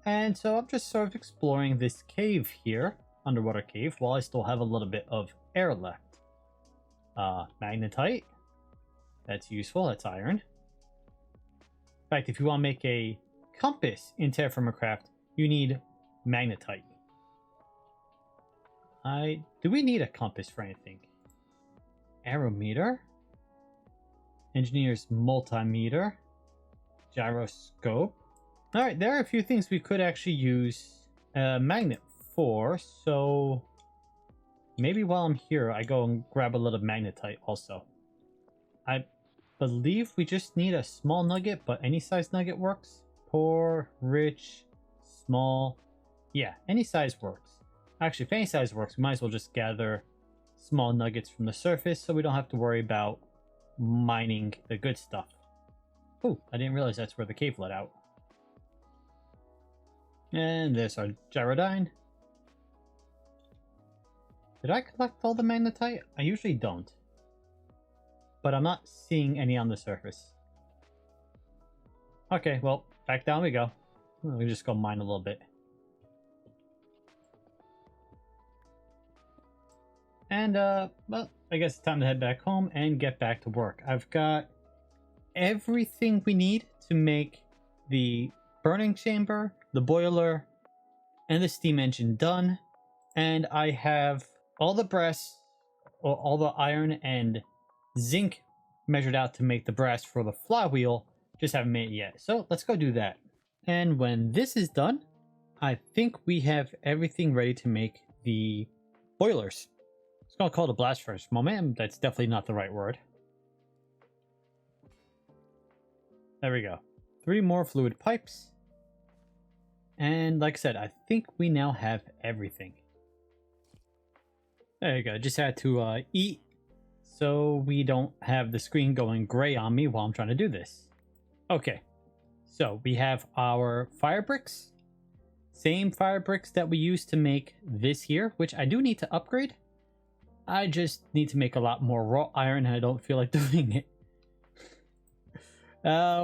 And so I'm just sort of exploring this cave here, underwater cave, while I still have a little bit of air left. Magnetite. That's useful. That's iron. In fact, if you want to make a compass in TerraFirmaCraft, you need magnetite. Do we need a compass for anything? Aerometer. Engineer's multimeter. Gyroscope. Alright, there are a few things we could actually use a magnet for, so maybe while I'm here I go and grab a little magnetite also. I believe we just need a small nugget, but any size nugget works. Poor, rich, small. Yeah, any size works. Actually, if any size works, we might as well just gather small nuggets from the surface so we don't have to worry about mining the good stuff. Oh, I didn't realize that's where the cave let out. And there's our gyrodyne. Did I collect all the magnetite? I usually don't. But I'm not seeing any on the surface. Okay, well, back down we go. We just go mine a little bit. And, well, I guess it's time to head back home and get back to work. I've got everything we need to make the burning chamber, the boiler, and the steam engine done. And I have all the brass, or all the iron and zinc measured out to make the brass for the flywheel. Just haven't made it yet. So let's go do that. And when this is done, I think we have everything ready to make the boilers. It's gonna call it a blast furnace. Moment, that's definitely not the right word. There we go. 3 more fluid pipes. And like I said, I think we now have everything. There you go. Just had to eat so we don't have the screen going gray on me while I'm trying to do this. Okay. So we have our fire bricks. Same fire bricks that we used to make this here, which I do need to upgrade. I just need to make a lot more raw iron and I don't feel like doing it.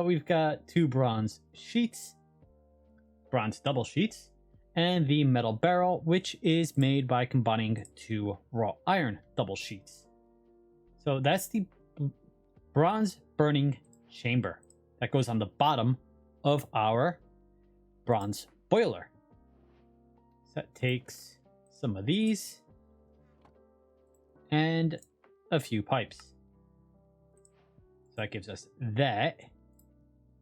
We've got 2 bronze sheets, bronze double sheets, and the metal barrel, which is made by combining 2 raw iron double sheets. So that's the bronze burning chamber that goes on the bottom of our bronze boiler. So that takes some of these and a few pipes. So that gives us that.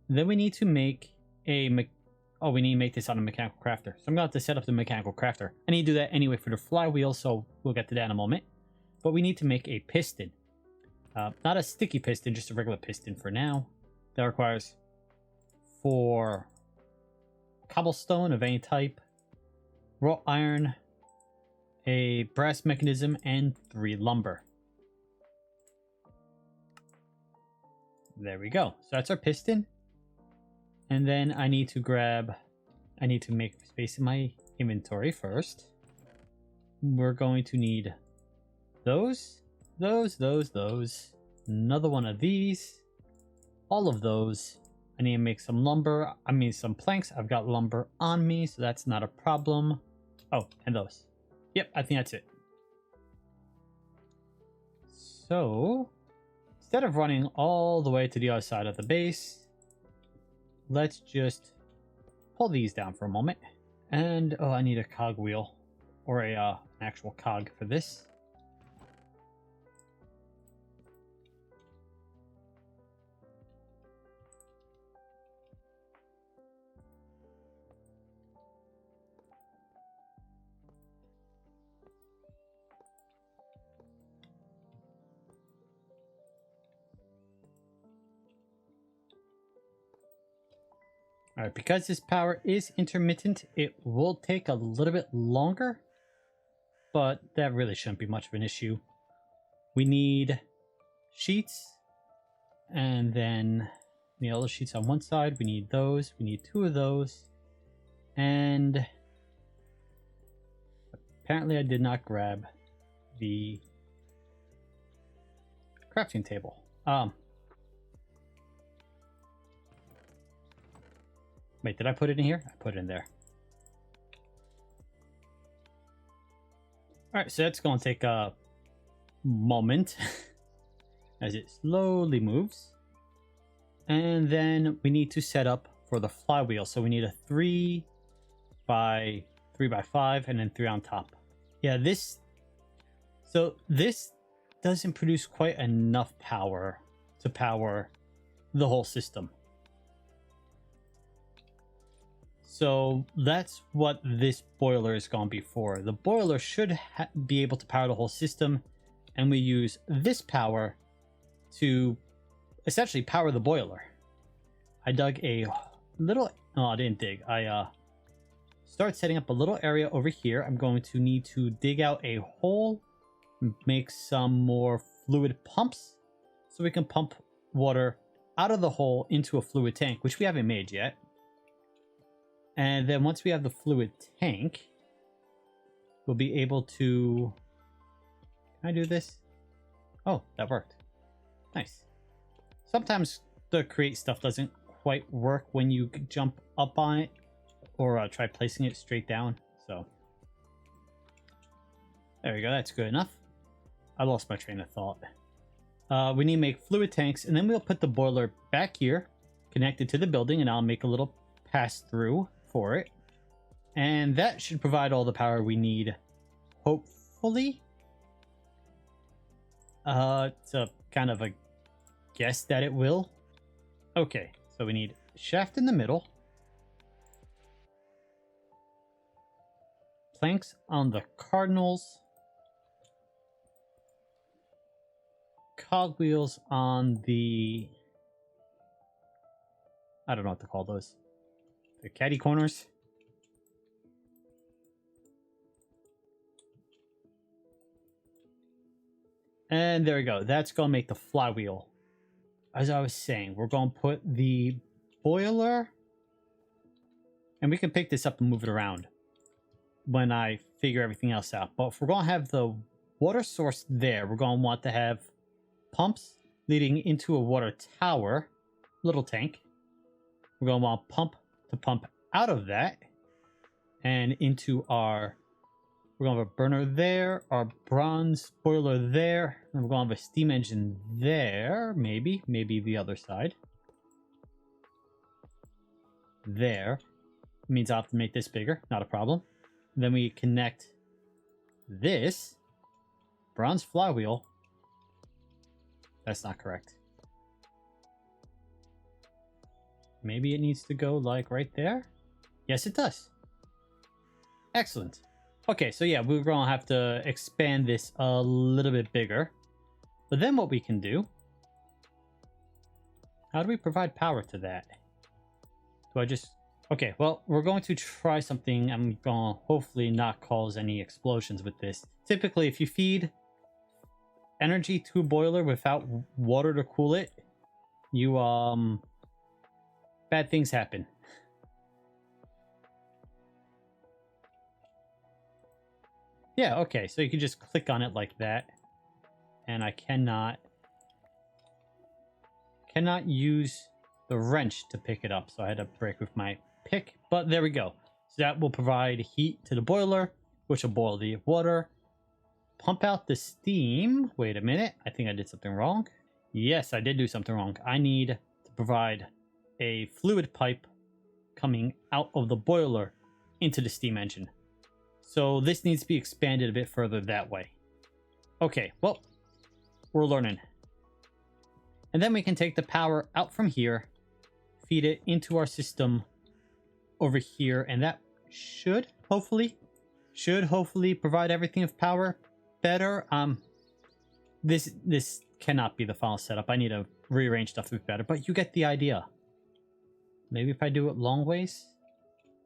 Then we need to make a we need to make this on a mechanical crafter. So I'm going to have to set up the mechanical crafter. I need to do that anyway for the flywheel, so we'll get to that in a moment. But we need to make a piston. Not a sticky piston, just a regular piston for now. That requires 4 cobblestone of any type, raw iron, a brass mechanism, and 3 lumber. There we go. So that's our piston. And then I need to make space in my inventory first. We're going to need those. Another one of these. All of those. I need to make some lumber. Some planks. I've got lumber on me, so that's not a problem. Oh, and those. Yep, I think that's it. So, instead of running all the way to the other side of the base, let's just pull these down for a moment. And, I need a cog wheel. Or an actual cog for this. Alright, because this power is intermittent, it will take a little bit longer, but that really shouldn't be much of an issue. We need sheets, and then the other sheets on one side. We need those. We need 2 of those. And apparently I did not grab the crafting table. Wait, did I put it in here? I put it in there. Alright, so that's going to take a moment as it slowly moves. And then we need to set up for the flywheel. So we need a 3 by 5 and then 3 on top. Yeah, this doesn't produce quite enough power to power the whole system. So that's what this boiler is going to be for. The boiler should be able to power the whole system, and we use this power to essentially power the boiler. I dug a little... No, I didn't dig. I start setting up a little area over here. I'm going to need to dig out a hole, make some more fluid pumps, so we can pump water out of the hole into a fluid tank, which we haven't made yet. And then once we have the fluid tank, we'll be able to... Can I do this? Oh, that worked. Nice. Sometimes the create stuff doesn't quite work when you jump up on it or try placing it straight down. So there we go. That's good enough. I lost my train of thought. We need to make fluid tanks, and then we'll put the boiler back here, connected to the building, and I'll make a little pass-through for it. And that should provide all the power we need, hopefully. It's a kind of a guess that it will. Okay, so we need shaft in the middle. Planks on the cardinals. Cogwheels on the... I don't know what to call those. The caddy corners. And there we go. That's going to make the flywheel. As I was saying, we're going to put the boiler... And we can pick this up and move it around when I figure everything else out. But if we're going to have the water source there, we're going to want to have pumps leading into a water tower, little tank. We're going to want pump to pump out of that and into our... We're going to have a burner there, our bronze boiler there, and we're going to have a steam engine there, maybe the other side. There. Means I'll have to make this bigger, not a problem. Then we connect this bronze flywheel. That's not correct. Maybe it needs to go like right there? Yes, it does. Excellent. Okay, so yeah, we're going to have to expand this a little bit bigger. But then what we can do... How do we provide power to that? Do I just... Okay, well, we're going to try something. I'm going to hopefully not cause any explosions with this. Typically, if you feed energy to a boiler without water to cool it, you, bad things happen. Yeah, okay, so you can just click on it like that. And I cannot use the wrench to pick it up, so I had to break with my pick, but there we go. So that will provide heat to the boiler, which will boil the water, pump out the steam. Wait a minute, I think I did something wrong. Yes, I did do something wrong. I need to provide a fluid pipe coming out of the boiler into the steam engine. So this needs to be expanded a bit further that way. Okay, well, we're learning. And then we can take the power out from here, feed it into our system over here, and that should hopefully provide everything of power better. This cannot be the final setup. I need to rearrange stuff a bit better, but you get the idea. Maybe if I do it long ways,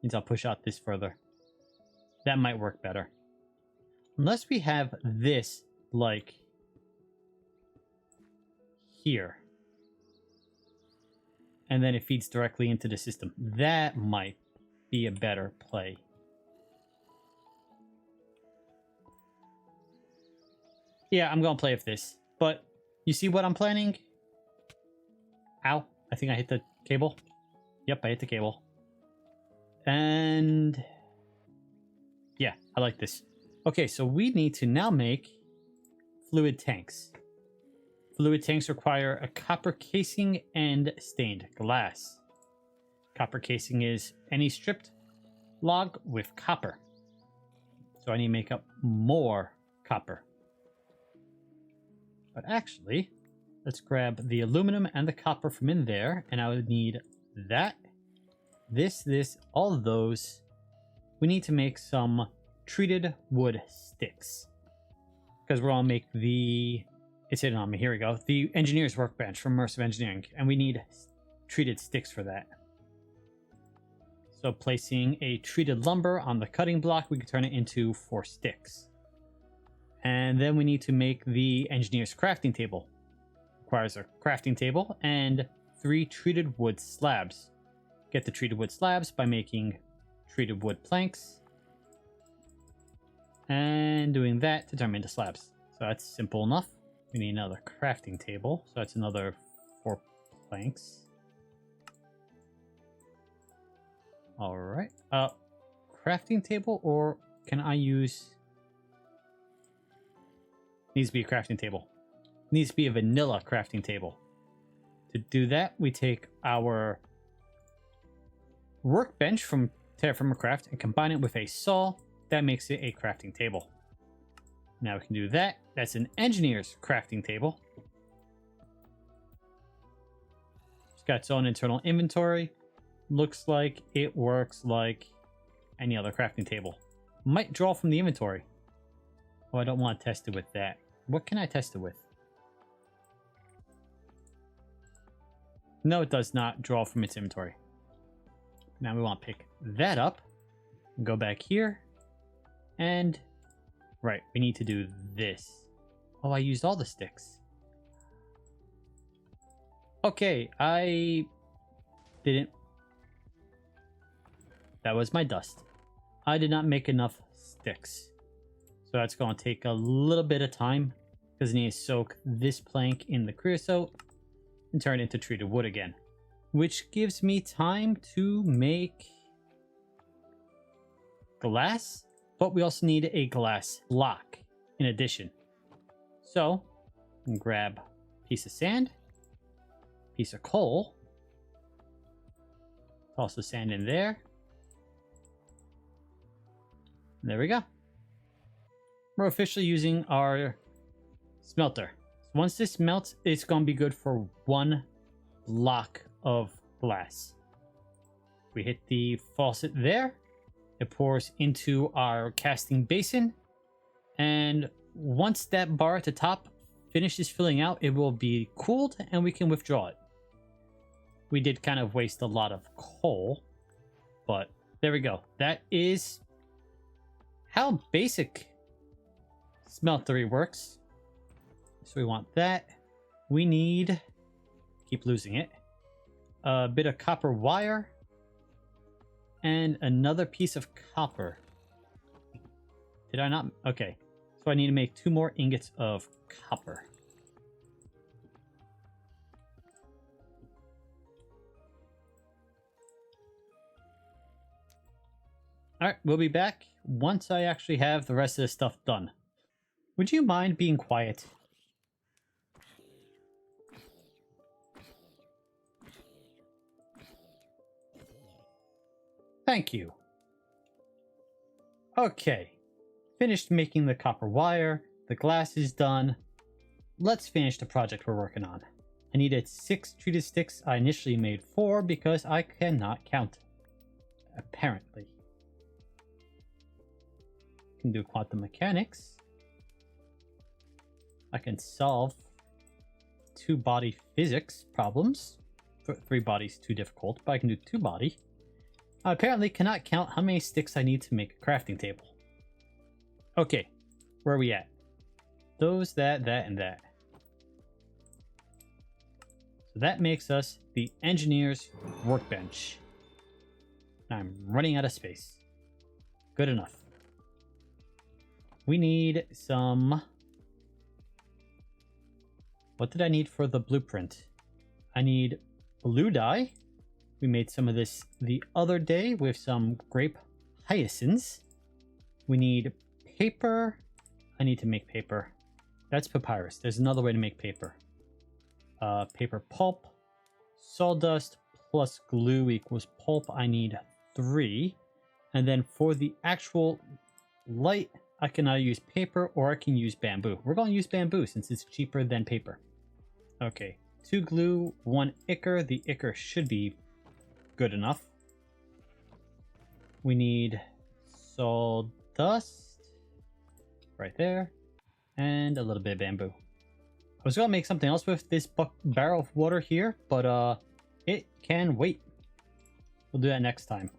means I'll push out this further. That might work better. Unless we have this, like, here. And then it feeds directly into the system. That might be a better play. Yeah, I'm going to play with this. But you see what I'm planning? Ow. I think I hit the cable. Yep, I hit the cable. And... yeah, I like this. Okay, so we need to now make fluid tanks. Fluid tanks require a copper casing and stained glass. Copper casing is any stripped log with copper. So I need to make up more copper. But actually, let's grab the aluminum and the copper from in there, and I would need that, this, all of those. We need to make some treated wood sticks. Because we're going to make the... It's hidden on me. Here we go. The engineer's workbench from Immersive Engineering. And we need treated sticks for that. So placing a treated lumber on the cutting block, we can turn it into 4 sticks. And then we need to make the engineer's crafting table. Requires a crafting table and 3 treated wood slabs. Get the treated wood slabs by making treated wood planks. And doing that to turn them into slabs. So that's simple enough. We need another crafting table. So that's another 4 planks. Alright. Crafting table, or can I use... Needs to be a crafting table. Needs to be a vanilla crafting table. To do that, we take our workbench from TerraFirmaCraft and combine it with a saw. That makes it a crafting table. Now we can do that. That's an engineer's crafting table. It's got its own internal inventory. Looks like it works like any other crafting table. Might draw from the inventory. Oh, I don't want to test it with that. What can I test it with? No, it does not draw from its inventory. Now we want to pick that up. Go back here. And... right, we need to do this. Oh, I used all the sticks. Okay, I didn't... that was my dust. I did not make enough sticks. So that's going to take a little bit of time because I need to soak this plank in the creosote and turn it into treated wood again. Which gives me time to make glass, but we also need a glass block in addition. So, grab a piece of sand, piece of coal, toss the sand in there. There we go. We're officially using our smelter. Once this melts, it's going to be good for 1 block of glass. We hit the faucet there. It pours into our casting basin. And once that bar at the top finishes filling out, it will be cooled and we can withdraw it. We did kind of waste a lot of coal, but there we go. That is how basic Meltery works. So we want that. We need, keep losing it, a bit of copper wire and another piece of copper. Did I not? Okay. So I need to make 2 more ingots of copper. All right, we'll be back once I actually have the rest of this stuff done. Would you mind being quiet? Thank you. Okay. Finished making the copper wire. The glass is done. Let's finish the project we're working on. I needed 6 treated sticks. I initially made 4 because I cannot count. Apparently. Can do quantum mechanics. I can solve 2-body physics problems. 3 bodies too difficult, but I can do 2 body. I apparently cannot count how many sticks I need to make a crafting table. Okay, where are we at? Those, that, and that. So that makes us the engineer's workbench. I'm running out of space. Good enough. We need some... what did I need for the blueprint? I need blue dye. We made some of this the other day with some grape hyacinths. We need paper. I need to make paper. That's papyrus. There's another way to make paper. Paper pulp. Sawdust plus glue equals pulp. I need 3. And then for the actual light, I can either use paper or I can use bamboo. We're going to use bamboo since it's cheaper than paper. Okay, 2 glue, 1 ichor. The ichor should be good enough. We need sawdust right there and a little bit of bamboo. I was going to make something else with this barrel of water here, but it can wait. We'll do that next time.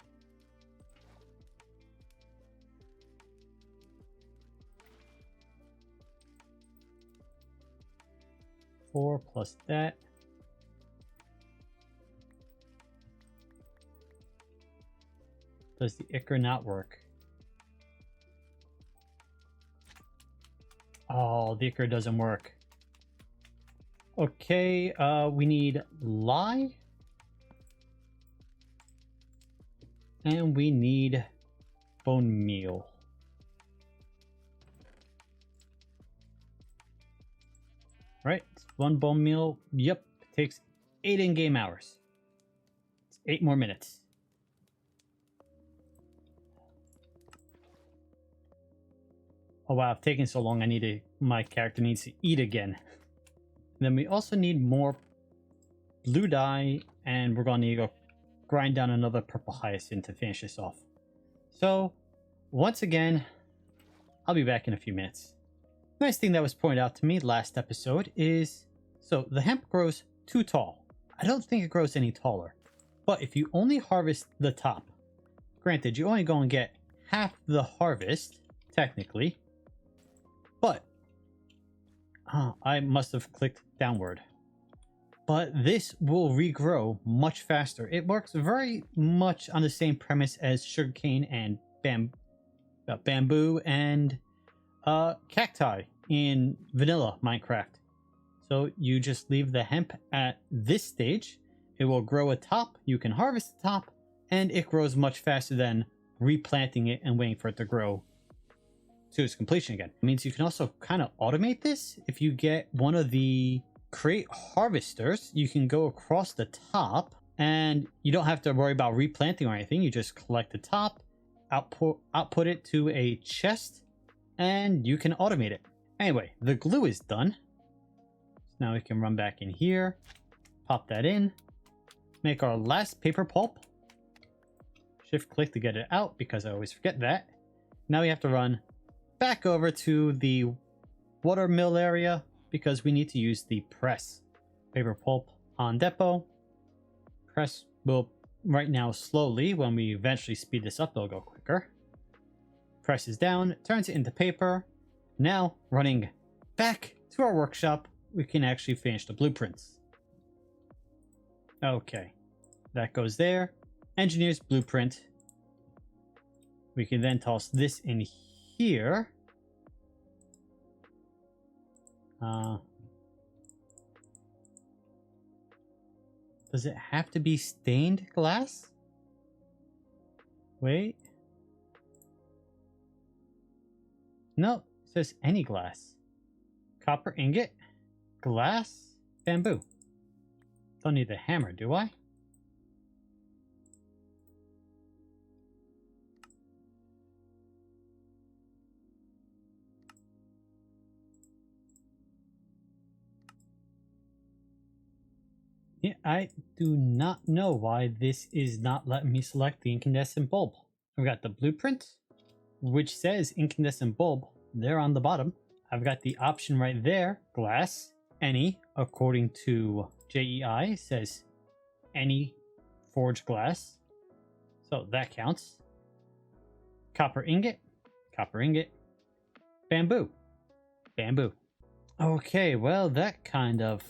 Four plus that. Does the ichor not work? Oh, the ichor doesn't work. Okay, we need lye. And we need bone meal. Right? It's 1 bone meal. Yep. It takes 8 in-game hours. It's 8 more minutes. Oh wow, it's taking so long. My character needs to eat again. Then we also need more blue dye, and we're going to go grind down another purple hyacinth to finish this off. So, once again, I'll be back in a few minutes. Nice thing that was pointed out to me last episode is, so the hemp grows too tall. I don't think it grows any taller. But if you only harvest the top, granted, you only go and get half the harvest, technically. But, I must have clicked downward. But this will regrow much faster. It works very much on the same premise as sugarcane and bamboo and cacti in vanilla Minecraft. So you just leave the hemp at this stage. It will grow a top. You can harvest the top, and it grows much faster than replanting it and waiting for it to grow to its completion again. It means you can also kind of automate this. If you get one of the crate harvesters, you can go across the top and you don't have to worry about replanting or anything. You just collect the top, output it to a chest, and you can automate it. Anyway, the glue is done. So now we can run back in here, pop that in, make our last paper pulp. Shift click to get it out because I always forget that. Now we have to run back over to the water mill area because we need to use the press. Paper pulp on depot. Press will right now slowly. When we eventually speed this up, it'll go quicker. Presses down, turns it into paper. Now, running back to our workshop, we can actually finish the blueprints. Okay, that goes there. Engineer's blueprint. We can then toss this in here. Does it have to be stained glass? Wait. No, it says any glass. Copper ingot, glass, bamboo. Don't need the hammer, do I? Yeah, I do not know why this is not letting me select the incandescent bulb. I've got the blueprint, which says incandescent bulb there on the bottom. I've got the option right there, glass, any, according to JEI, says any forged glass. So that counts. Copper ingot, bamboo, bamboo. Okay, well, that kind of...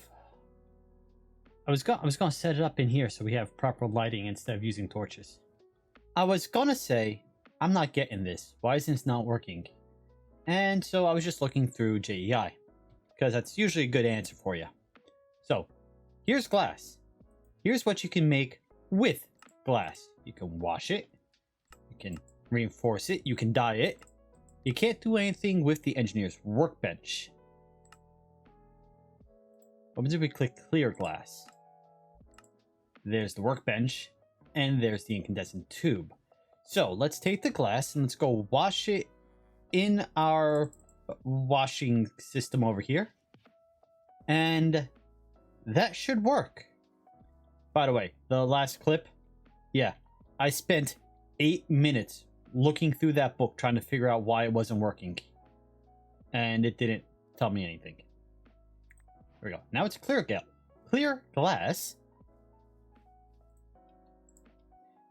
I was gonna set it up in here so we have proper lighting instead of using torches. I was gonna say, I'm not getting this. Why isn't it not working? And so I was just looking through JEI, because that's usually a good answer for you. So, here's glass. Here's what you can make with glass. You can wash it. You can reinforce it. You can dye it. You can't do anything with the engineer's workbench. What happens if we click clear glass? There's the workbench, and there's the incandescent tube. So let's take the glass and let's go wash it in our washing system over here. And that should work. By the way, the last clip, yeah, I spent 8 minutes looking through that book trying to figure out why it wasn't working. And it didn't tell me anything. There we go. Now it's clear glass.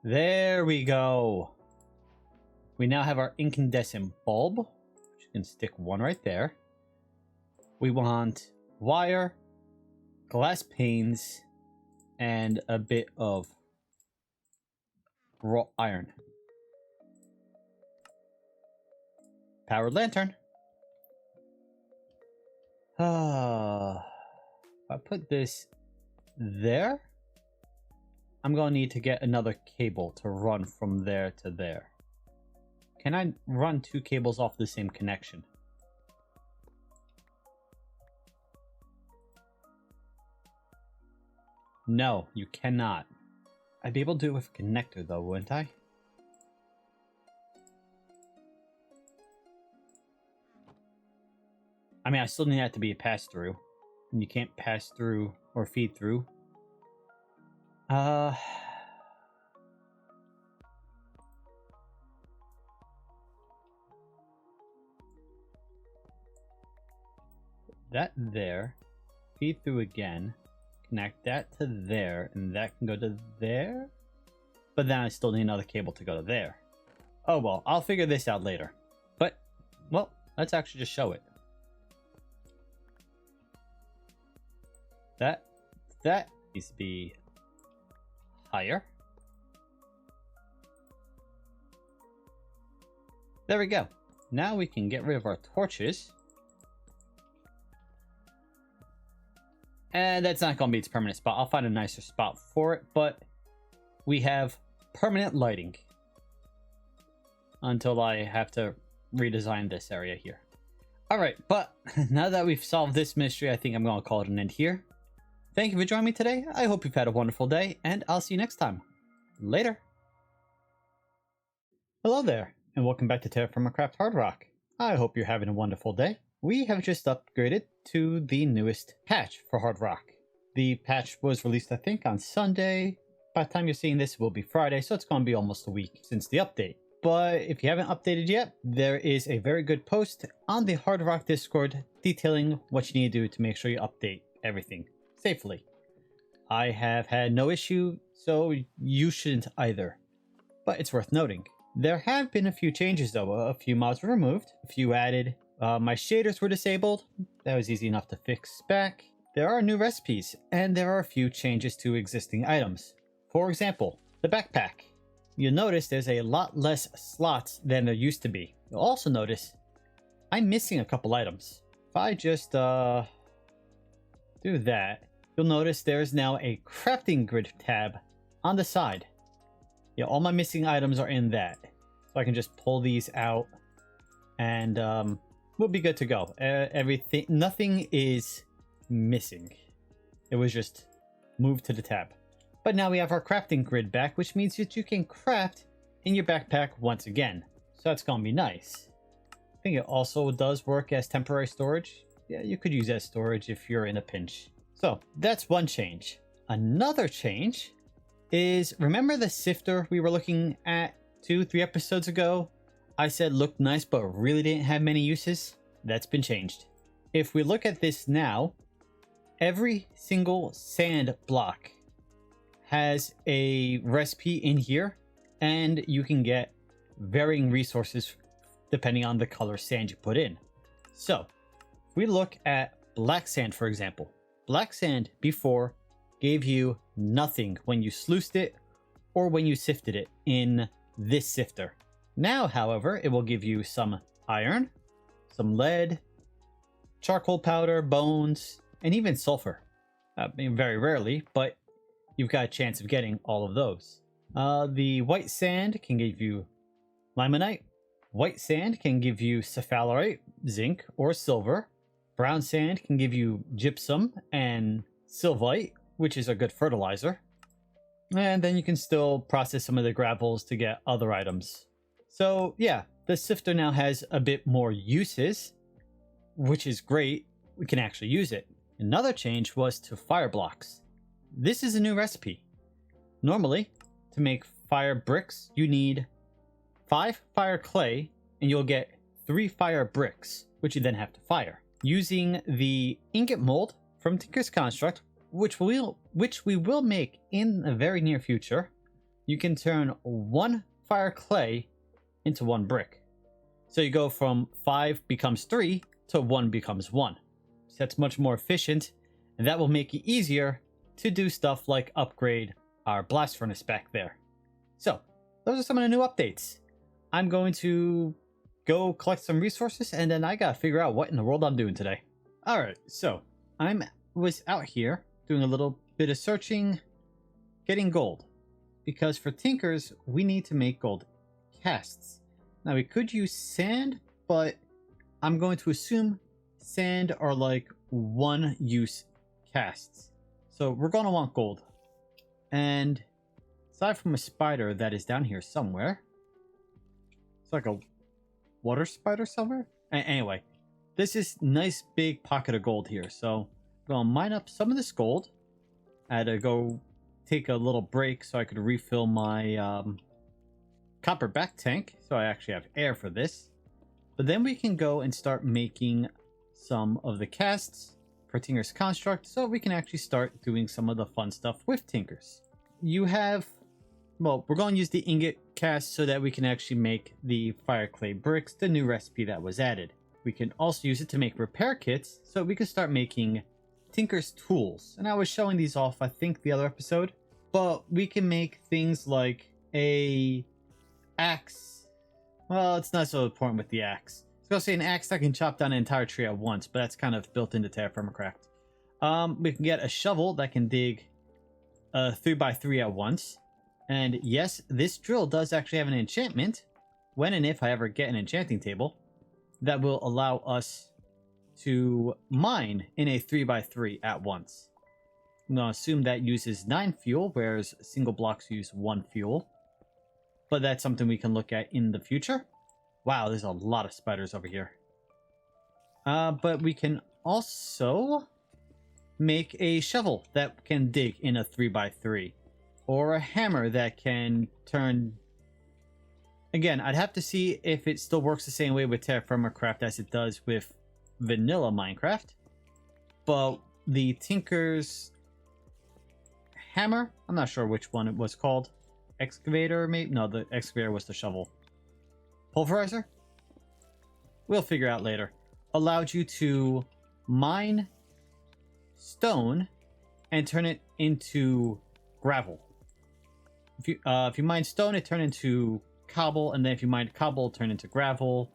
There we go. We now have our incandescent bulb, which you can stick one right there. We want wire, glass panes, and a bit of raw iron. Powered lantern. If I put this there, I'm going to need to get another cable to run from there to there. Can I run 2 cables off the same connection? No, you cannot. I'd be able to do it with a connector though, wouldn't I? I mean, I still need that to be a pass-through. And you can't pass through or feed through. That there. Feed through again. Connect that to there. And that can go to there. But then I still need another cable to go to there. Oh well, I'll figure this out later. But, well, let's actually just show it. That needs to be higher. There we go. Now we can get rid of our torches. And that's not going to be its permanent spot. I'll find a nicer spot for it, but we have permanent lighting until I have to redesign this area here. Alright, but now that we've solved this mystery, I think I'm going to call it an end here. Thank you for joining me today. I hope you've had a wonderful day, and I'll see you next time. Later. Hello there, and welcome back to TerraFirmaCraft HardRock. I hope you're having a wonderful day. We have just upgraded to the newest patch for HardRock. The patch was released, I think, on Sunday. By the time you're seeing this, it will be Friday, so it's going to be almost a week since the update. But if you haven't updated yet, there is a very good post on the HardRock Discord detailing what you need to do to make sure you update everything safely. I have had no issue, so you shouldn't either. But it's worth noting. There have been a few changes though. A few mods were removed, a few added. My shaders were disabled. That was easy enough to fix back. There are new recipes, and there are a few changes to existing items. For example, the backpack. You'll notice there's a lot less slots than there used to be. You'll also notice I'm missing a couple items. If I just do that, you'll notice there's now a crafting grid tab on the side. Yeah, all my missing items are in that. So I can just pull these out and we'll be good to go. Everything, nothing is missing. It was just moved to the tab. But now we have our crafting grid back, which means that you can craft in your backpack once again. So that's going to be nice. I think it also does work as temporary storage. Yeah, you could use that as storage if you're in a pinch. So that's one change. Another change is, remember the sifter we were looking at 2-3 episodes ago? I said looked nice but really didn't have many uses. That's been changed. If we look at this now, every single sand block has a recipe in here, and you can get varying resources depending on the color sand you put in. So if we look at black sand, for example, black sand before gave you nothing when you sluiced it or when you sifted it in this sifter. Now, however, it will give you some iron, some lead, charcoal powder, bones, and even sulfur. I mean, very rarely, but you've got a chance of getting all of those. The white sand can give you limonite. White sand can give you cephalerite, zinc, or silver. Brown sand can give you gypsum and sylvite, which is a good fertilizer. And then you can still process some of the gravels to get other items. So yeah, the sifter now has a bit more uses, which is great. We can actually use it. Another change was to fire blocks. This is a new recipe. Normally, to make fire bricks, you need 5 fire clay, and you'll get 3 fire bricks, which you then have to fire. Using the ingot mold from Tinker's Construct, which we will make in the very near future, you can turn 1 fire clay into 1 brick. So you go from 5 becomes 3 to 1 becomes 1. So that's much more efficient, and that will make it easier to do stuff like upgrade our blast furnace back there. So those are some of the new updates. I'm going to go collect some resources, and then I gotta figure out what in the world I'm doing today. Alright, so I was out here doing a little bit of searching, getting gold. Because for Tinkers, we need to make gold casts. Now we could use sand, but I'm going to assume sand are like 1-use casts. So we're going to want gold And aside from a spider that is down here somewhere, it's like a water spider somewhere. Anyway, this is nice big pocket of gold here. So I'm gonna mine up some of this gold. I had to go take a little break so I could refill my copper back tank, so I actually have air for this. But then we can go and start making some of the casts for Tinker's Construct, so we can actually start doing some of the fun stuff with Tinkers. You have, well, we're going to use the ingot cast so that we can actually make the fire clay bricks, the new recipe that was added. We can also use it to make repair kits, so we can start making Tinker's tools. And I was showing these off, I think, the other episode. But we can make things like a axe. Well, it's not so important with the axe. I was going to say an axe that can chop down an entire tree at once, but that's kind of built into TerraFirmaCraft. We can get a shovel that can dig 3x3 at once. And yes, this drill does actually have an enchantment, when and if I ever get an enchanting table, that will allow us to mine in a 3x3 at once. I'm going to assume that uses 9 fuel, whereas single blocks use 1 fuel. But that's something we can look at in the future. Wow, there's a lot of spiders over here. But we can also make a shovel that can dig in a 3x3. Or a hammer that can turn... Again, I'd have to see if it still works the same way with TerraFirmaCraft as it does with vanilla Minecraft. But the Tinker's hammer, I'm not sure which one it was called. Excavator, maybe? No, the excavator was the shovel. Pulverizer? We'll figure out later. Allowed you to mine stone and turn it into gravel. If you mine stone, it turns into cobble, and then if you mine cobble, it turns into gravel.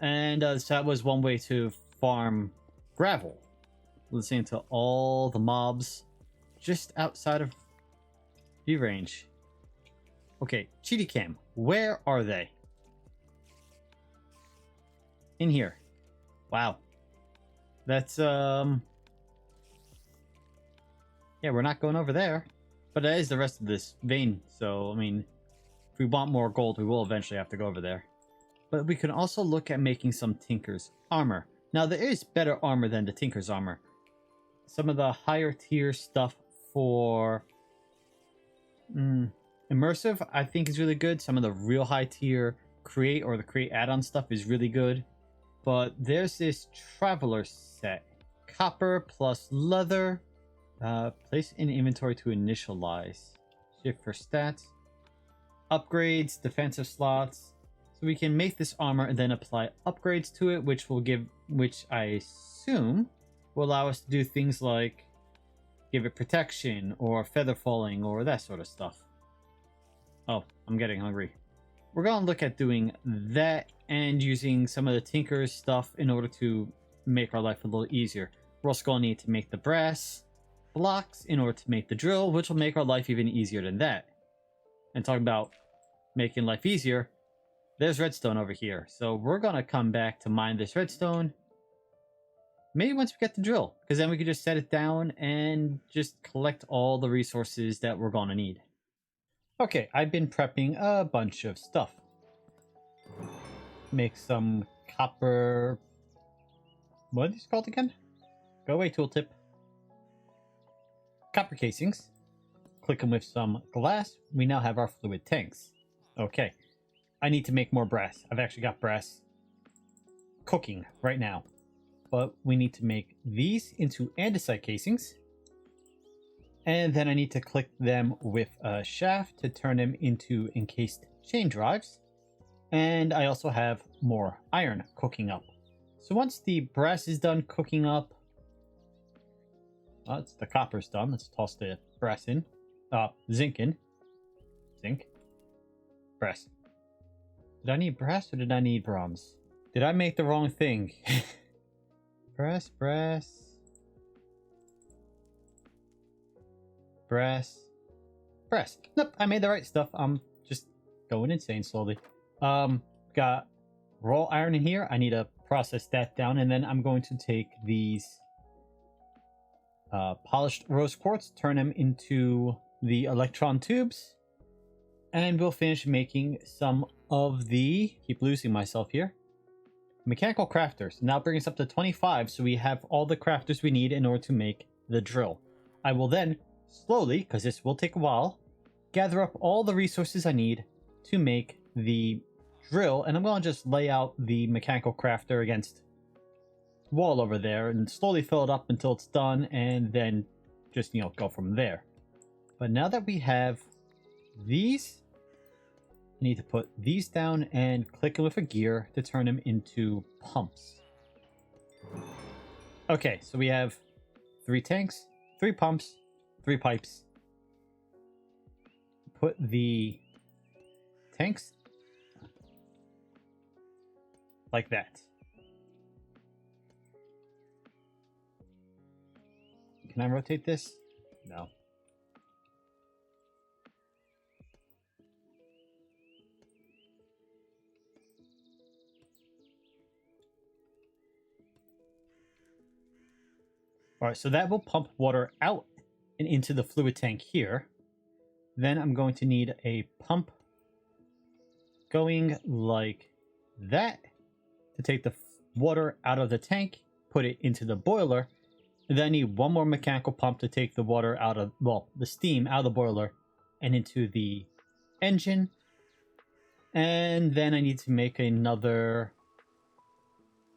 And so that was one way to farm gravel. Listening to all the mobs just outside of view range. Okay, Cheaty Cam, where are they? In here. Wow. That's, yeah, we're not going over there. But that is the rest of this vein, so, I mean, if we want more gold, we will eventually have to go over there. But we can also look at making some Tinker's armor. Now, there is better armor than the Tinker's armor. Some of the higher tier stuff for immersive, I think, is really good. Some of the real high tier create or the create add-on stuff is really good. But there's this traveler set. Copper plus leather. Place in inventory to initialize. Shift for stats. Upgrades, defensive slots. So we can make this armor and then apply upgrades to it, which I assume will allow us to do things like give it protection or feather falling or that sort of stuff. Oh, I'm getting hungry. We're going to look at doing that and using some of the Tinker's stuff in order to make our life a little easier. We're also going to need to make the brass blocks in order to make the drill, which will make our life even easier than that. And talking about making life easier, there's redstone over here. So we're going to come back to mine this redstone. Maybe once we get the drill, because then we can just set it down and just collect all the resources that we're going to need. Okay, I've been prepping a bunch of stuff. Make some copper... What are these called again? Go away, tooltip. Copper casings. Click them with some glass. We now have our fluid tanks. Okay. I need to make more brass. I've actually got brass cooking right now. But we need to make these into andesite casings. And then I need to click them with a shaft to turn them into encased chain drives. And I also have more iron cooking up. So once the brass is done cooking up, it's the copper's done. Let's toss the brass in. Zinc in. Zinc. Brass. Did I need brass or did I need bronze? Did I make the wrong thing? Brass, brass. Brass. Brass. Nope, I made the right stuff. I'm just going insane slowly. Got raw iron in here. I need to process that down, and then I'm going to take these polished rose quartz, turn them into the electron tubes, and we'll finish making some of the, keep losing myself here, mechanical crafters. Now bring us up to 25, so we have all the crafters we need in order to make the drill. I will then slowly, because this will take a while, gather up all the resources I need to make the drill, and I'm going to just lay out the mechanical crafter against wall over there and slowly fill it up until it's done, and then just, you know, go from there. But now that we have these, I need to put these down and click them with a gear to turn them into pumps. Okay, so we have 3 tanks, 3 pumps, 3 pipes. Put the tanks like that. Can I rotate this? No. Alright, so that will pump water out and into the fluid tank here. Then I'm going to need a pump going like that to take the water out of the tank, put it into the boiler. And then I need one more mechanical pump to take the water out of, well, the steam out of the boiler and into the engine. And then I need to make another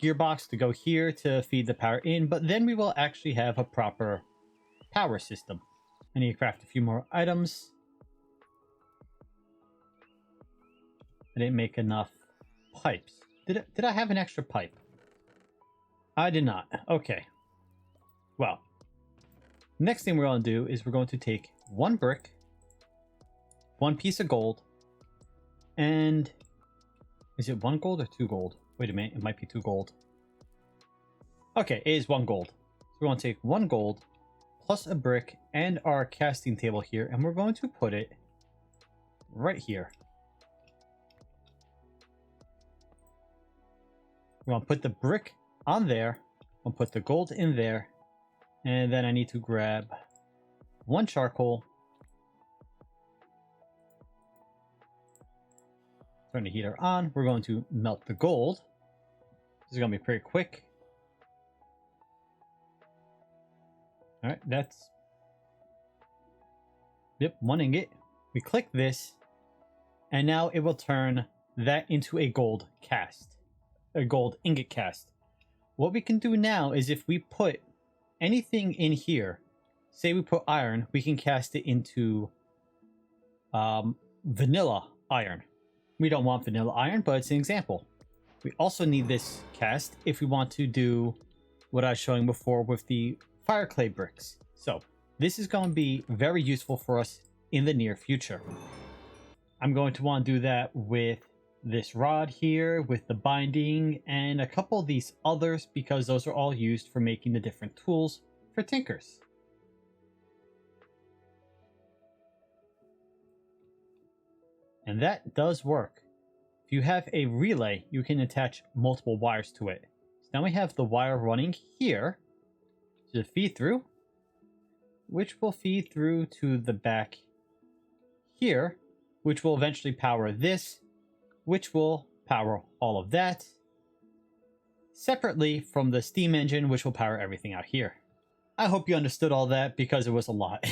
gearbox to go here to feed the power in, but then we will actually have a proper power system. I need to craft a few more items. I didn't make enough pipes. Did I have an extra pipe? I did not. Okay. Well, next thing we're going to do is we're going to take 1 brick, 1 piece of gold, and is it 1 gold or 2 gold? Wait a minute, it might be 2 gold. Okay, it is 1 gold. So we're going to take 1 gold plus a brick and our casting table here, and we're going to put it right here. We're going to put the brick on there. We'll put the gold in there. And then I need to grab 1 charcoal. Turn the heater on. We're going to melt the gold. This is going to be pretty quick. Alright, that's... Yep, 1 ingot. We click this. And now it will turn that into a gold cast. A gold ingot cast. What we can do now is if we put anything in here, say we put iron, we can cast it into vanilla iron. We don't want vanilla iron, but it's an example. We also need this cast if we want to do what I was showing before with the fire clay bricks. So this is going to be very useful for us in the near future. I'm going to want to do that with this rod here, with the binding, and a couple of these others, because those are all used for making the different tools for tinkers. And that does work. If you have a relay, you can attach multiple wires to it. So now we have the wire running here to feed through, which will feed through to the back here, which will eventually power this, which will power all of that, separately from the steam engine, which will power everything out here. I hope you understood all that because it was a lot.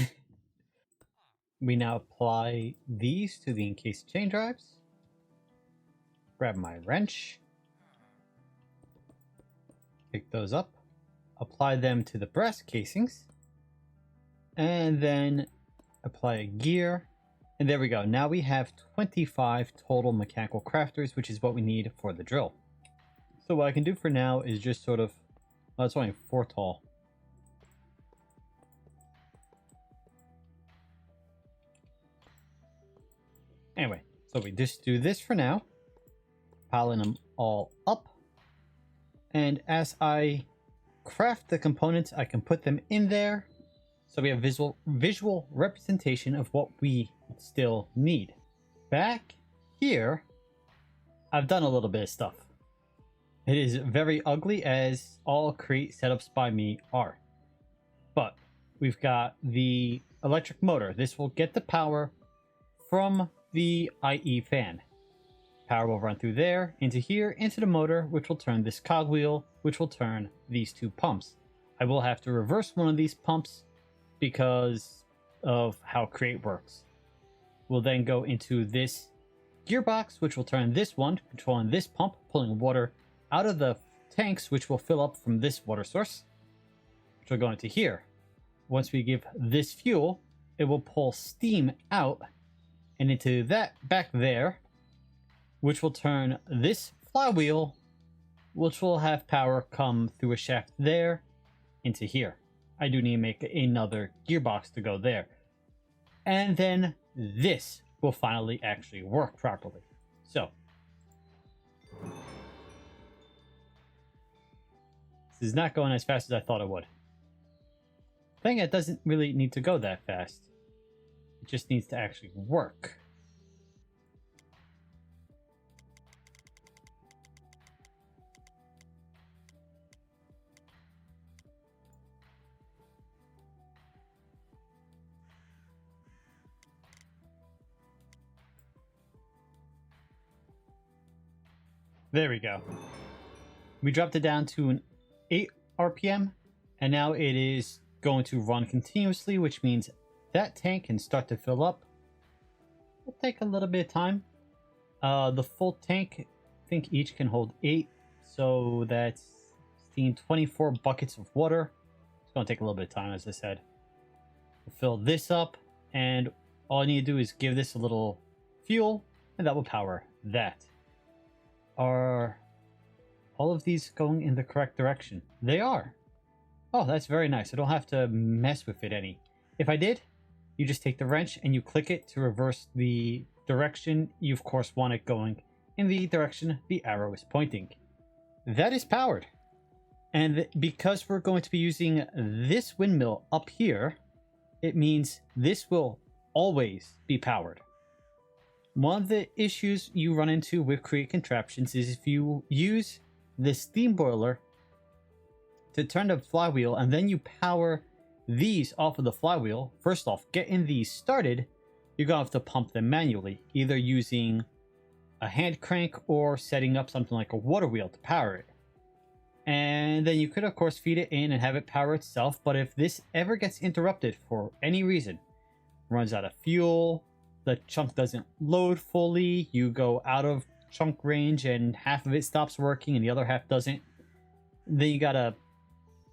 We now apply these to the encased chain drives. Grab my wrench. Pick those up. Apply them to the brass casings. And then apply a gear. And there we go. Now we have 25 total mechanical crafters, which is what we need for the drill. So what I can do for now is just sort of... Well, it's only 4 tall. Anyway, so we just do this for now. Piling them all up. And as I craft the components, I can put them in there. So we have visual representation of what we still need. Back here, I've done a little bit of stuff. It is very ugly, as all create setups by me are. But we've got the electric motor. This will get the power from the IE fan. Power will run through there, into here, into the motor, which will turn this cogwheel, which will turn these two pumps. I will have to reverse one of these pumps because of how Create works. We'll then go into this gearbox, which will turn this one, controlling this pump, pulling water out of the tanks, which will fill up from this water source, which will go into here. Once we give this fuel, it will pull steam out and into that back there, which will turn this flywheel, which will have power come through a shaft there into here. I do need to make another gearbox to go there. And then this will finally actually work properly. So, this is not going as fast as I thought it would. I think it doesn't really need to go that fast. It just needs to actually work. There we go. We dropped it down to an 8 RPM, and now it is going to run continuously, which means that tank can start to fill up. It'll take a little bit of time. The full tank, I think each can hold 8, so that's 24 buckets of water. It's going to take a little bit of time, as I said. We'll fill this up, and all I need to do is give this a little fuel, and that will power that. Are all of these going in the correct direction? They are. Oh, that's very nice. I don't have to mess with it any. If I did, you just take the wrench and you click it to reverse the direction. You, of course, want it going in the direction the arrow is pointing. That is powered. And because we're going to be using this windmill up here, it means this will always be powered. One of the issues you run into with Create contraptions is if you use the steam boiler to turn the flywheel and then you power these off of the flywheel, first off, getting these started, you're going to have to pump them manually, either using a hand crank or setting up something like a water wheel to power it. And then you could, of course, feed it in and have it power itself, but if this ever gets interrupted for any reason, runs out of fuel, the chunk doesn't load fully, you go out of chunk range and half of it stops working and the other half doesn't, then you gotta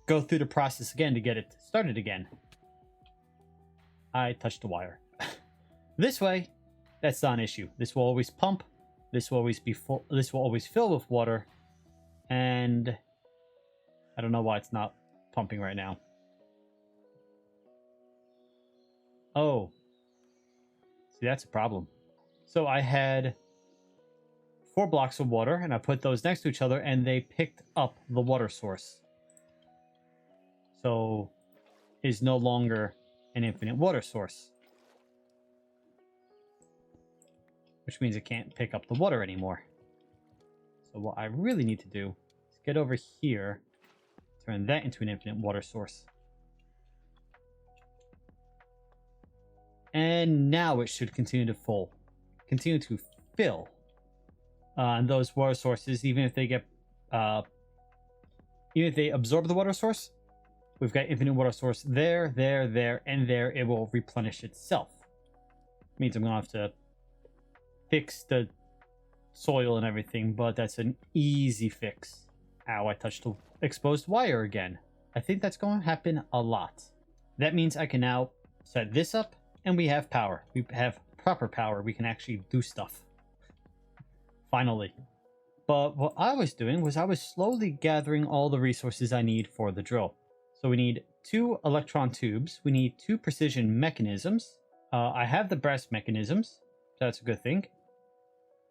go through the process again to get it started again. I touched the wire. This way, that's not an issue. This will always pump, this will always be full, this will always fill with water, and I don't know why it's not pumping right now. Oh. See, that's a problem. So I had 4 blocks of water, and I put those next to each other, and they picked up the water source. So is no longer an infinite water source. Which means it can't pick up the water anymore. So what I really need to do is get over here, turn that into an infinite water source. And now it should continue to fill. And those water sources, even if they get, even if they absorb the water source, we've got infinite water source there, there, and there. It will replenish itself. Means I'm gonna have to fix the soil and everything, but that's an easy fix. Ow, I touched the exposed wire again. I think that's going to happen a lot. That means I can now set this up, and we have power. We have proper power. We can actually do stuff. Finally. But what I was doing was I was slowly gathering all the resources I need for the drill. So we need 2 electron tubes. We need 2 precision mechanisms. I have the brass mechanisms. So that's a good thing.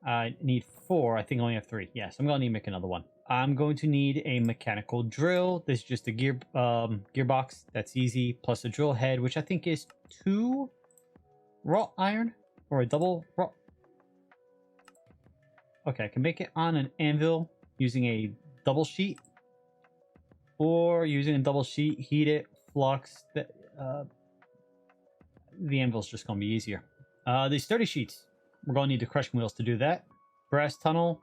I need 4. I think I only have 3. Yes, I'm going to need to make another one. I'm going to need a mechanical drill. This is just a gearbox. That's easy. Plus a drill head, which I think is 2 wrought iron. Or a double wrought. Okay, I can make it on an anvil using a double sheet. Or using a double sheet, heat it, flux. the anvil's just going to be easier. These sturdy sheets, we're going to need the crushing wheels to do that. Brass tunnel,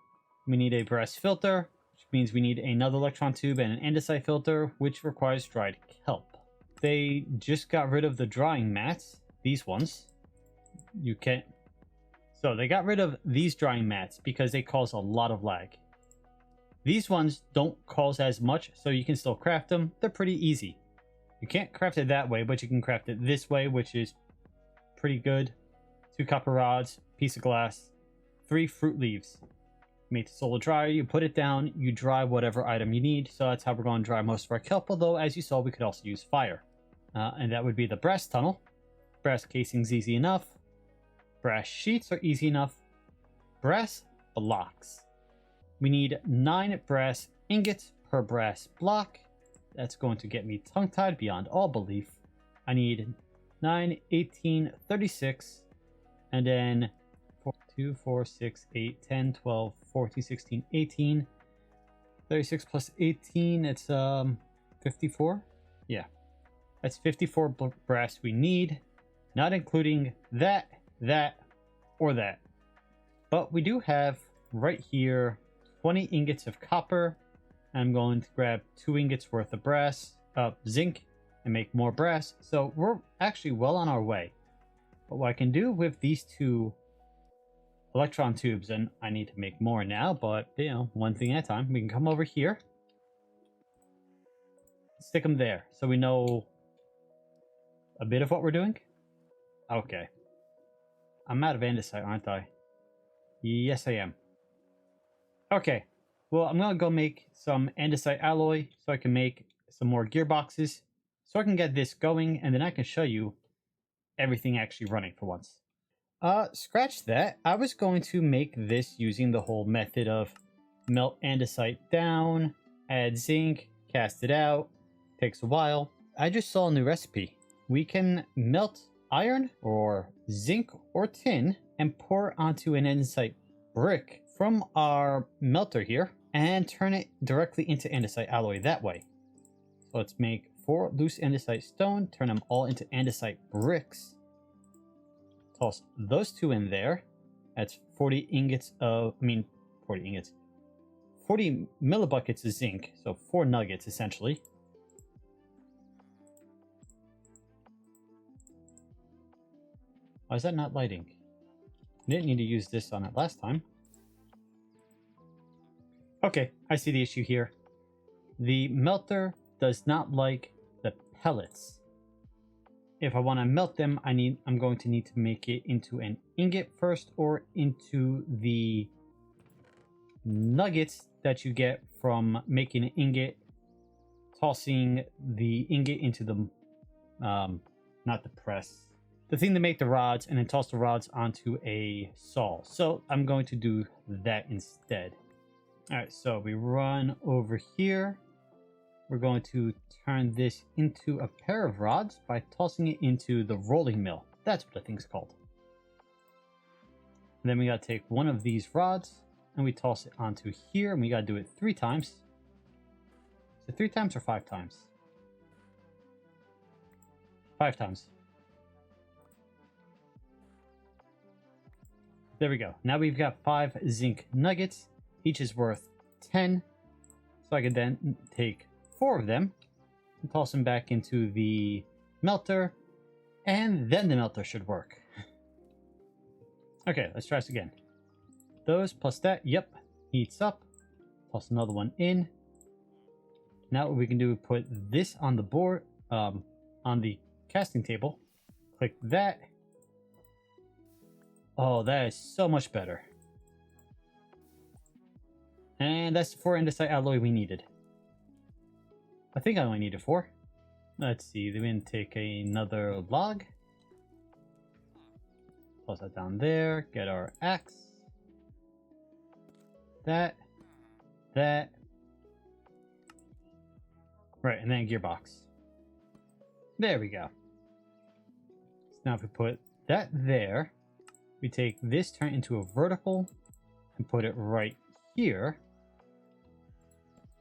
we need a brass filter, which means we need another electron tube and an andesite filter, which requires dried kelp. They just got rid of the drying mats, these ones. You can't. So they got rid of these drying mats because they cause a lot of lag. These ones don't cause as much, so you can still craft them. They're pretty easy. You can't craft it that way, but you can craft it this way, which is pretty good. 2 copper rods, piece of glass, 3 fruit leaves. Make the solar dryer, you put it down, you dry whatever item you need. So that's how we're going to dry most of our kelp, although as you saw, we could also use fire. And that would be the brass tunnel. Brass casing's easy enough. Brass sheets are easy enough. Brass blocks. We need 9 brass ingots per brass block. That's going to get me tongue-tied beyond all belief. I need 9, 18, 36, and then 2, 4, 6, 8, 10, 12, 14, 16, 18. 36 plus 18, it's 54. Yeah, that's 54 brass we need, not including that, or that. But we do have right here 20 ingots of copper. I'm going to grab 2 ingots worth of brass, zinc, and make more brass. So we're actually well on our way. But what I can do with these 2 electron tubes, and I need to make more now, but you know, one thing at a time. We can come over here, stick them there, so we know a bit of what we're doing. Okay. I'm out of andesite, aren't I? Yes, I am. Okay. Well, I'm gonna go make some andesite alloy so I can make some more gearboxes, so I can get this going, and then I can show you everything actually running for once. Scratch that. I was going to make this using the whole method of melt andesite down, add zinc, cast it out. Takes a while. I just saw a new recipe. We can melt iron or zinc or tin and pour onto an andesite brick from our melter here and turn it directly into andesite alloy that way. So let's make 4 loose andesite stone, turn them all into andesite bricks. Toss those 2 in there. That's 40 ingots of, 40 ingots. 40 millibuckets of zinc, so 4 nuggets essentially. Why is that not lighting? I didn't need to use this on it last time. Okay, I see the issue here. The melter does not like the pellets. If I want to melt them, I'm going to need to make it into an ingot first, or into the nuggets that you get from making an ingot, tossing the ingot into the not the press, the thing to make the rods, and then toss the rods onto a saw. So I'm going to do that instead. All right, so we run over here. We're going to turn this into a pair of rods by tossing it into the rolling mill. That's what the thing's called. And then we got to take one of these rods and we toss it onto here, and we got to do it 3 times. Is it 3 times or 5 times? 5 times. There we go. Now we've got 5 zinc nuggets. Each is worth 10. So I could then take 4 of them and toss them back into the melter, and then the melter should work. Okay, let's try this again. Those plus that, yep, heats up. Toss another one in. Now what we can do is put this on the board, on the casting table. Click that. Oh, that is so much better. And that's the 4 andesite alloy we needed. I think I only needed 4. Let's see, then we can take another log. Toss that down there, get our axe. That. Right, and then a gearbox. There we go. So now if we put that there, we take this, turn it into a vertical, and put it right here.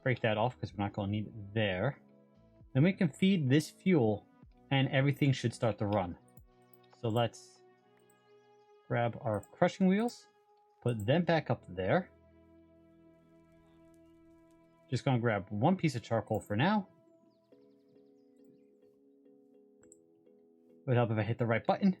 Break that off because we're not going to need it there. Then we can feed this fuel and everything should start to run. So let's grab our crushing wheels, put them back up there. Just gonna grab one piece of charcoal for now. Would help if I hit the right button.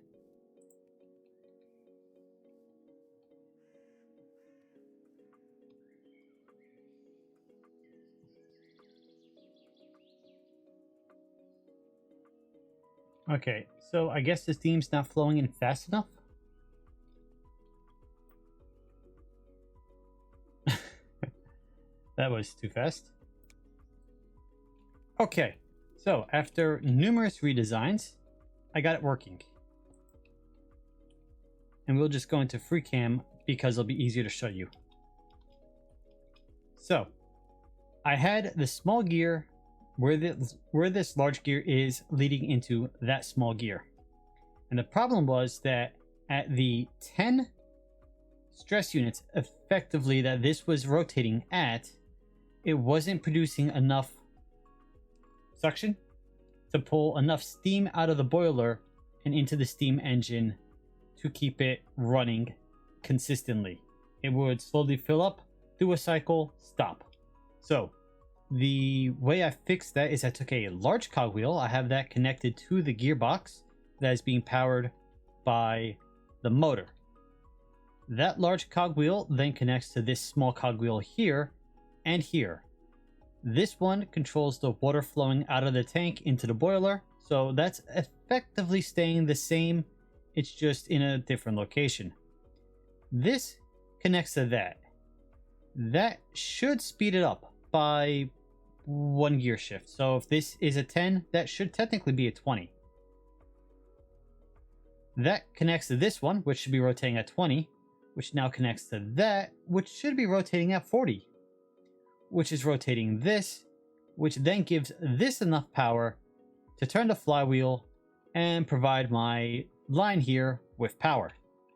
Okay, so I guess the steam's not flowing in fast enough. That was too fast. Okay, so after numerous redesigns, I got it working. And we'll just go into free cam because it'll be easier to show you. So, I had the small gear where this large gear is leading into that small gear. And the problem was that at the 10 stress units effectively that this was rotating at, it wasn't producing enough suction to pull enough steam out of the boiler and into the steam engine to keep it running consistently. It would slowly fill up, do a cycle, stop. So the way I fixed that is I took a large cogwheel. I have that connected to the gearbox that is being powered by the motor. That large cogwheel then connects to this small cogwheel here and here. This one controls the water flowing out of the tank into the boiler, so that's effectively staying the same, it's just in a different location. This connects to that. That should speed it up by 1 gear shift. So if this is a 10, that should technically be a 20. That connects to this one, which should be rotating at 20, which now connects to that, which should be rotating at 40. Which is rotating this, which then gives this enough power to turn the flywheel and provide my line here with power.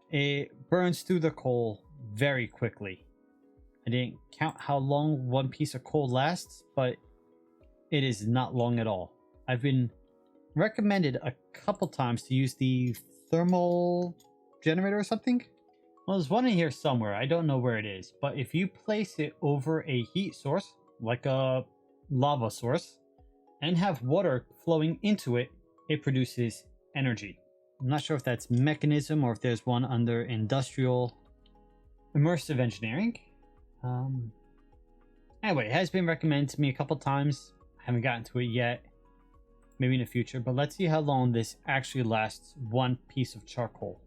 It burns through the coal very quickly. I didn't count how long one piece of coal lasts, but it is not long at all. I've been recommended a couple times to use the thermal generator or something. Well, there's one in here somewhere. I don't know where it is, but if you place it over a heat source, like a lava source, and have water flowing into it, it produces energy. I'm not sure if that's mechanism or if there's one under industrial immersive engineering. Anyway, it has been recommended to me a couple times. I haven't gotten to it yet. Maybe in the future, but let's see how long this actually lasts one piece of charcoal.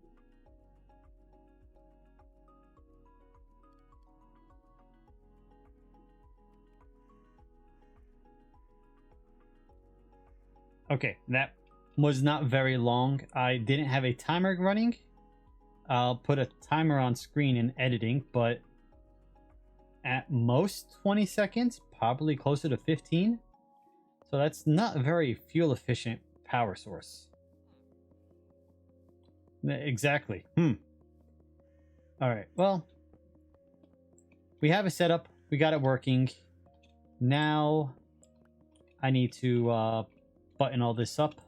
Okay, that was not very long. I didn't have a timer running. I'll put a timer on screen in editing, but at most 20 seconds, probably closer to 15. So that's not a very fuel efficient power source. Exactly. All right, well, we have it set up. We got it working. Now I need to button all this up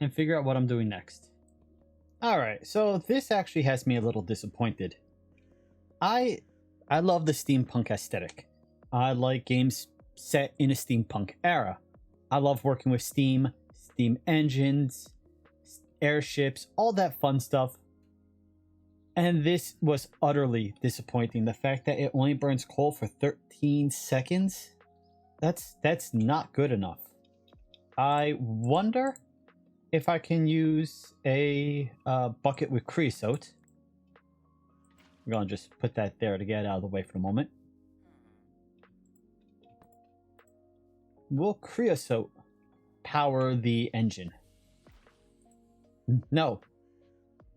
and figure out what I'm doing next. All right, so this actually has me a little disappointed. I love the steampunk aesthetic. I like games set in a steampunk era. I love working with steam engines, airships, all that fun stuff. And this was utterly disappointing. The fact that it only burns coal for 13 seconds, that's not good enough. I wonder if I can use a bucket with creosote. I'm going to just put that there to get out of the way for the moment. Will creosote power the engine? No,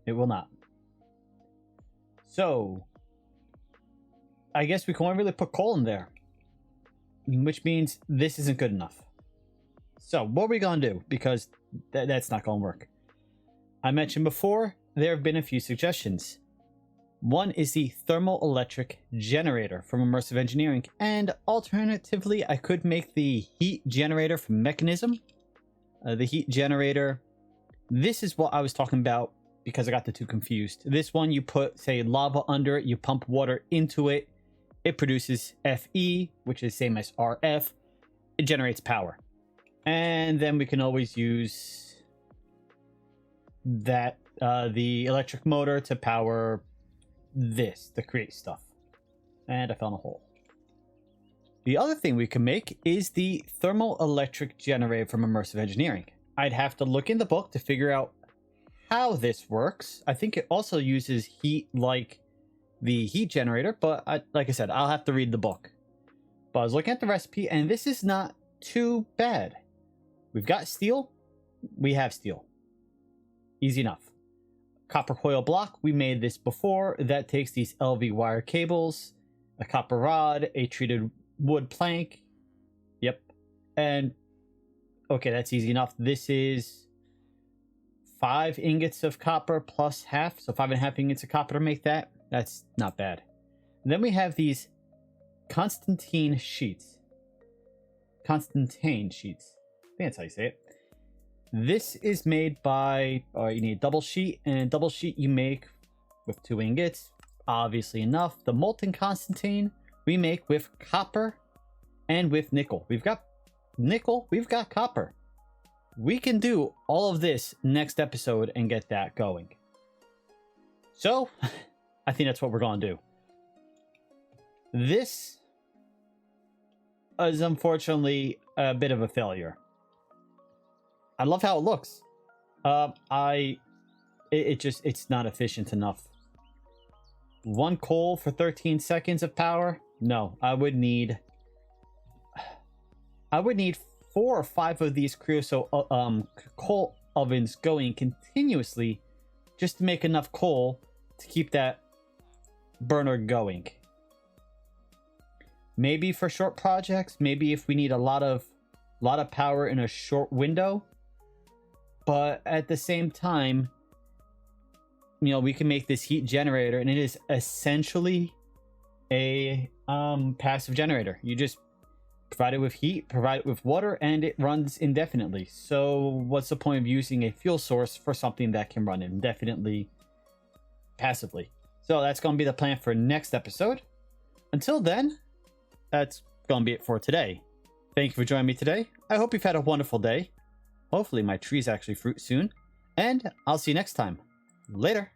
it will not. So, I guess we can only really put coal in there, which means this isn't good enough. So, what are we going to do? Because that's not going to work. I mentioned before, there have been a few suggestions. One is the ThermoElectric generator from Immersive Engineering, and alternatively, I could make the heat generator from Mechanism, the heat generator. This is what I was talking about because I got the two confused. This one, you put, say, lava under it, you pump water into it, it produces Fe, which is same as RF. It generates power. And then we can always use that, the electric motor to power this, to create stuff. And I found a hole. The other thing we can make is the thermoelectric generator from Immersive Engineering. I'd have to look in the book to figure out how this works. I think it also uses heat like the heat generator, but like I said, I'll have to read the book. But I was looking at the recipe, and this is not too bad. We've got steel. We have steel. Easy enough. Copper coil block. We made this before. That takes these LV wire cables, a copper rod, a treated wood plank. Yep. And okay, that's easy enough. This is 5 ingots of copper plus half, so 5.5 ingots of copper to make that. That's not bad. And then we have these Constantine sheets. Constantine sheets. I think that's how you say it. This is made by, you need a double sheet, and double sheet you make with 2 ingots. Obviously enough. The molten Constantine we make with copper and with nickel. We've got nickel, we've got copper. We can do all of this next episode and get that going. So, I think that's what we're going to do. This is unfortunately a bit of a failure. I love how it looks. It's not efficient enough. 1 coal for 13 seconds of power? No, I would need 4 or 5 of these creosote coal ovens going continuously just to make enough coal to keep that burner going. Maybe for short projects, maybe if we need a lot of power in a short window. But at the same time, you know, we can make this heat generator, and it is essentially a passive generator. You just provide it with heat, provide it with water, and it runs indefinitely. So what's the point of using a fuel source for something that can run indefinitely passively? So that's going to be the plan for next episode. Until then, that's going to be it for today. Thank you for joining me today. I hope you've had a wonderful day. Hopefully my trees actually fruit soon. And I'll see you next time. Later.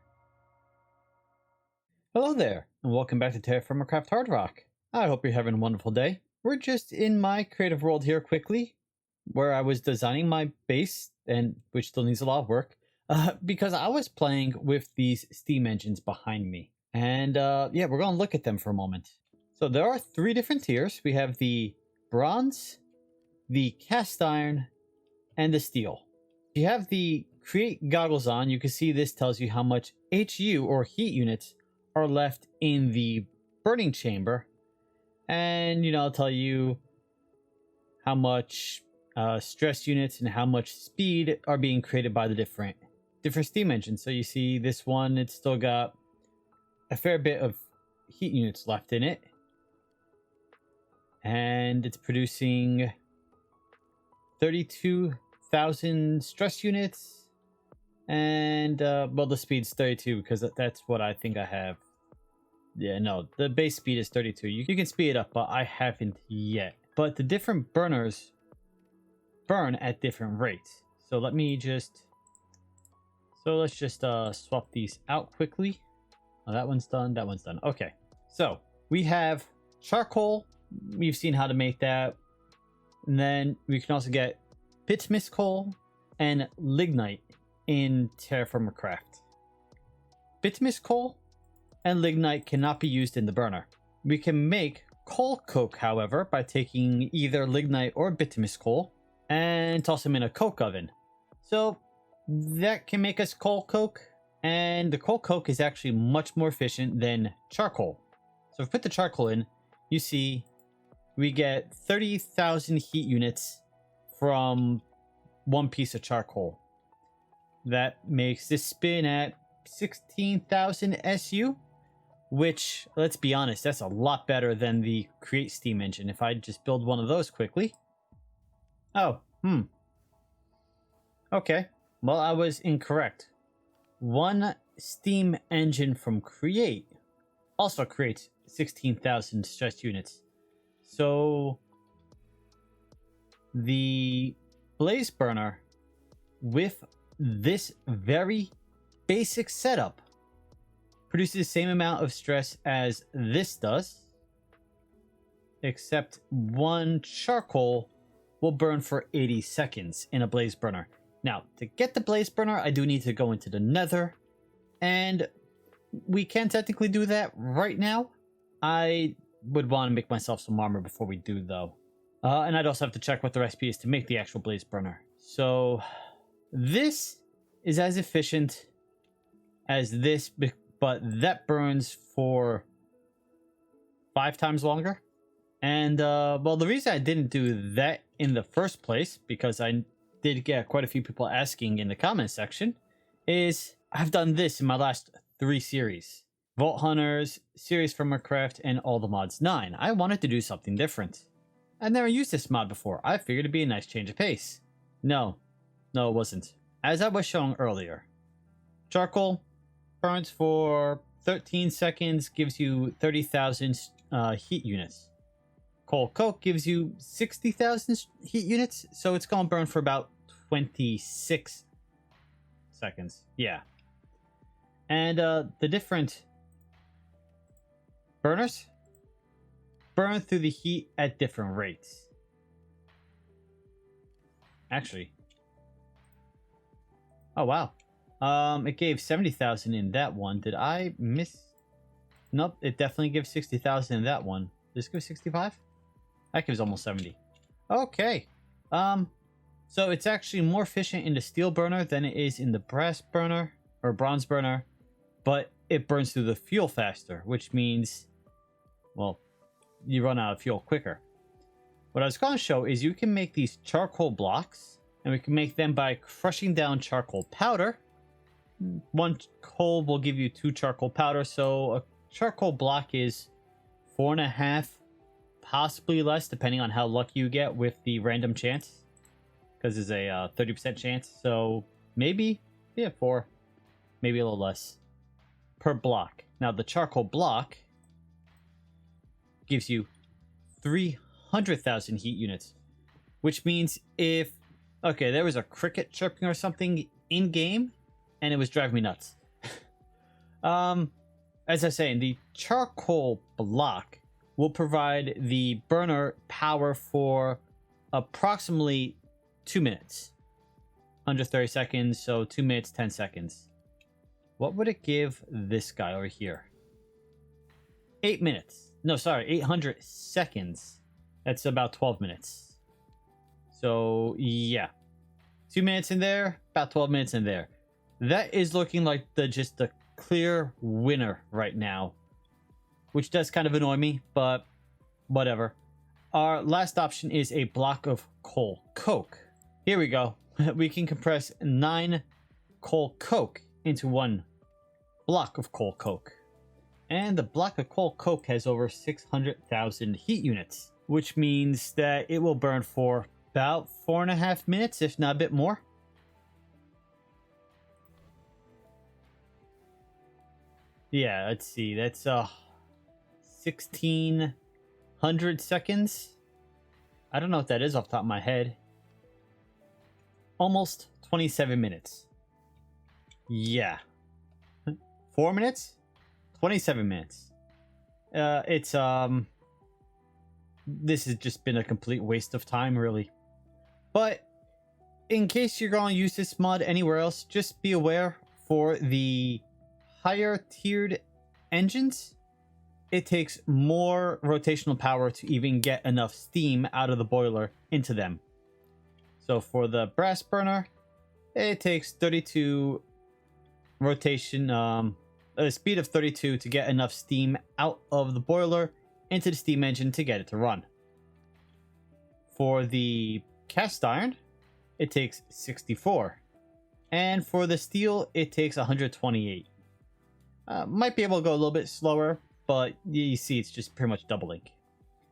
Hello there, and welcome back to TerraFirmaCraft HardRock. I hope you're having a wonderful day. We're just in my creative world here quickly, where I was designing my base, and which still needs a lot of work, because I was playing with these steam engines behind me. And yeah, we're going to look at them for a moment. So there are 3 different tiers. We have the bronze, the cast iron, and the steel. If you have the create goggles on, you can see this tells you how much HU or heat units are left in the burning chamber, and it'll tell you how much stress units and how much speed are being created by the different steam engines. So you see this one, it's still got a fair bit of heat units left in it, and it's producing 32,000 stress units, and well, the speed's 32 because that's what I think I have. Yeah, no, the base speed is 32. You can speed it up, but I haven't yet. But the different burners burn at different rates. So let's just swap these out quickly. Oh, that one's done. That one's done. Okay, so we have charcoal. We've seen how to make that. And then we can also get bituminous coal and lignite in TerraFirmaCraft. Bituminous coal and lignite cannot be used in the burner. We can make coal coke, however, by taking either lignite or bituminous coal and toss them in a coke oven. So that can make us coal coke, and the coal coke is actually much more efficient than charcoal. So if we put the charcoal in, you see we get 30,000 heat units from 1 piece of charcoal. That makes this spin at 16,000 SU, which, let's be honest, that's a lot better than the create steam engine. If I just build one of those quickly. Oh, Okay, well, I was incorrect. One steam engine from Create also creates 16,000 stress units. So the blaze burner with this very basic setup produces the same amount of stress as this does, except one charcoal will burn for 80 seconds in a blaze burner. Now, to get the blaze burner, I do need to go into the nether, and we can technically do that right now. I would want to make myself some armor before we do, though. And I'd also have to check what the recipe is to make the actual blaze burner. So this is as efficient as this, but that burns for 5 times longer. And, well, the reason I didn't do that in the first place, because I did get quite a few people asking in the comment section, is I've done this in my last 3 series. Vault Hunters, Series FirmaCraft, and All the Mods 9. I wanted to do something different. I've never used this mod before. I figured it'd be a nice change of pace. No, it wasn't. As I was showing earlier, charcoal burns for 13 seconds, gives you 30,000 heat units. Coal coke gives you 60,000 heat units, so it's going to burn for about 26 seconds. Yeah. And the different burners burn through the heat at different rates. Actually. Oh, wow. It gave 70,000 in that one. Did I miss? Nope, it definitely gives 60,000 in that one. Did this give 65? That gives almost 70. Okay. So it's actually more efficient in the steel burner than it is in the brass burner or bronze burner, but it burns through the fuel faster, which means, well, you run out of fuel quicker. What I was going to show is you can make these charcoal blocks, and we can make them by crushing down charcoal powder. 1 coal will give you 2 charcoal powder, so a charcoal block is 4.5, possibly less, depending on how lucky you get with the random chance, because there's a 30% chance. So maybe, yeah, 4, maybe a little less per block. Now the charcoal block gives you 300,000 heat units, which means if, okay, there was a cricket chirping or something in game, and it was driving me nuts. As I was saying, the charcoal block will provide the burner power for approximately 2 minutes. Under 30 seconds, so 2 minutes, 10 seconds. What would it give this guy over here? 8 minutes. No, sorry, 800 seconds. That's about 12 minutes. So, yeah. 2 minutes in there, about 12 minutes in there. That is looking like just the clear winner right now, which does kind of annoy me, but whatever. Our last option is a block of coal coke. Here we go. We can compress 9 coal coke into 1 block of coal coke. And the block of coal coke has over 600,000 heat units, which means that it will burn for about 4.5 minutes, if not a bit more. Yeah, let's see. That's 1,600 seconds. I don't know what that is off the top of my head. Almost 27 minutes. Yeah. 4 minutes? 27 minutes. This has just been a complete waste of time, really. But in case you're going to use this mod anywhere else, just be aware for the higher tiered engines, it takes more rotational power to even get enough steam out of the boiler into them. So for the brass burner, it takes 32 rotation, a speed of 32 to get enough steam out of the boiler into the steam engine to get it to run. For the cast iron, it takes 64. And for the steel, it takes 128. Might be able to go a little bit slower, but you see it's just pretty much doubling.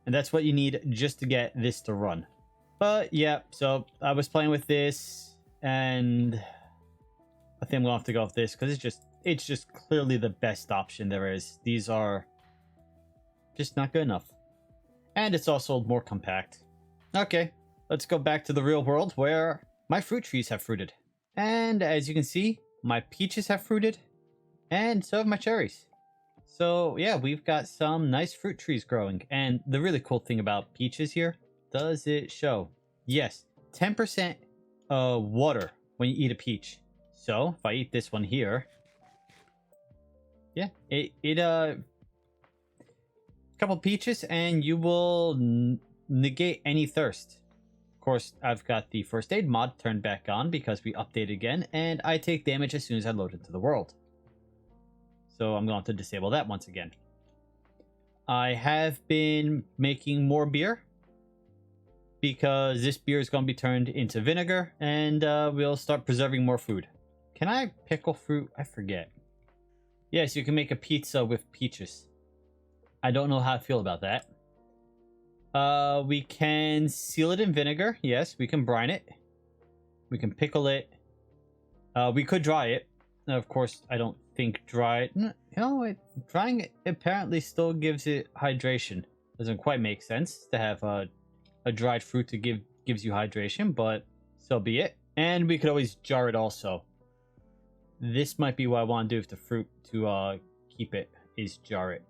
And that's what you need just to get this to run. But yeah, so I was playing with this. And I think I'm gonna have to go with this because it's just clearly the best option there is. These are just not good enough. And it's also more compact. Okay, let's go back to the real world where my fruit trees have fruited. And as you can see, my peaches have fruited, and so have my cherries. So yeah, we've got some nice fruit trees growing. And the really cool thing about peaches here, does it show? Yes, 10% water when you eat a peach. So if I eat this one here, yeah, it couple peaches and you will negate any thirst. Of course, I've got the first aid mod turned back on because we update again, and I take damage as soon as I load into the world. So I'm going to disable that once again. I have been making more beer because this beer is going to be turned into vinegar, and we'll start preserving more food. Can I pickle fruit? I forget. Yes, you can make a pizza with peaches. I don't know how I feel about that. We can seal it in vinegar. Yes, we can brine it. We can pickle it. We could dry it. Of course, I don't think drying it apparently still gives it hydration. Doesn't quite make sense to have a dried fruit to gives you hydration, but so be it. And we could always jar it also. This might be what I want to do with the fruit to keep it, is jar it.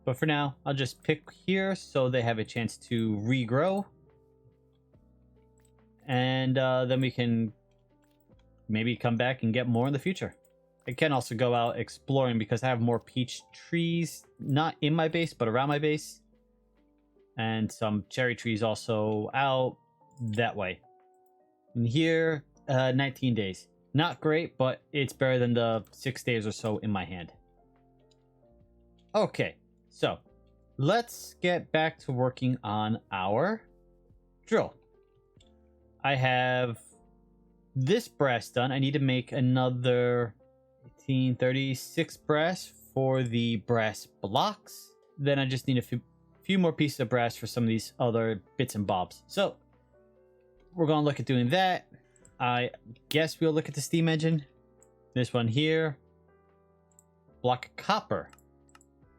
But for now, I'll just pick here so they have a chance to regrow. And then we can maybe come back and get more in the future. I can also go out exploring because I have more peach trees, not in my base, but around my base. And some cherry trees also out that way. And here, 19 days. Not great, but it's better than the 6 days or so in my hand. Okay. So, let's get back to working on our drill. I have this brass done. I need to make another 1836 brass for the brass blocks. Then I just need a few more pieces of brass for some of these other bits and bobs. So, we're going to look at doing that. I guess we'll look at the steam engine. This one here. Block of copper.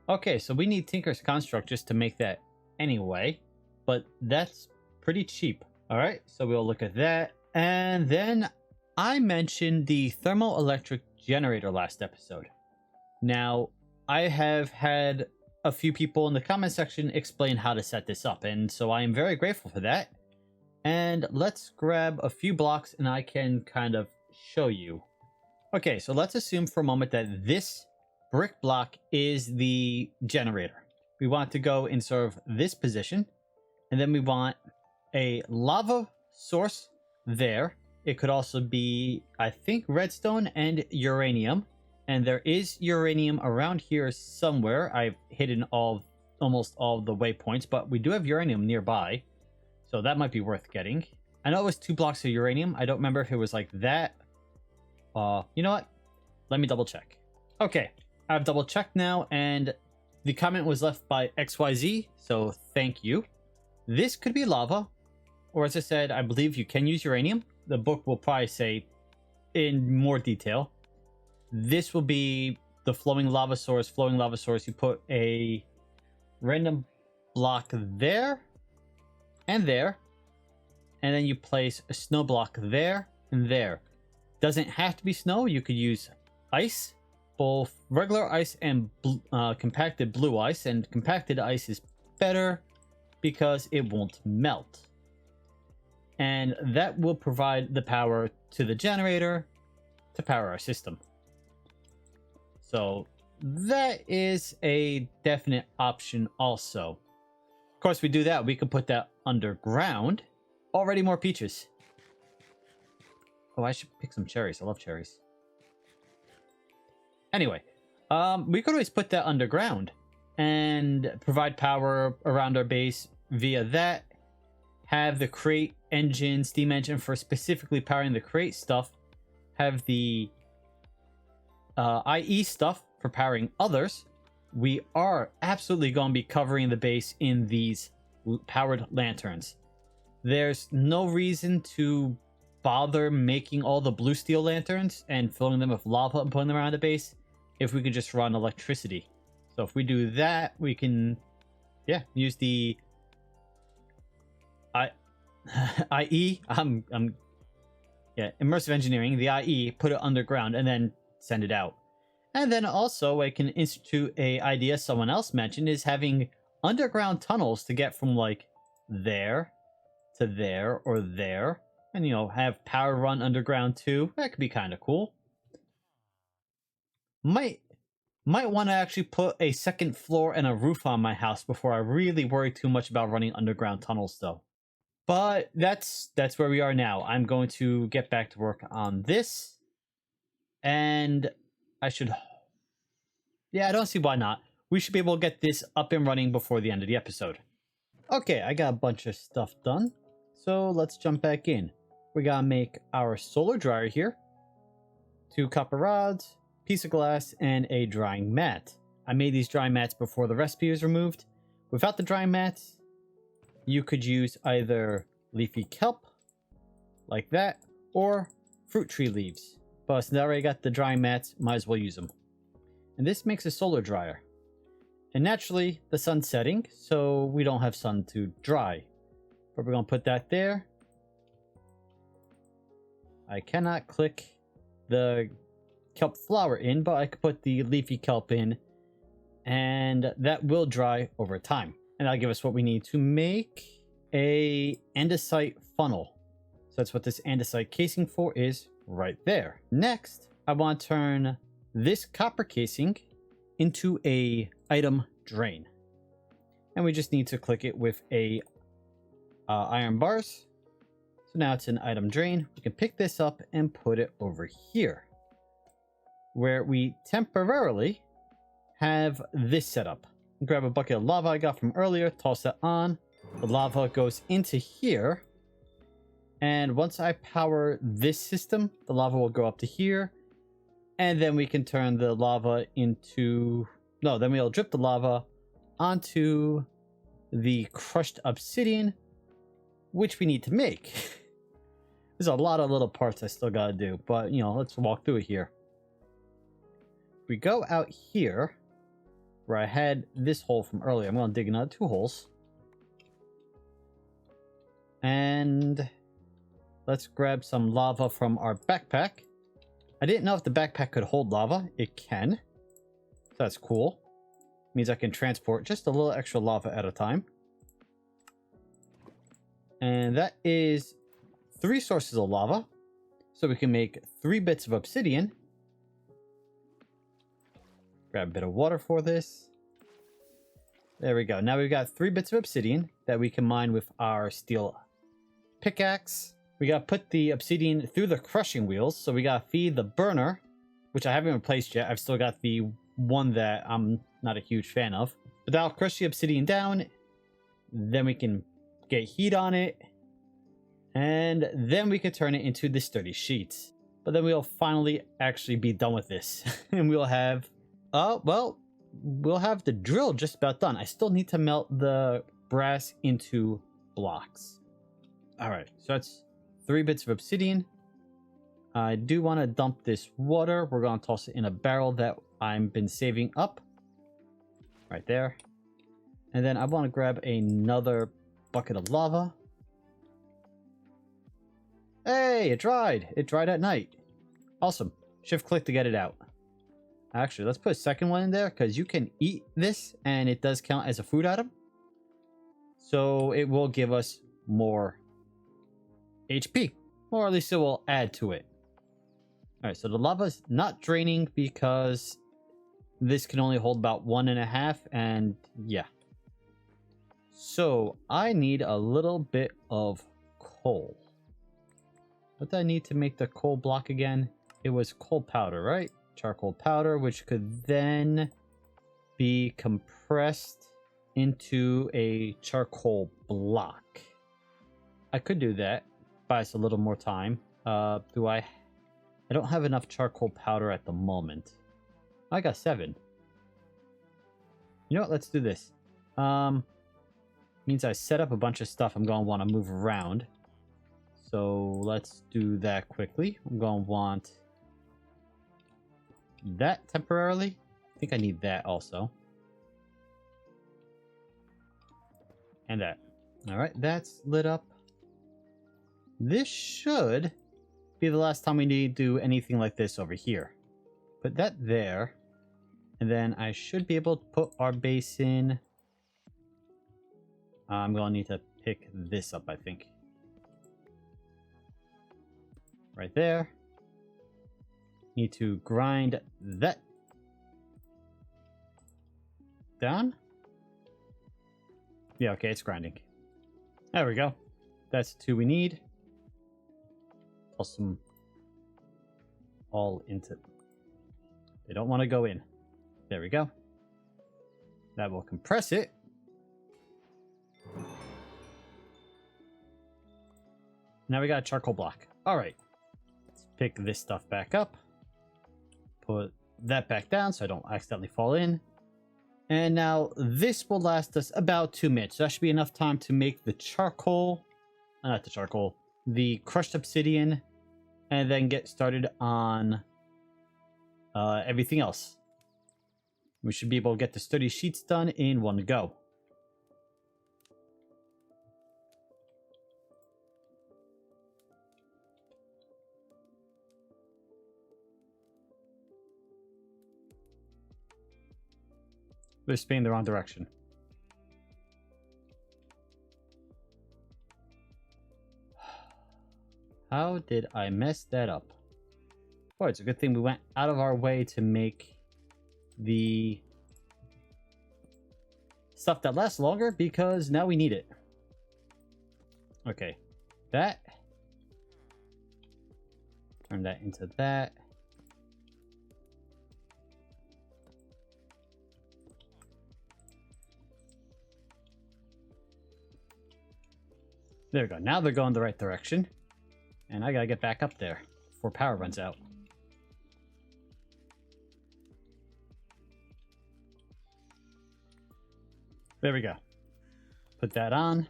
Okay, so we need Tinker's Construct just to make that anyway, but that's pretty cheap. All right, so we'll look at that. And then I mentioned the thermoelectric generator last episode. Now, I have had a few people in the comment section explain how to set this up, and so I am very grateful for that. And let's grab a few blocks and I can kind of show you. Okay, so let's assume for a moment that this brick block is the generator. We want to go in sort of this position, and then we want a lava source there. It could also be, I think, redstone and uranium, and there is uranium around here somewhere. I've hidden almost all the waypoints, but we do have uranium nearby, so that might be worth getting. I know it was 2 blocks of uranium. I don't remember if it was like that. You know what? Let me double check. Okay. I've double checked now, and the comment was left by XYZ, so thank you. This could be lava, or as I said, I believe you can use uranium. The book will probably say in more detail. This will be the flowing lava source. Flowing lava source, you put a random block there, and then you place a snow block there and there. Doesn't have to be snow. You could use ice. Both regular ice and compacted blue ice, and compacted ice is better because it won't melt, and that will provide the power to the generator to power our system. So that is a definite option also. Of course, we do that, we can put that underground. Already more peaches. Oh, I should pick some cherries. I love cherries. Anyway, we could always put that underground and provide power around our base via that. Have the crate engine, steam engine for specifically powering the crate stuff. Have the IE stuff for powering others. We are absolutely going to be covering the base in these powered lanterns. There's no reason to bother making all the blue steel lanterns and filling them with lava and putting them around the base if we could just run electricity. So if we do that, we can, yeah, use the immersive engineering, the IE, put it underground and then send it out. And then also I can institute a idea someone else mentioned, is having underground tunnels to get from like there to there or there, and you know, have power run underground too. That could be kind of cool. Might want to actually put a second floor and a roof on my house before I really worry too much about running underground tunnels though. But that's where we are now. I'm going to get back to work on this, and I should, yeah, I don't see why not. We should be able to get this up and running before the end of the episode. Okay, I got a bunch of stuff done, so let's jump back in. We gotta make our solar dryer here, 2 copper rods, piece of glass, and a drying mat. I made these drying mats before the recipe was removed. Without the drying mats, you could use either leafy kelp, like that, or fruit tree leaves. But since I already got the drying mats, might as well use them. And this makes a solar dryer. And naturally, the sun's setting, so we don't have sun to dry. But we're going to put that there. I cannot click the kelp flower in, but I could put the leafy kelp in, and that will dry over time. And that'll give us what we need to make a andesite funnel. So that's what this andesite casing for is right there. Next, I want to turn this copper casing into a item drain. And we just need to click it with a iron bars. So now it's an item drain. We can pick this up and put it over here, where we temporarily have this set up. Grab a bucket of lava I got from earlier, toss that on. The lava goes into here. And once I power this system, the lava will go up to here. And then we can turn the lava into... No, then we'll drip the lava onto the crushed obsidian, which we need to make. There's a lot of little parts I still gotta do, but, you know, let's walk through it here. We go out here, where I had this hole from earlier. I'm going to dig another 2 holes. And let's grab some lava from our backpack. I didn't know if the backpack could hold lava. It can. So that's cool. Means I can transport just a little extra lava at a time. And that is 3 sources of lava. So we can make 3 bits of obsidian. Grab a bit of water for this. There we go. Now we've got 3 bits of obsidian that we can mine with our steel pickaxe. We gotta put the obsidian through the crushing wheels. So we gotta feed the burner, which I haven't replaced yet. I've still got the one that I'm not a huge fan of. But that'll crush the obsidian down. Then we can get heat on it. And then we can turn it into the sturdy sheets. But then we'll finally actually be done with this. And we'll have... well, we'll have the drill just about done. I still need to melt the brass into blocks. Alright, so that's 3 bits of obsidian. I do want to dump this water. We're going to toss it in a barrel that I've been saving up. Right there. And then I want to grab another bucket of lava. Hey, it dried. It dried at night. Awesome. Shift click to get it out. Actually, let's put a second one in there because you can eat this and it does count as a food item. So it will give us more HP, or at least it will add to it. Alright, so the lava's not draining because this can only hold about 1.5, and yeah. So I need a little bit of coal. What do I need to make the coal block again? It was coal powder, right? Charcoal powder, which could then be compressed into a charcoal block. I could do that. Buy us a little more time. I don't have enough charcoal powder at the moment. I got 7. You know what? Let's do this. Means I set up a bunch of stuff I'm going to want to move around. So let's do that quickly. I'm going to want that temporarily. I think I need that also. And that. All right, that's lit up. This should be the last time we need to do anything like this over here. Put that there. And then I should be able to put our base in. I'm going to need to pick this up, I think. Right there. Need to grind that down. Yeah, okay, it's grinding. There we go. That's the 2 we need. Toss them all into... They don't want to go in. There we go. That will compress it. Now we got a charcoal block. All right. Let's pick this stuff back up. Put that back down so I don't accidentally fall in. And now this will last us about 2 minutes. So that should be enough time to make the charcoal. Not the charcoal. The crushed obsidian. And then get started on everything else. We should be able to get the sturdy sheets done in one go. They're spinning the wrong direction. How did I mess that up? Boy, it's a good thing we went out of our way to make the stuff that lasts longer, because now we need it. Okay, that. Turn that into that. There we go. Now they're going the right direction. And I gotta get back up there before power runs out. There we go. Put that on.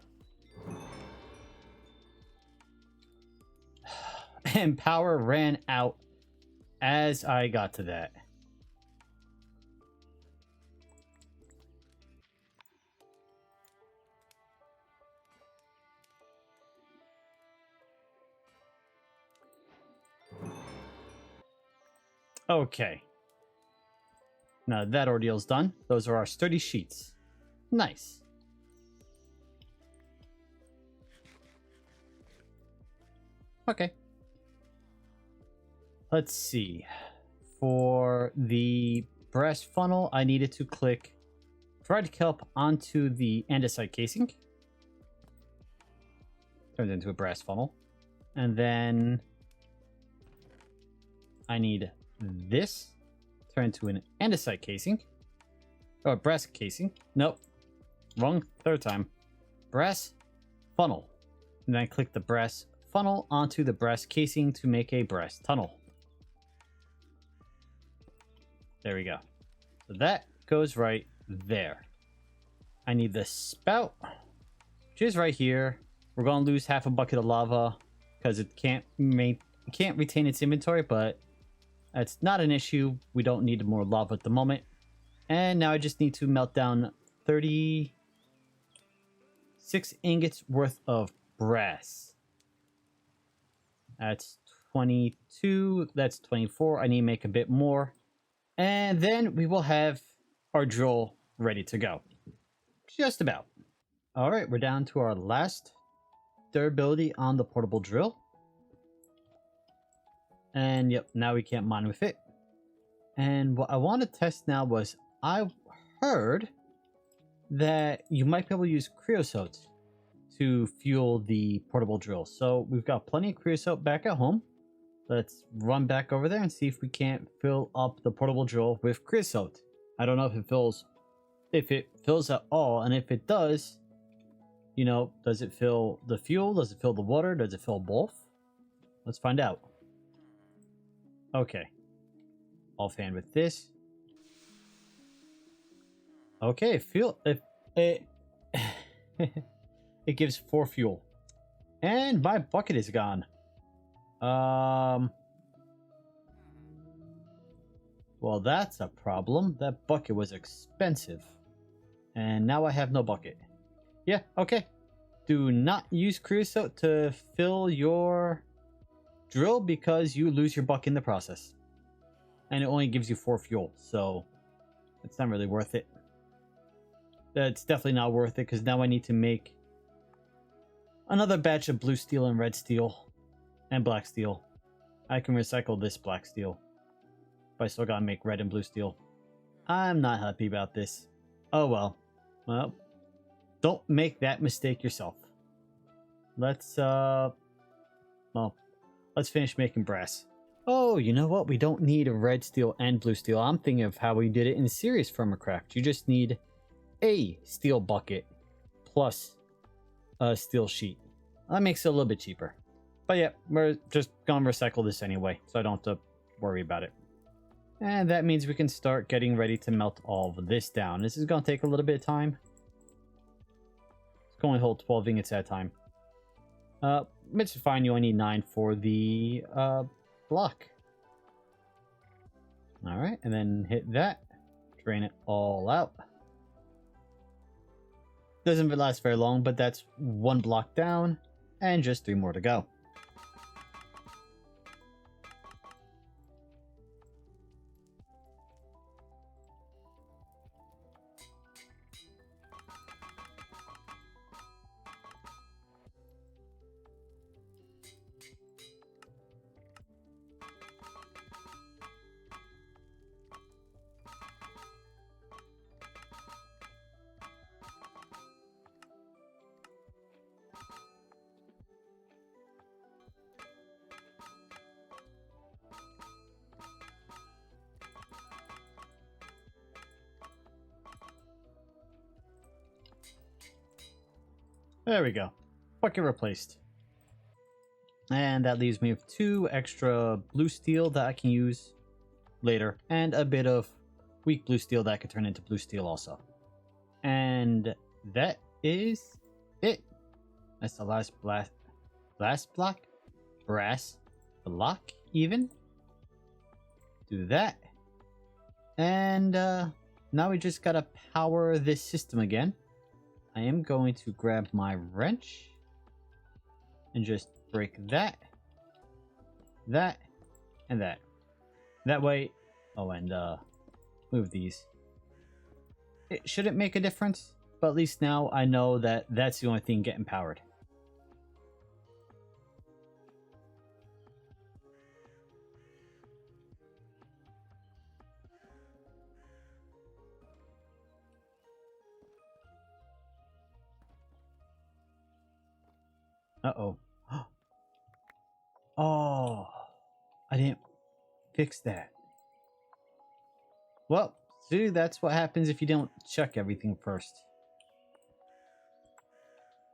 And power ran out as I got to that. Okay. Now that ordeal's done. Those are our sturdy sheets. Nice. Okay. Let's see. For the brass funnel, I needed to click dried kelp onto the andesite casing. Turns into a brass funnel. And then I need this. Turn into an andesite casing. Oh, a brass casing. Nope. Wrong. Third time. Brass funnel. And then I click the brass funnel onto the brass casing to make a brass tunnel. There we go. So that goes right there. I need the spout, which is right here. We're going to lose half a bucket of lava because it can't retain its inventory, but that's not an issue. We don't need more lava at the moment. And now I just need to melt down 36 ingots worth of brass. That's 22. That's 24. I need to make a bit more. And then we will have our drill ready to go. Just about. All right, we're down to our last durability on the portable drill. And yep, now we can't mine with it. And what I want to test now was, I heard that you might be able to use creosote to fuel the portable drill. So we've got plenty of creosote back at home. Let's run back over there and see if we can't fill up the portable drill with creosote. I don't know if it fills at all, and if it does, you know, does it fill the fuel? Does it fill the water? Does it fill both? Let's find out. Okay. Offhand with this. Okay, it gives 4 fuel. And my bucket is gone. Well, that's a problem. That bucket was expensive. And now I have no bucket. Yeah, okay. Do not use creosote to fill your drill because you lose your bucket in the process. And it only gives you 4 fuel, so it's not really worth it. It's definitely not worth it because now I need to make another batch of blue steel and red steel and black steel. I can recycle this black steel, but I still gotta make red and blue steel. I'm not happy about this. Oh well. Well, don't make that mistake yourself. Let's finish making brass. Oh, you know what? We don't need red steel and blue steel. I'm thinking of how we did it in Serious FirmaCraft. You just need a steel bucket plus a steel sheet. That makes it a little bit cheaper. But yeah, we're just gonna recycle this anyway, so I don't have to worry about it. And that means we can start getting ready to melt all of this down. This is gonna take a little bit of time. It's going to hold 12 ingots at a time. It's fine, you only need 9 for the block. Alright, and then hit that. Drain it all out. Doesn't last very long, but that's 1 block down, and just 3 more to go. There we go. Bucket replaced. And that leaves me with 2 extra blue steel that I can use later. And a bit of weak blue steel that I could turn into blue steel also. And that is it. That's the last block? Brass block even. Do that. And now we just gotta power this system again. I am going to grab my wrench and just break that, and that. That way, oh, and move these. It shouldn't make a difference, but at least now I know that that's the only thing getting powered. Uh-oh. Oh, I didn't fix that. Well, see, that's what happens if you don't check everything first.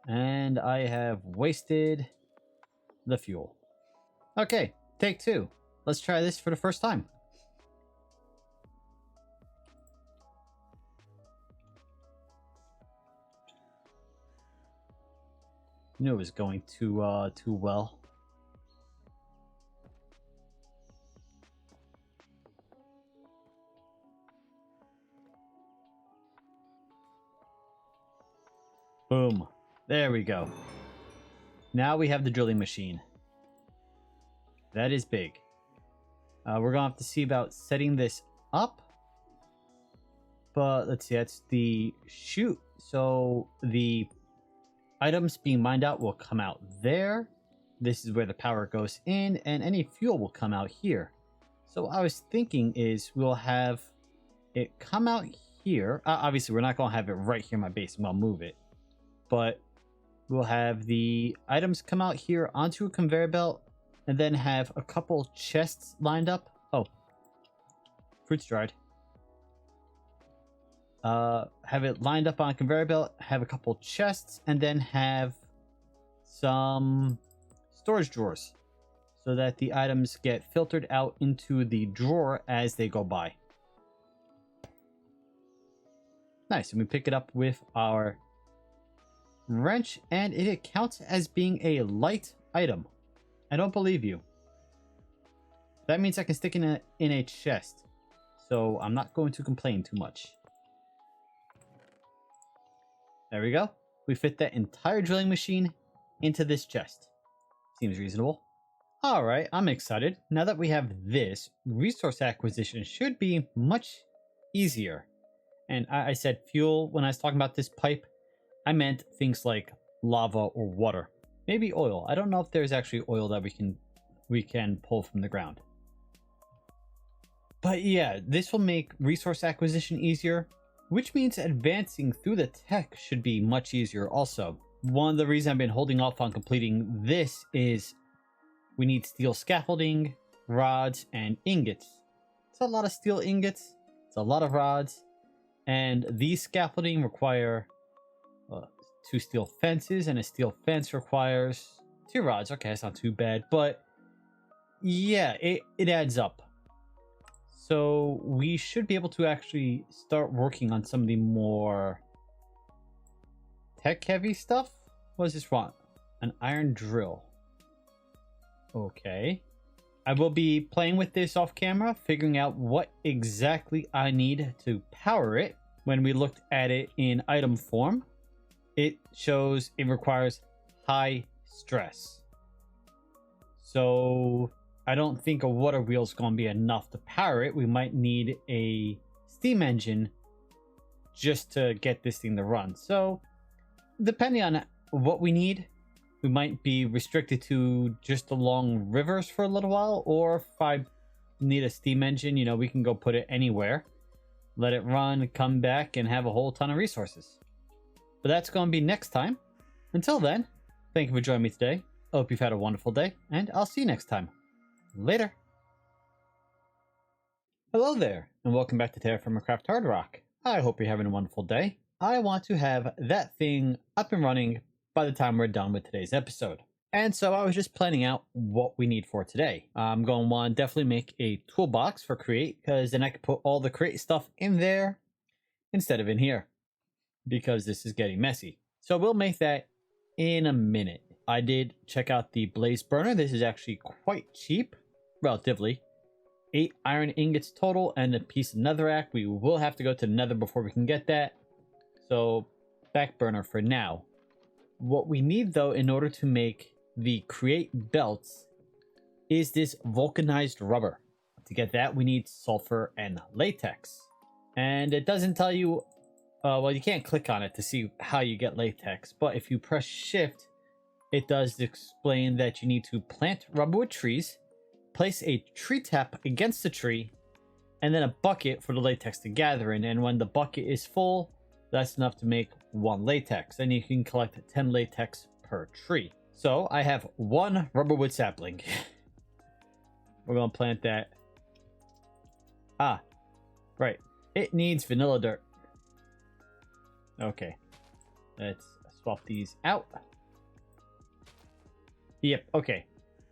And I have wasted the fuel. Okay, take 2. Let's try this for the first time. Knew it was going too well. Boom. There we go. Now we have the drilling machine. That is big. We're gonna have to see about setting this up. But let's see, that's the chute. So the items being mined out will come out there. This is where the power goes in, and any fuel will come out here. So what I was thinking is we'll have it come out here. Obviously, we're not going to have it right here in my base. I'm going to move it. But we'll have the items come out here onto a conveyor belt, and then have a couple chests lined up. Oh, fruit's dried. Have it lined up on a conveyor belt, have a couple chests, and then have some storage drawers so that the items get filtered out into the drawer as they go by. Nice, and we pick it up with our wrench, and it counts as being a light item. I don't believe you. That means I can stick in a chest. So I'm not going to complain too much. There we go. We fit that entire drilling machine into this chest. Seems reasonable. Alright, I'm excited. Now that we have this, resource acquisition should be much easier. And I said fuel when I was talking about this pipe. I meant things like lava or water. Maybe oil. I don't know if there's actually oil that we can pull from the ground. But yeah, this will make resource acquisition easier, which means advancing through the tech should be much easier also. One of the reasons I've been holding off on completing this is we need steel scaffolding, rods, and ingots. It's a lot of steel ingots, it's a lot of rods, and these scaffolding require 2 steel fences, and a steel fence requires 2 rods. Okay, that's not too bad, but yeah, it adds up. So we should be able to actually start working on some of the more tech-heavy stuff. What does this want? An iron drill. Okay. I will be playing with this off camera, figuring out what exactly I need to power it. When we looked at it in item form, it shows it requires high stress. So I don't think a water wheel is going to be enough to power it. We might need a steam engine just to get this thing to run. So depending on what we need, we might be restricted to just along rivers for a little while, or if I need a steam engine, you know, we can go put it anywhere, let it run, come back, and have a whole ton of resources. But that's going to be next time. Until then, thank you for joining me today. I hope you've had a wonderful day, and I'll see you next time. Later. Hello there, and welcome back to TerraFirmaCraft HardRock. I hope you're having a wonderful day. I want to have that thing up and running by the time we're done with today's episode. And so I was just planning out what we need for today. I'm going to want to definitely make a toolbox for Create, because then I can put all the Create stuff in there instead of in here, because this is getting messy. So we'll make that in a minute. I did check out the blaze burner. This is actually quite cheap, relatively. 8 iron ingots total and a piece of netherrack. We will have to go to the nether before we can get that. So back burner for now. What we need though in order to make the Create belts is this vulcanized rubber. To get that we need sulfur and latex. And it doesn't tell you, well, you can't click on it to see how you get latex, but if you press shift, it does explain that you need to plant rubber with trees, place a tree tap against the tree, and then a bucket for the latex to gather in. And when the bucket is full, that's enough to make 1 latex. And you can collect 10 latex per tree. So I have 1 rubber wood sapling. We're going to plant that. Ah, right. It needs vanilla dirt. Okay. Let's swap these out. Yep, okay.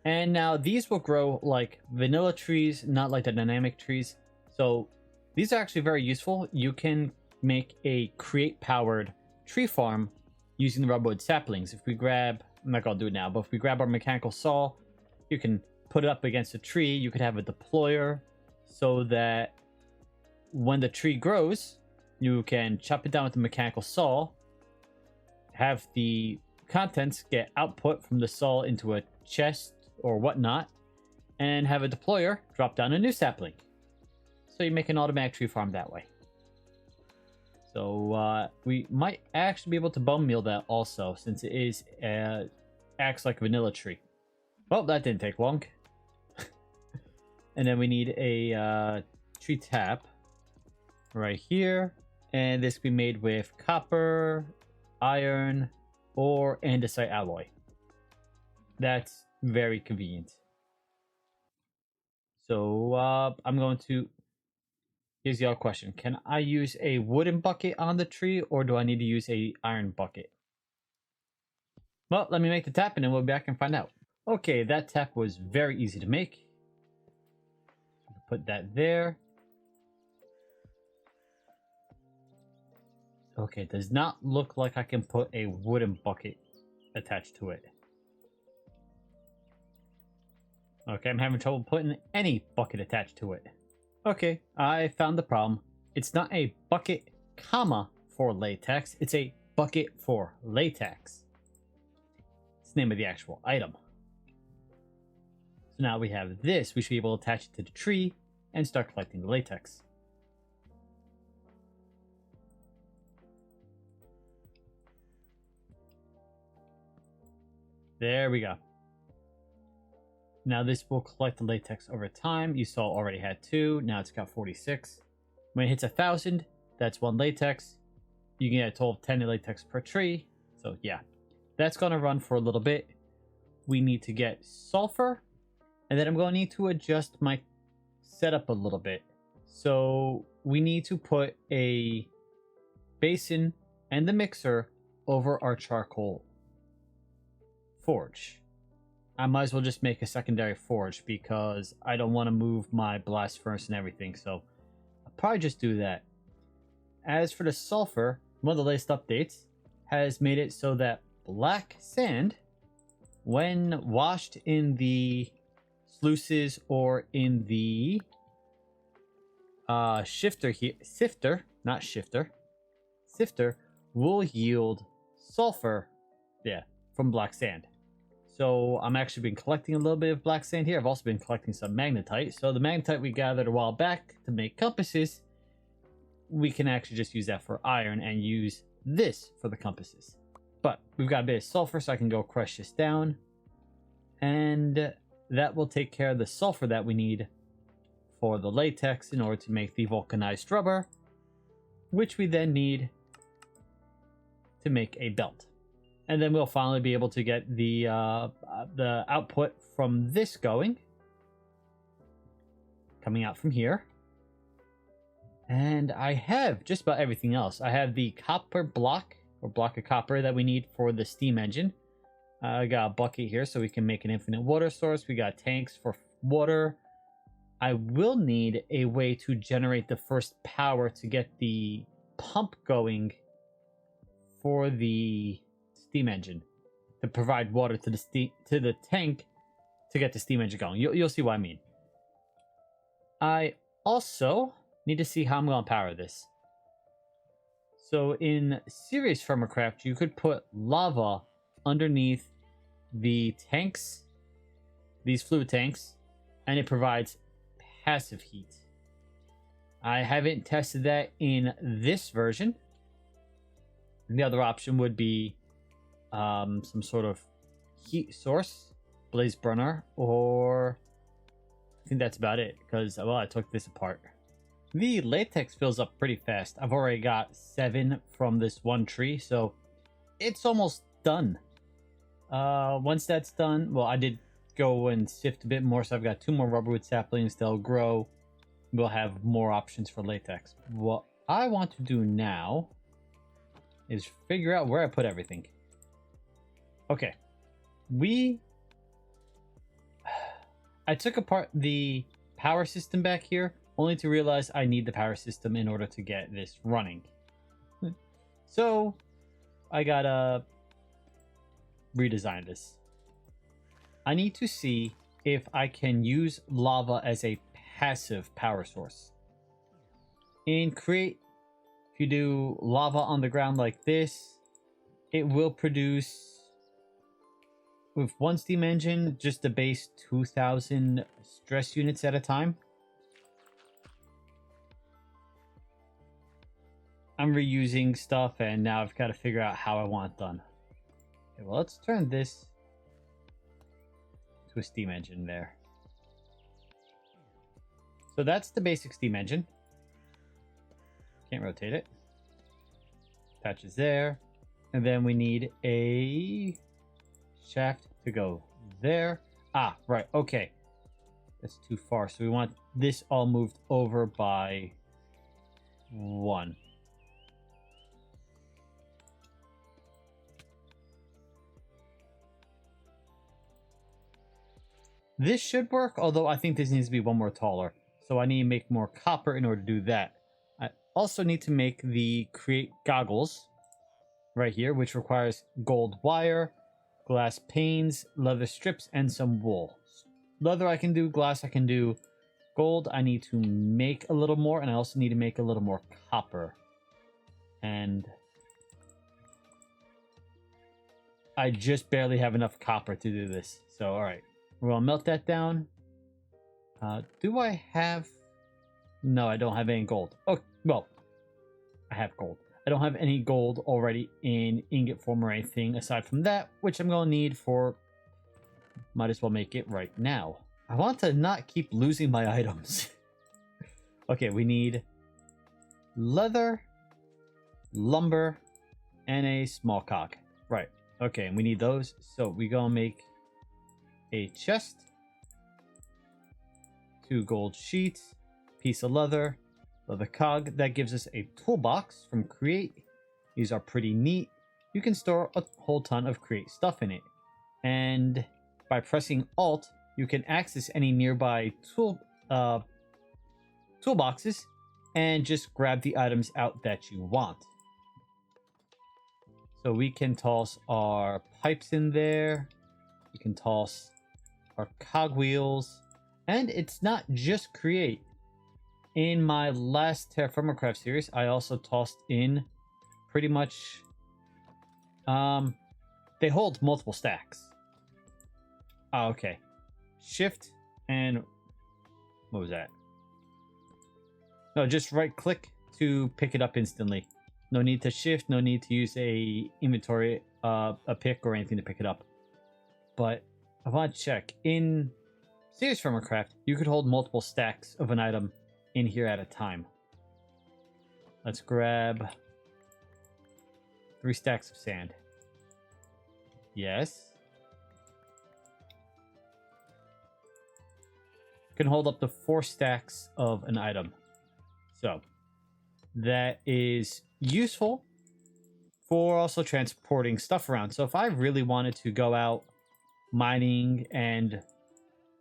And now these will grow like vanilla trees, not like the dynamic trees. So these are actually very useful. You can make a Create powered tree farm using the rubberwood saplings. If we grab, I'm not going to do it now, but if we grab our mechanical saw, you can put it up against a tree. You could have a deployer so that when the tree grows, you can chop it down with the mechanical saw, have the contents get output from the saw into a chest or whatnot, and have a deployer drop down a new sapling. So you make an automatic tree farm that way. So we might actually be able to bone meal that also, since it is acts like a vanilla tree. Well, that didn't take long. And then we need a tree tap right here, and this can be made with copper, iron, or andesite alloy. That's very convenient. So I'm going to, here's the other question. Can I use a wooden bucket on the tree, or do I need to use a iron bucket? Well, let me make the tap and then we'll be back and find out. Okay, that tap was very easy to make. Put that there. Okay, it does not look like I can put a wooden bucket attached to it. Okay, I'm having trouble putting any bucket attached to it. Okay, I found the problem. It's not a bucket, comma, for latex. It's a bucket for latex. It's the name of the actual item. So now we have this. We should be able to attach it to the tree and start collecting the latex. There we go. Now this will collect the latex over time. You saw it already had 2. Now it's got 46. When it hits 1,000, that's 1 latex. You can get a total of 10 latex per tree. So yeah, that's going to run for a little bit. We need to get sulfur. And then I'm going to need to adjust my setup a little bit. So we need to put a basin and the mixer over our charcoal forge. I might as well just make a secondary forge because I don't want to move my blast furnace and everything. So I'll probably just do that. As for the sulfur, one of the latest updates has made it so that black sand, when washed in the sluices or in the sifter, will yield sulfur, from black sand. So I'm actually been collecting a little bit of black sand here. I've also been collecting some magnetite. So the magnetite we gathered a while back to make compasses, we can actually just use that for iron and use this for the compasses. But we've got a bit of sulfur, so I can go crush this down. And that will take care of the sulfur that we need for the latex in order to make the vulcanized rubber, which we then need to make a belt. And then we'll finally be able to get the output from this coming out from here. And I have just about everything else. I have the copper block, or block of copper, that we need for the steam engine. I got a bucket here so we can make an infinite water source. We got tanks for water. I will need a way to generate the first power to get the pump going for the steam engine, to provide water to the tank to get the steam engine going. You'll see what I mean. I also need to see how I'm going to power this. So in serious FirmaCraft, you could put lava underneath the tanks, these fluid tanks, and it provides passive heat. I haven't tested that in this version. The other option would be some sort of heat source, blaze burner, or I think that's about it, because, well, I took this apart. The latex fills up pretty fast. I've already got 7 from this one tree, so it's almost done. Once that's done, well, I did go and sift a bit more, so I've got 2 more rubberwood saplings. They'll grow. We'll have more options for latex. What I want to do now is figure out where I put everything. Okay, I took apart the power system back here, only to realize I need the power system in order to get this running. So I gotta redesign this. I need to see if I can use lava as a passive power source. In Create, if you do lava on the ground like this, it will produce, with one steam engine, just the base 2,000 stress units at a time. I'm reusing stuff, and now I've got to figure out how I want it done. Okay, well, let's turn this to a steam engine there. So that's the basic steam engine. Can't rotate it. Attaches there. And then we need a shaft to go there. Ah, right. Okay. That's too far. So we want this all moved over by 1. This should work, although I think this needs to be 1 more taller. So I need to make more copper in order to do that. also need to make the create goggles right here, which requires gold wire, glass panes, leather strips, and some wool. Leather I can do, glass I can do. Gold I need to make a little more, and I also need to make a little more copper. And I just barely have enough copper to do this. So, alright. We're going to melt that down. Do I have... No, I don't have any gold. Oh, well, I have gold. I don't have any gold already in ingot form or anything aside from that, which I'm going to need for... Might as well make it right now. I want to not keep losing my items. Okay, we need leather, lumber, and a small cog. Right. Okay, and we need those. So we going to make a chest, 2 gold sheets, piece of leather cog. That gives us a toolbox from create. These are pretty neat. You can store a whole ton of create stuff in it. And by pressing Alt, you can access any nearby toolboxes and just grab the items out that you want. So we can toss our pipes in there. We can toss our cogwheels. And it's not just create. In my last TerraFirmaCraft series, I also tossed in pretty much... they hold multiple stacks. Oh, okay. Shift and... What was that? No, just right click to pick it up instantly. No need to shift, no need to use a inventory, a pick or anything to pick it up. But I want to check. In Seared Bricks, you could hold multiple stacks of an item in here at a time. Let's grab 3 stacks of sand. Yes. Can hold up to 4 stacks of an item. So that is useful for also transporting stuff around. So if I really wanted to go out mining and,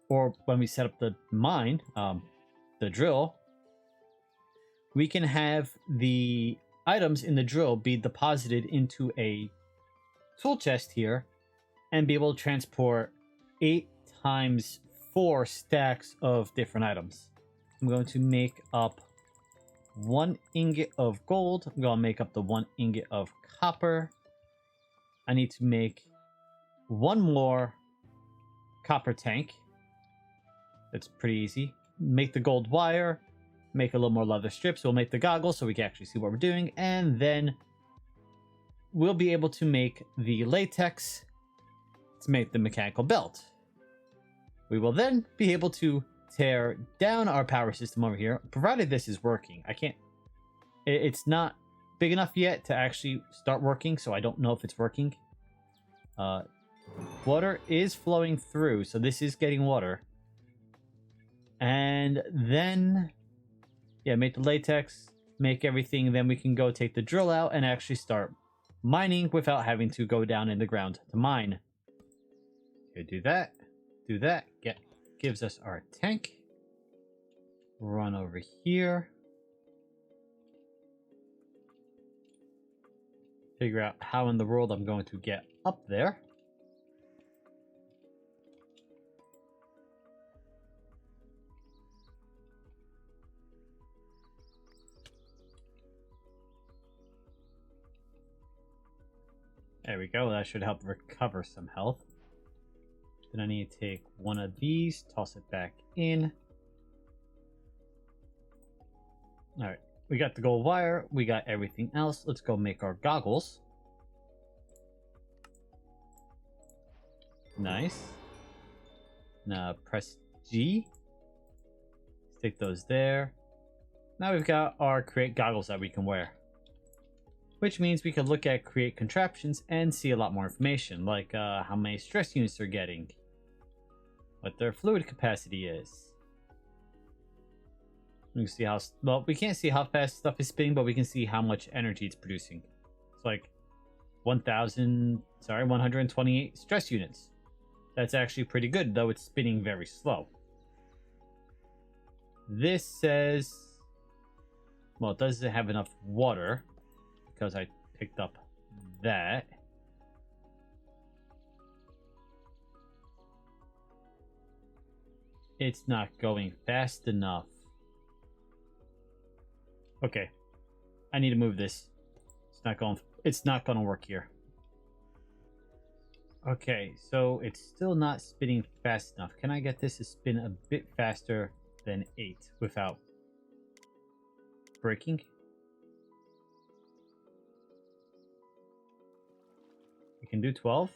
or when we set up the mine, the drill, we can have the items in the drill be deposited into a tool chest here and be able to transport 8 times 4 stacks of different items. I'm going to make up 1 ingot of gold. I'm going to make up the 1 ingot of copper. I need to make 1 more copper tank. That's pretty easy. Make the gold wire. Make a little more leather strips. We'll make the goggles so we can actually see what we're doing. And then we'll be able to make the latex to make the mechanical belt. We will then be able to tear down our power system over here, provided this is working. I can't... It's not big enough yet to actually start working, so I don't know if it's working. Water is flowing through, so this is getting water. And then... Yeah, make the latex, make everything, and then we can go take the drill out and actually start mining without having to go down in the ground to mine. Okay, do that. Do that. Gives us our tank. Run over here. Figure out how in the world I'm going to get up there. There we go. That should help recover some health. Then I need to take 1 of these, toss it back in. Alright, we got the gold wire, we got everything else. Let's go make our goggles. Nice. Now press G. Stick those there. Now we've got our create goggles that we can wear. Which means we can look at create contraptions and see a lot more information, like how many stress units they're getting, what their fluid capacity is. We can see how, well, we can't see how fast stuff is spinning, but we can see how much energy it's producing. It's like 128 stress units. That's actually pretty good, though it's spinning very slow. This says Well, it doesn't have enough water because I picked up that. It's not going fast enough. Okay. I need to move this. It's not going to work here. Okay, so it's still not spinning fast enough. Can I get this to spin a bit faster than 8 without breaking? We can do 12.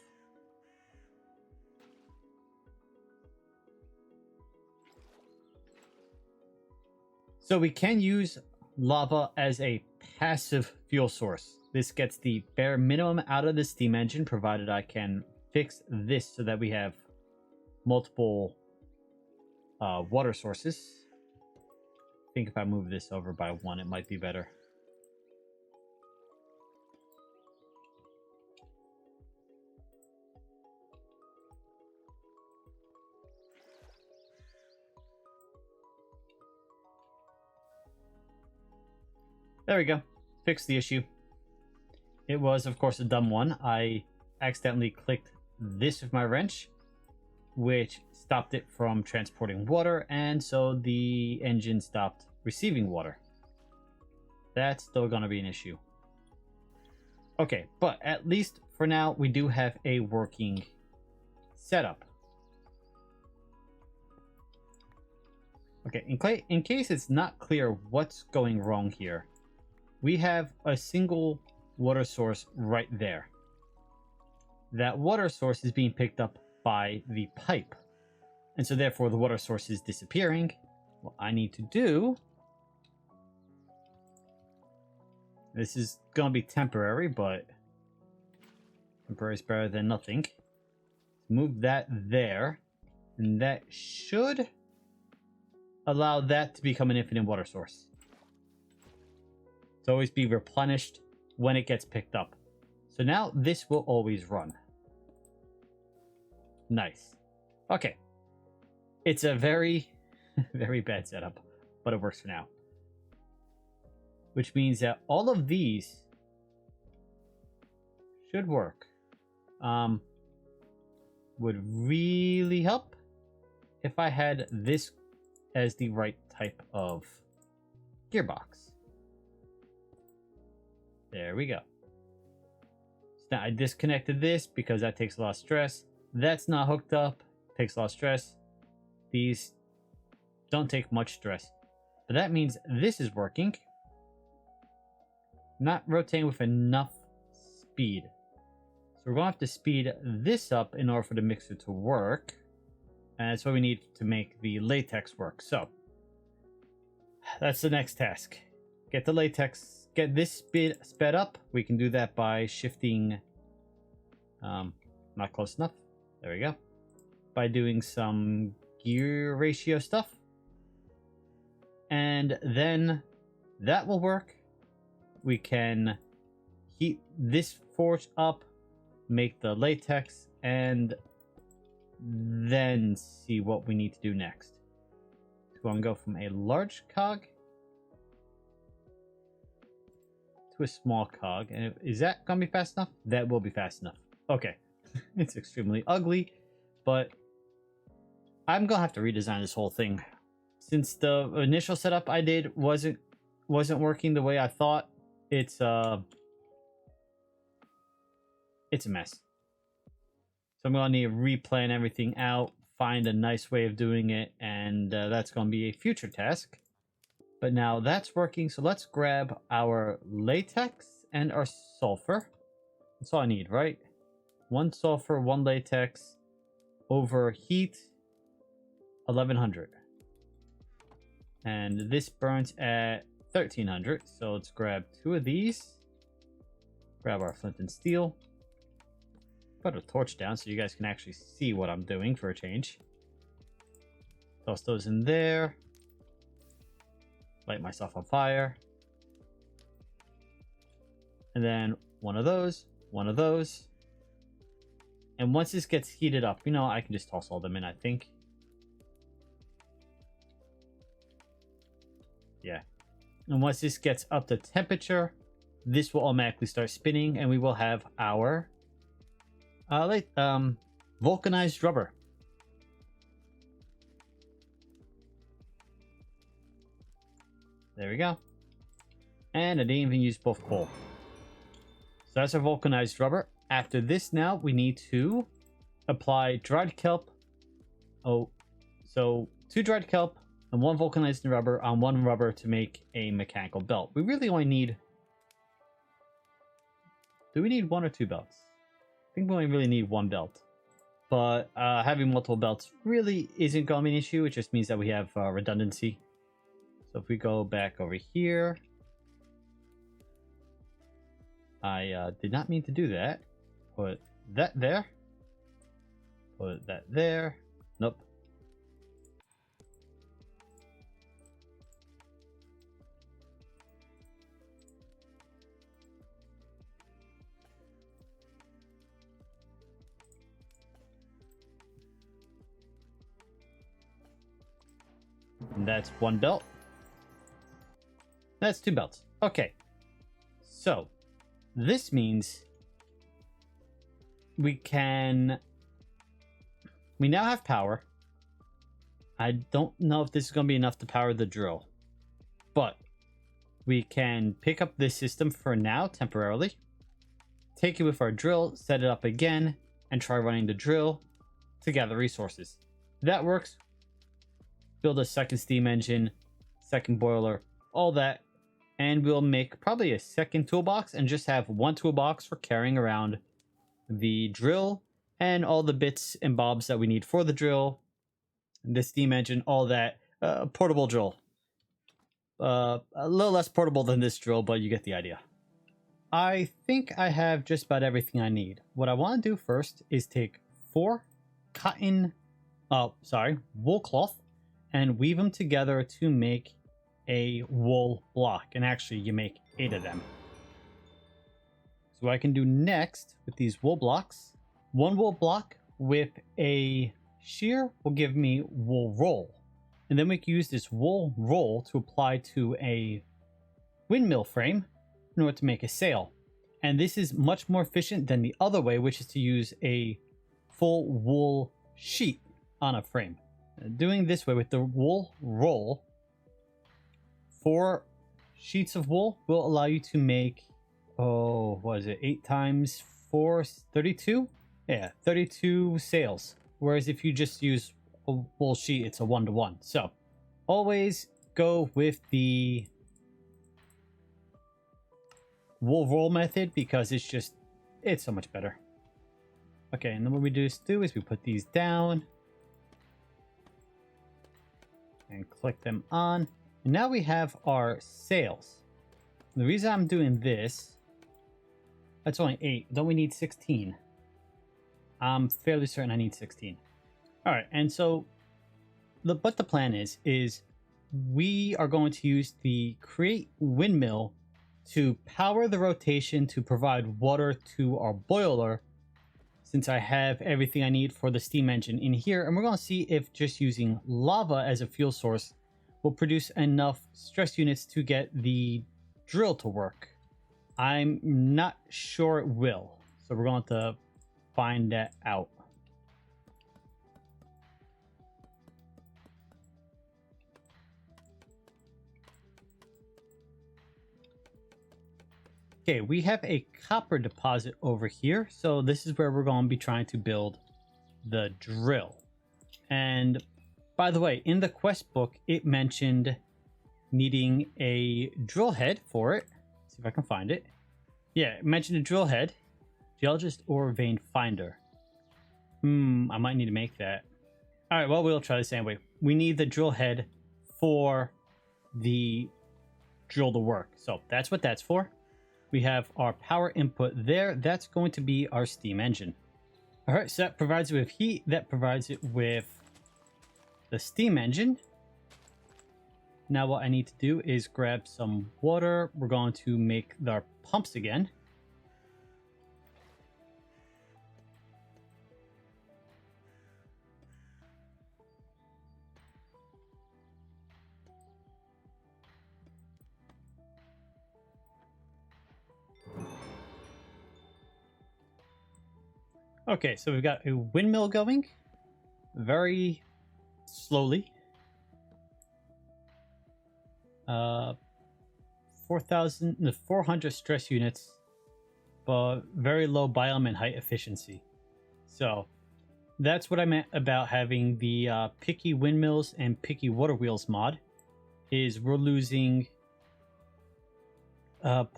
So we can use lava as a passive fuel source. This gets the bare minimum out of the steam engine, provided I can fix this so that we have multiple water sources. I think if I move this over by 1, it might be better. There we go. Fixed the issue. It was, of course, a dumb one. I accidentally clicked this with my wrench, which stopped it from transporting water, and so the engine stopped receiving water. That's still going to be an issue. Okay, but at least for now, we do have a working setup. Okay, in case it's not clear what's going wrong here, we have a single water source right there. That water source is being picked up by the pipe. And so therefore the water source is disappearing. What I need to do... This is going to be temporary, but temporary is better than nothing. Move that there. And that should allow that to become an infinite water source. To always be replenished when it gets picked up. So now this will always run. Nice. Okay. It's a very, very bad setup, but it works for now. Which means that all of these should work. Would really help if I had this as the right type of gearbox. There we go. So now I disconnected this because that takes a lot of stress. That's not hooked up. Takes a lot of stress. These don't take much stress. But that means this is working. Not rotating with enough speed. So we're going to have to speed this up in order for the mixer to work. And that's what we need to make the latex work. So that's the next task. Get the latex, get this sped up. We can do that by shifting, not close enough. There we go. By doing some gear ratio stuff. And then that will work. We can heat this forge up, make the latex, and then see what we need to do next. So we're going to go from a large cog to a small cog. And is that going to be fast enough? That will be fast enough. Okay. It's extremely ugly, but I'm going to have to redesign this whole thing. Since the initial setup I did wasn't working the way I thought, it's a mess. So I'm going to need to replan everything out, find a nice way of doing it, and that's going to be a future task. But now that's working, so let's grab our latex and our sulfur. That's all I need, right? 1 sulfur, 1 latex, over heat, 1100. And this burns at 1300, so let's grab 2 of these. Grab our flint and steel. Put a torch down so you guys can actually see what I'm doing for a change. Toss those in there. Light myself on fire. And then one of those, one of those. And once this gets heated up, you know, I can just toss all them in, I think. Yeah. And once this gets up to temperature, this will automatically start spinning, and we will have our vulcanized rubber. There we go. And I didn't even use both coal. So that's our vulcanized rubber. After this now, we need to apply dried kelp. Oh, so 2 dried kelp and 1 vulcanized rubber on 1 rubber to make a mechanical belt. We really only need... Do we need 1 or 2 belts? I think we only really need 1 belt. But having multiple belts really isn't going to be an issue. It just means that we have redundancy. So if we go back over here... I did not mean to do that. Put that there. Put that there. Nope. And that's 1 belt. That's 2 belts. Okay. So, this means we now have power. I don't know if this is going to be enough to power the drill, but we can pick up this system for now temporarily, take it with our drill, set it up again, and try running the drill to gather resources. If that works, build a second steam engine, second boiler, all that, and we'll make probably a second toolbox and just have 1 toolbox for carrying around the drill and all the bits and bobs that we need for the drill, the steam engine, all that. Portable drill. A little less portable than this drill, but you get the idea. I think I have just about everything I need. What I want to do first is take 4 wool cloth and weave them together to make a wool block. And actually, you make 8 of them. So what I can do next with these wool blocks, 1 wool block with a shear will give me wool roll. And then we can use this wool roll to apply to a windmill frame in order to make a sail. And this is much more efficient than the other way, which is to use a full wool sheet on a frame. Doing this way with the wool roll, 4 sheets of wool will allow you to make, 8 times 4, 32? Yeah, 32 sails. Whereas if you just use a wool sheet, it's a 1-to-1. So always go with the wool roll method because it's so much better. Okay, and then what we do is we put these down and click them on. And now we have our sails. The reason I'm doing this, that's only 8. Don't we need 16? I'm fairly certain I need 16. All right, and so what the plan is we are going to use the create windmill to power the rotation to provide water to our boiler, since I have everything I need for the steam engine in here. And we're going to see if just using lava as a fuel source will produce enough stress units to get the drill to work. I'm not sure it will, so we're going to find that out. Okay, we have a copper deposit over here, so this is where we're going to be trying to build the drill. And by the way, in the quest book, it mentioned needing a drill head for it. Let's see if I can find it. Yeah, it mentioned a drill head, geologist or vein finder. I might need to make that. All right, well, we'll try this anyway. We need the drill head for the drill to work. So that's what that's for. We have our power input there. That's going to be our steam engine. All right, so that provides it with heat. That provides it with the steam engine. Now what I need to do is grab some water. We're going to make our pumps again. Okay, so we've got a windmill going very slowly. 400 stress units, but very low biome and height efficiency. So that's what I meant about having the picky windmills and picky water wheels mod. Is we're losing so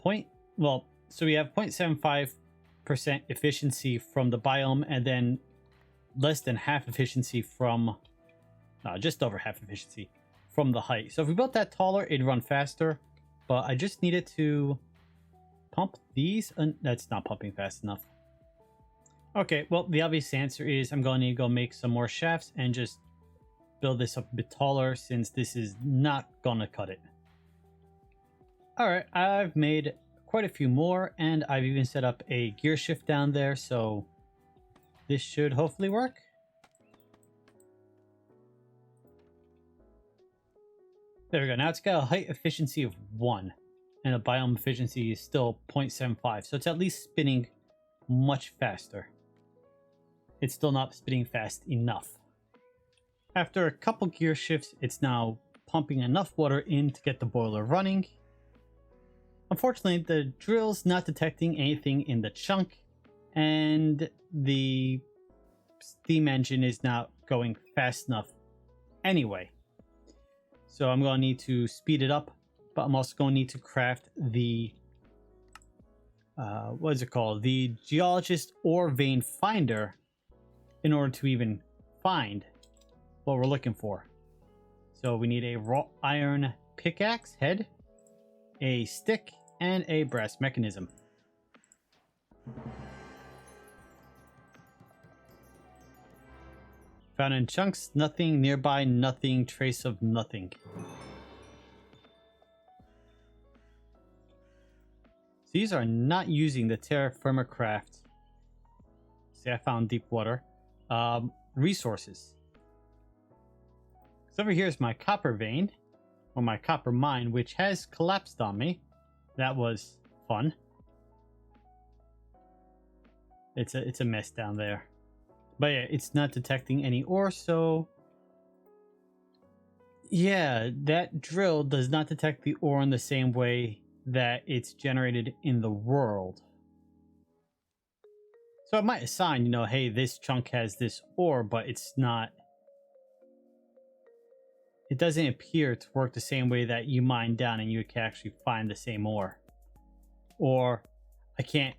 we have 0.75% efficiency from the biome, and then less than half efficiency from just over half efficiency from the height. So if we built that taller, it'd run faster, but I just needed to pump these, and that's not pumping fast enough. Okay, well, the obvious answer is I'm going to go make some more shafts and just build this up a bit taller, since this is not gonna cut it. All right, I've made quite a few more, and I've even set up a gear shift down there, so this should hopefully work. There we go. Now it's got a height efficiency of 1, and a biome efficiency is still 0.75, so it's at least spinning much faster. It's still not spinning fast enough. After a couple gear shifts, it's now pumping enough water in to get the boiler running. Unfortunately, the drill's not detecting anything in the chunk, and the steam engine is not going fast enough anyway. So I'm going to need to speed it up, but I'm also going to need to craft the what is it called? The geologist ore vein finder in order to even find what we're looking for. So we need a raw iron pickaxe head, a stick, and a brass mechanism. Found in chunks, nothing nearby, nothing, trace of nothing. These are not using the TerraFirmaCraft. See, I found deep water. Resources. So over here is my copper vein, or my copper mine, which has collapsed on me. That was fun. It's a mess down there. But yeah, it's not detecting any ore, so yeah, that drill does not detect the ore in the same way that it's generated in the world. So it might assign, hey, this chunk has this ore, but it's not. It doesn't appear to work the same way that you mine down and you can actually find the same ore. Or I can't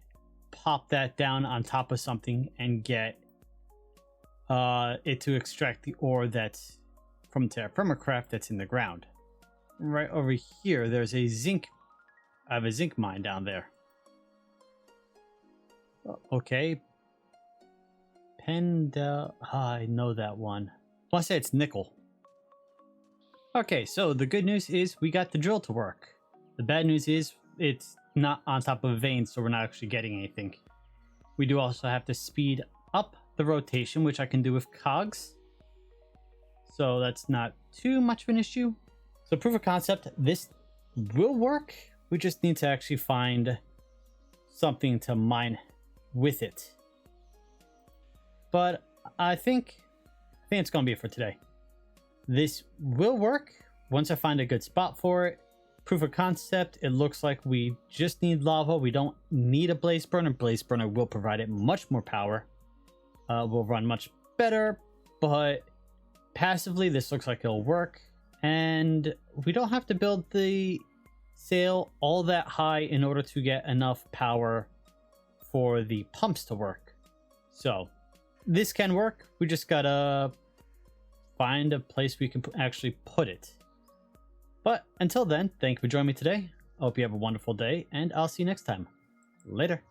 pop that down on top of something and get it to extract the ore that's from TerraFirmaCraft that's in the ground. Right over here, there's a zinc. I have a zinc mine down there. Okay. I know that one. Well, I say it's nickel. Okay, so the good news is we got the drill to work. The bad news is it's not on top of a vein, so we're not actually getting anything. We do also have to speed up the rotation, which I can do with cogs. So that's not too much of an issue. So proof of concept, this will work. We just need to actually find something to mine with it. But I think it's going to be it for today. This will work once I find a good spot for it. Proof of concept, it looks like we just need lava. We don't need a blaze burner. Blaze burner will provide it much more power. Will run much better, but passively this looks like it'll work. And we don't have to build the sail all that high in order to get enough power for the pumps to work. So this can work. We just gotta find a place we can actually put it. But until then, thank you for joining me today. I hope you have a wonderful day, and I'll see you next time. Later.